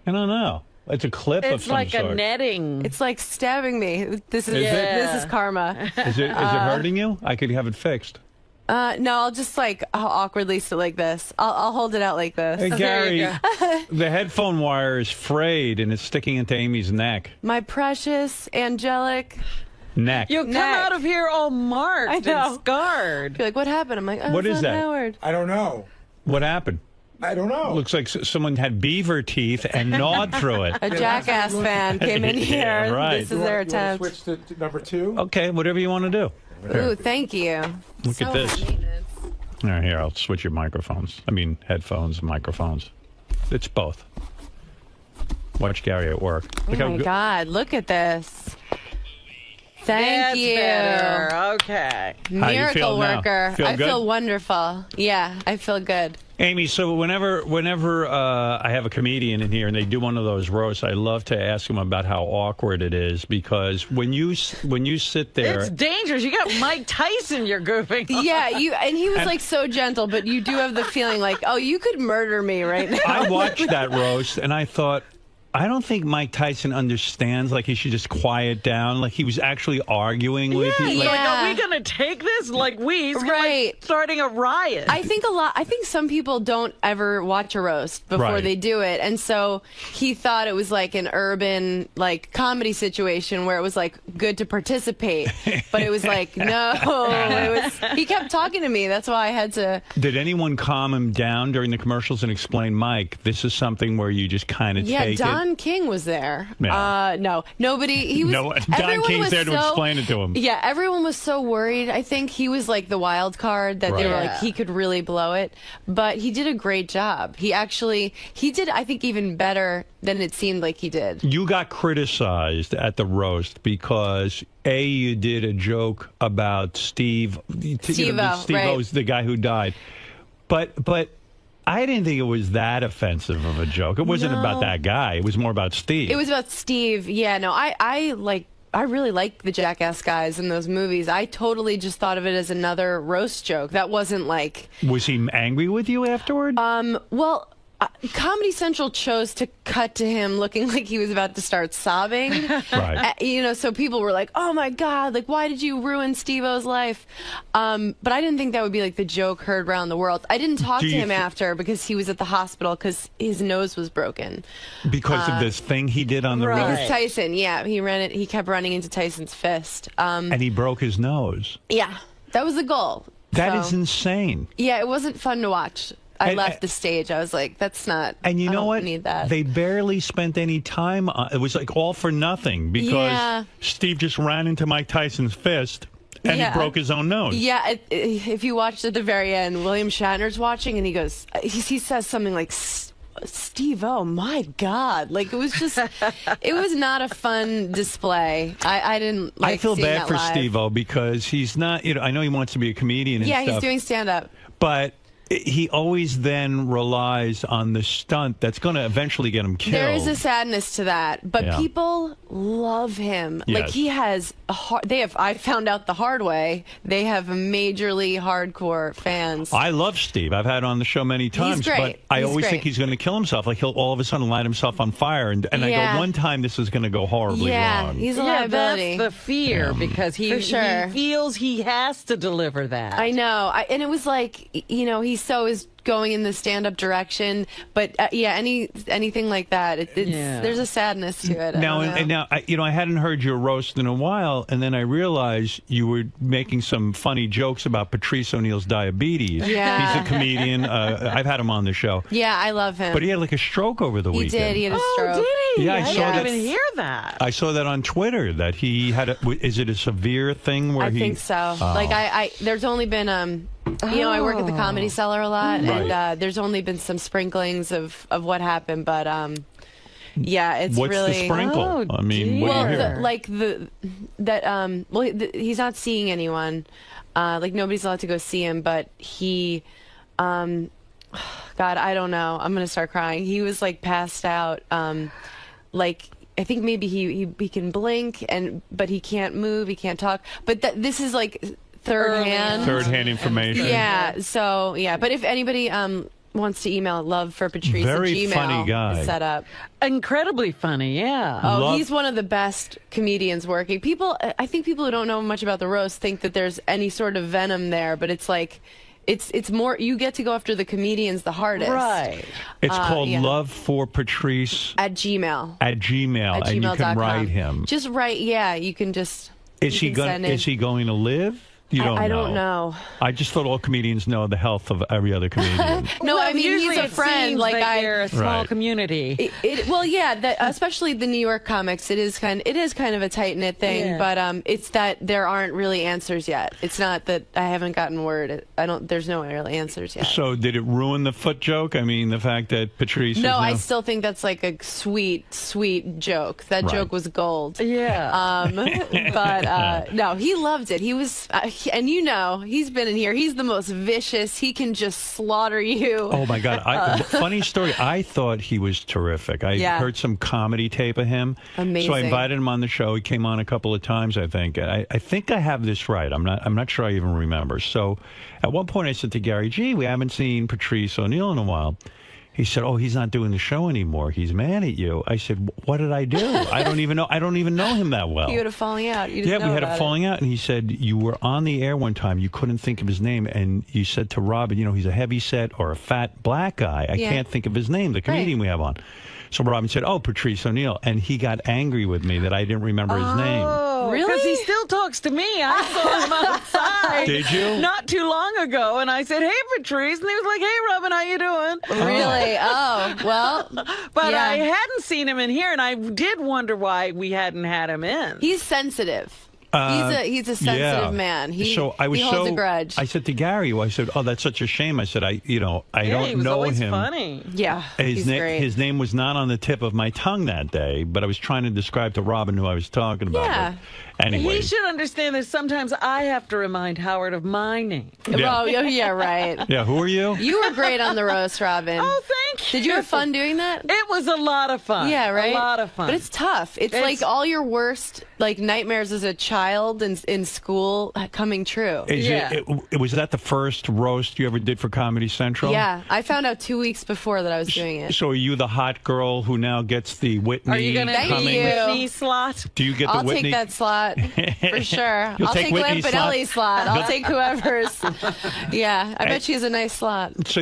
I don't know. It's a clip of It's some like sort. a netting. It's like stabbing me. This is Is it? this is karma. Is it hurting you? I could have it fixed. No, I'll just like I'll awkwardly sit like this. I'll hold it out like this. Hey, Gary, the headphone wire is frayed and it's sticking into Amy's neck. My precious angelic Neck. You'll come out of here all marked and scarred. You're like, what happened? I'm like, oh, What it's is not that? Howard. I don't know. What happened? I don't know. Looks like someone had beaver teeth and gnawed through it. A Jackass fan came in here. Yeah, right. This is their attempt. Switch to number 2? Okay, whatever you want to do. Ooh, thank you. Look at this. All right, here, I'll switch your microphones. I mean, headphones and microphones. It's both. Watch Gary at work. Oh Look how my good. God, look at this. Thank you. Better. Okay. Miracle now? worker. Feel I good? feel wonderful. Yeah, I feel good. Amy, so whenever I have a comedian in here and they do one of those roasts, I love to ask them about how awkward it is, because when you sit there, It's dangerous. You got Mike Tyson you're goofing on. Yeah, and he was like so gentle, but you do have the feeling like, oh, you could murder me right now. I watched that roast and I thought, I don't think Mike Tyson understands, like, he should just quiet down. Like, he was actually arguing with you. Like, are we going to take this like he's like starting a riot? I think some people don't ever watch a roast before Right. they do it, and so he thought it was like an urban like comedy situation where it was like good to participate, but it was like no, he kept talking to me. That's why I had to. Did anyone calm him down during the commercials and explain, Mike, this is something where you just kind of take Don King was there. Yeah. No, nobody. He was. No, Don everyone King's was there to explain it to him. Yeah, everyone was so worried. I think he was like the wild card that they were Right. like he could really blow it, but he did a great job. He did. I think even better than it seemed like he did. You got criticized at the roast because you did a joke about Steve-O, right. the guy who died, but I didn't think it was that offensive of a joke. It wasn't about that guy. It was more about Steve. It was about Steve. Yeah, no, I really like the Jackass guys in those movies. I totally just thought of it as another roast joke. That wasn't like. Was he angry with you afterward? Well, Comedy Central chose to cut to him looking like he was about to start sobbing. Right. So people were like, "Oh my God! Like, why did you ruin Steve-O's life?" But I didn't think that would be like the joke heard around the world. I didn't talk to him after because he was at the hospital because his nose was broken. Because of this thing he did on the road? Because Tyson, yeah, he kept running into Tyson's fist. And he broke his nose. Yeah, that was the goal. That is insane. Yeah, it wasn't fun to watch. I left the stage. I was like, that's not. And you know what? Need that. They barely spent any time on it. Was like all for nothing because Steve just ran into Mike Tyson's fist and he broke his own nose. Yeah, if you watched at the very end, William Shatner's watching and he goes, he says something like, Steve, oh my God. Like, it was just, it was not a fun display. I didn't like I feel seeing bad that for live. Steve-O because he's not, I know he wants to be a comedian and Yeah, stuff. he's doing stand-up. But he always then relies on the stunt that's going to eventually get him killed. There is a sadness to that, but Yeah. people love him. Like Yes. he has I found out the hard way. They have majorly hardcore fans. I love Steve. I've had him on the show many times, great. but I He's always think great. he's going to kill himself. Like he'll all of a sudden light himself on fire, and I Yeah. go, one time this is going to go horribly wrong. He's a liability. That's the fear because For sure. he feels he has to deliver that. I know, and it was like he so is going in the stand-up direction, but anything like that, there's a sadness to it. Now, I hadn't heard your roast in a while, and then I realized you were making some funny jokes about Patrice O'Neal's diabetes. Yeah. He's a comedian. I've had him on the show. Yeah, I love him. But he had like a stroke over the He weekend. did. He had a stroke. Did he? Yeah, I saw that. didn't even hear that. I saw that on Twitter that he had is it a severe thing where I think so. Oh. Like there's only been I work at the Comedy Cellar a lot, Right. and there's only been some sprinklings of what happened, but yeah, it's What's really. the sprinkle? I mean, what do you hear? He's not seeing anyone. Like nobody's allowed to go see him, but he, God, I don't know. I'm gonna start crying. He was like passed out. Like I think maybe he can blink but he can't move. He can't talk. But this is like third-hand information. Yeah. So yeah. But if anybody wants to email love for Patrice Very at Gmail, funny guy. is set up. Incredibly funny, yeah. Oh, he's one of the best comedians working. I think people who don't know much about the roast think that there's any sort of venom there, but it's like, it's more, you get to go after the comedians the hardest. Right. It's called Love for Patrice at Gmail. At Gmail, and you can gmail.com. write him. Just write, yeah. You can just. Is he going to live? You don't I don't know. I just thought all comedians know the health of every other comedian. No, I mean, he's a friend. Like they're a small community. Well, yeah, especially the New York comics. It is kind of a tight knit thing, Yeah. but it's that there aren't really answers yet. It's not that I haven't gotten word. There's no real answers yet. So did it ruin the foot joke? I mean, the fact that Patrice. No, is I now... still think that's like a sweet, sweet joke. That Right. joke was gold. Yeah. But no, he loved it. He was, and he's been in here. He's the most vicious. He can just slaughter you. Oh my God! Funny story. I thought he was terrific. I heard some comedy tape of him. Amazing. So I invited him on the show. He came on a couple of times, I think. I think I have this right. I'm not sure I even remember. So at one point I said to Gary, "Gee, we haven't seen Patrice O'Neill in a while." He said, "Oh, he's not doing the show anymore. He's mad at you." I said, "What did I do? I don't even know him that well." You had a falling out. You didn't Yeah, know we had a about falling out, and he said, "You were on the air one time. You couldn't think of his name, and you said to Robin, he's a heavy set or a fat black guy. I can't think of his name, the comedian we have on." So Robin said, "Oh, Patrice O'Neill," and he got angry with me that I didn't remember his name. Really? Because he still talks to me. I saw him outside. Did you? Not too long ago, and I said, "Hey, Patrice," and he was like, "Hey, Robin, how you doing?" Really? Oh, well. But yeah. I hadn't seen him in here, and I did wonder why we hadn't had him in. He's sensitive. He's a sensitive man. He holds a grudge. I said to Gary, I said, "Oh, that's such a shame." I said, I don't he was know always him. Funny. Yeah, he's great. His name was not on the tip of my tongue that day, but I was trying to describe to Robin who I was talking about. Yeah. But anyway, He should understand that sometimes I have to remind Howard of my name. Yeah. Oh, yeah, right. Yeah, who are you? You were great on the roast, Robin. Oh, thank you. Did you have fun doing that? It was a lot of fun. Yeah, right? A lot of fun. But it's tough. It's like all your worst nightmares as a child in school coming true. Was that the first roast you ever did for Comedy Central? Yeah, I found out 2 weeks before that I was doing it. So are you the hot girl who now gets the Whitney? Are you going to Whitney slot? Do you get the I'll Whitney? take that slot for sure. You'll I'll take Whitney's Lampanelli's slot. I'll take whoever's. Yeah, I bet she has a nice slot. So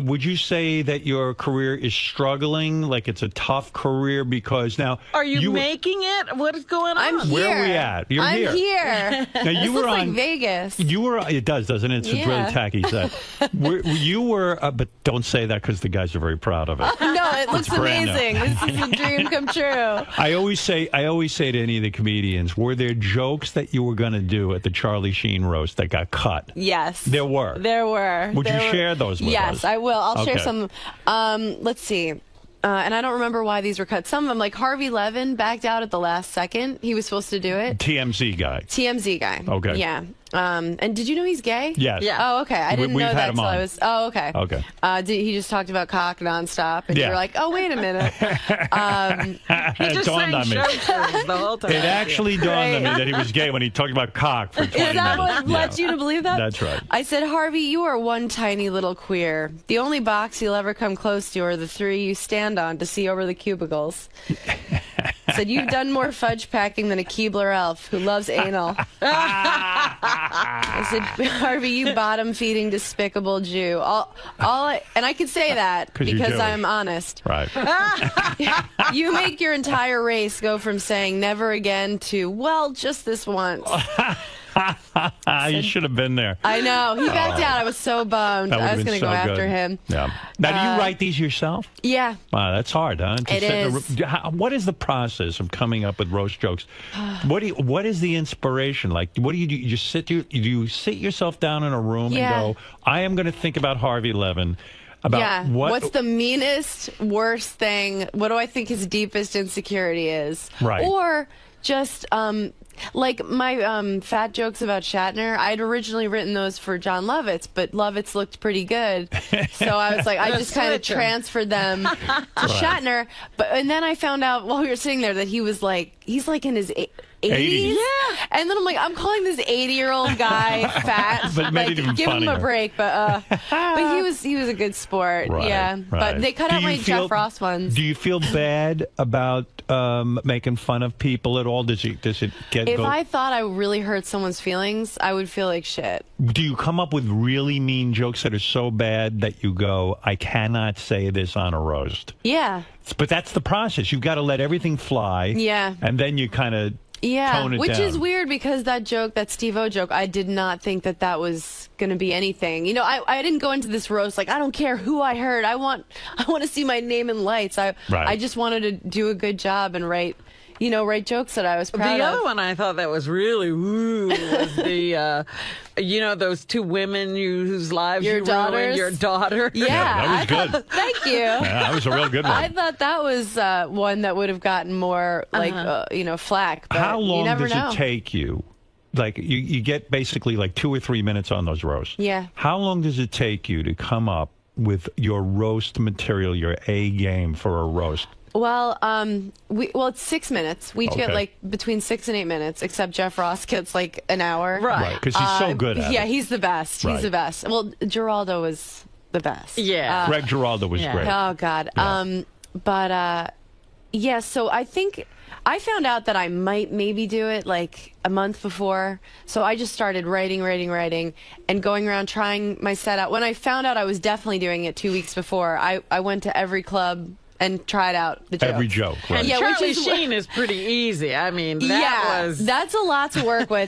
would you say that your career is struggling? Like it's a tough career because now are you making it? What is going on? I'm here. Where are we at? You're I'm here. Now you this were looks on like Vegas. You were. It does, doesn't it? It's a really tacky set. You were, but don't say that because the guys are very proud of it. No, it looks brand new. amazing. This is a dream come true. I always say to any of the comedians, were there jokes that you were going to do at the Charlie Sheen roast that got cut? Yes. There were. There were. Would you share those with us? Yes, I will. I'll share Okay. some. Let's see. And I don't remember why these were cut. Some of them, like Harvey Levin, backed out at the last second. He was supposed to do it. TMZ guy. TMZ guy. Okay. Yeah. And did you know he's gay? Yes. Yeah. Oh, okay. I didn't know that until I was. Oh, okay. Okay. He just talked about cock nonstop, and you were like, "Oh, wait a minute." He just dawned on me. the whole time. It actually dawned on me that he was gay when he talked about cock for 20 Is that minutes. what led you to believe that? That's right. I said, Harvey, you are one tiny little queer. The only box you'll ever come close to are the three you stand on to see over the cubicles. Said, you've done more fudge packing than a Keebler elf who loves anal. I said, Harvey, you bottom-feeding, despicable Jew. And I can say that because I'm honest. Right. You make your entire race go from saying never again to, well, just this once. You should have been there. I know. He backed out. I was so bummed. I was going to go after him. Yeah. Now, do you write these yourself? Yeah. Wow, that's hard, huh? It is. What is the process of coming up with roast jokes? What is the inspiration? Like, what do? You just do you sit yourself down in a room and go, I am going to think about Harvey Levin. About what's the meanest, worst thing? What do I think his deepest insecurity is? Right. Or just like my fat jokes about Shatner. I'd originally written those for John Lovitz, but Lovitz looked pretty good, so I was like, I just kind of transferred them to Shatner. And then I found out while we were sitting there that he's like in his 80s. Yeah. And then I'm like, I'm calling this 80-year-old guy fat. But made it even give him a funnier. break. But he was a good sport. Right, yeah. right. But they cut out my Jeff Ross ones. Do you feel bad about making fun of people at all? Does it get? If I thought I really hurt someone's feelings, I would feel like shit. Do you come up with really mean jokes that are so bad that you go, I cannot say this on a roast? Yeah. But that's the process. You've got to let everything fly. Yeah. And then you kind of Yeah, it which down. is weird because that joke, that Steve-O joke, I did not think that was going to be anything. You know, I didn't go into this roast like, I don't care who I heard. I want to see my name in lights. I just wanted to do a good job and write jokes that I was proud of. The other one I thought that was really woo was the, those two women whose lives you ruined, your daughter. Yeah, that was good. Thank you. Yeah, that was a real good one. I thought that was one that would have gotten more flack. But How long you never does know. it take you? Like you get basically like 2 or 3 minutes on those roasts. Yeah. How long does it take you to come up with your roast material, your A game for a roast? Well, it's 6 minutes. We Okay. get like between 6 and 8 minutes, except Jeff Ross gets like an hour. Right, because he's so good at it. Yeah, he's the best. Right. He's the best. Well, Geraldo was the best. Yeah. Greg Giraldo was great. Oh God. Yeah. So I think I found out that I might maybe do it like a month before. So I just started writing, and going around trying my set out. When I found out I was definitely doing it 2 weeks before, I went to every club and tried out the joke. Every joke, right. And Charlie Sheen is pretty easy. I mean, that's a lot to work with.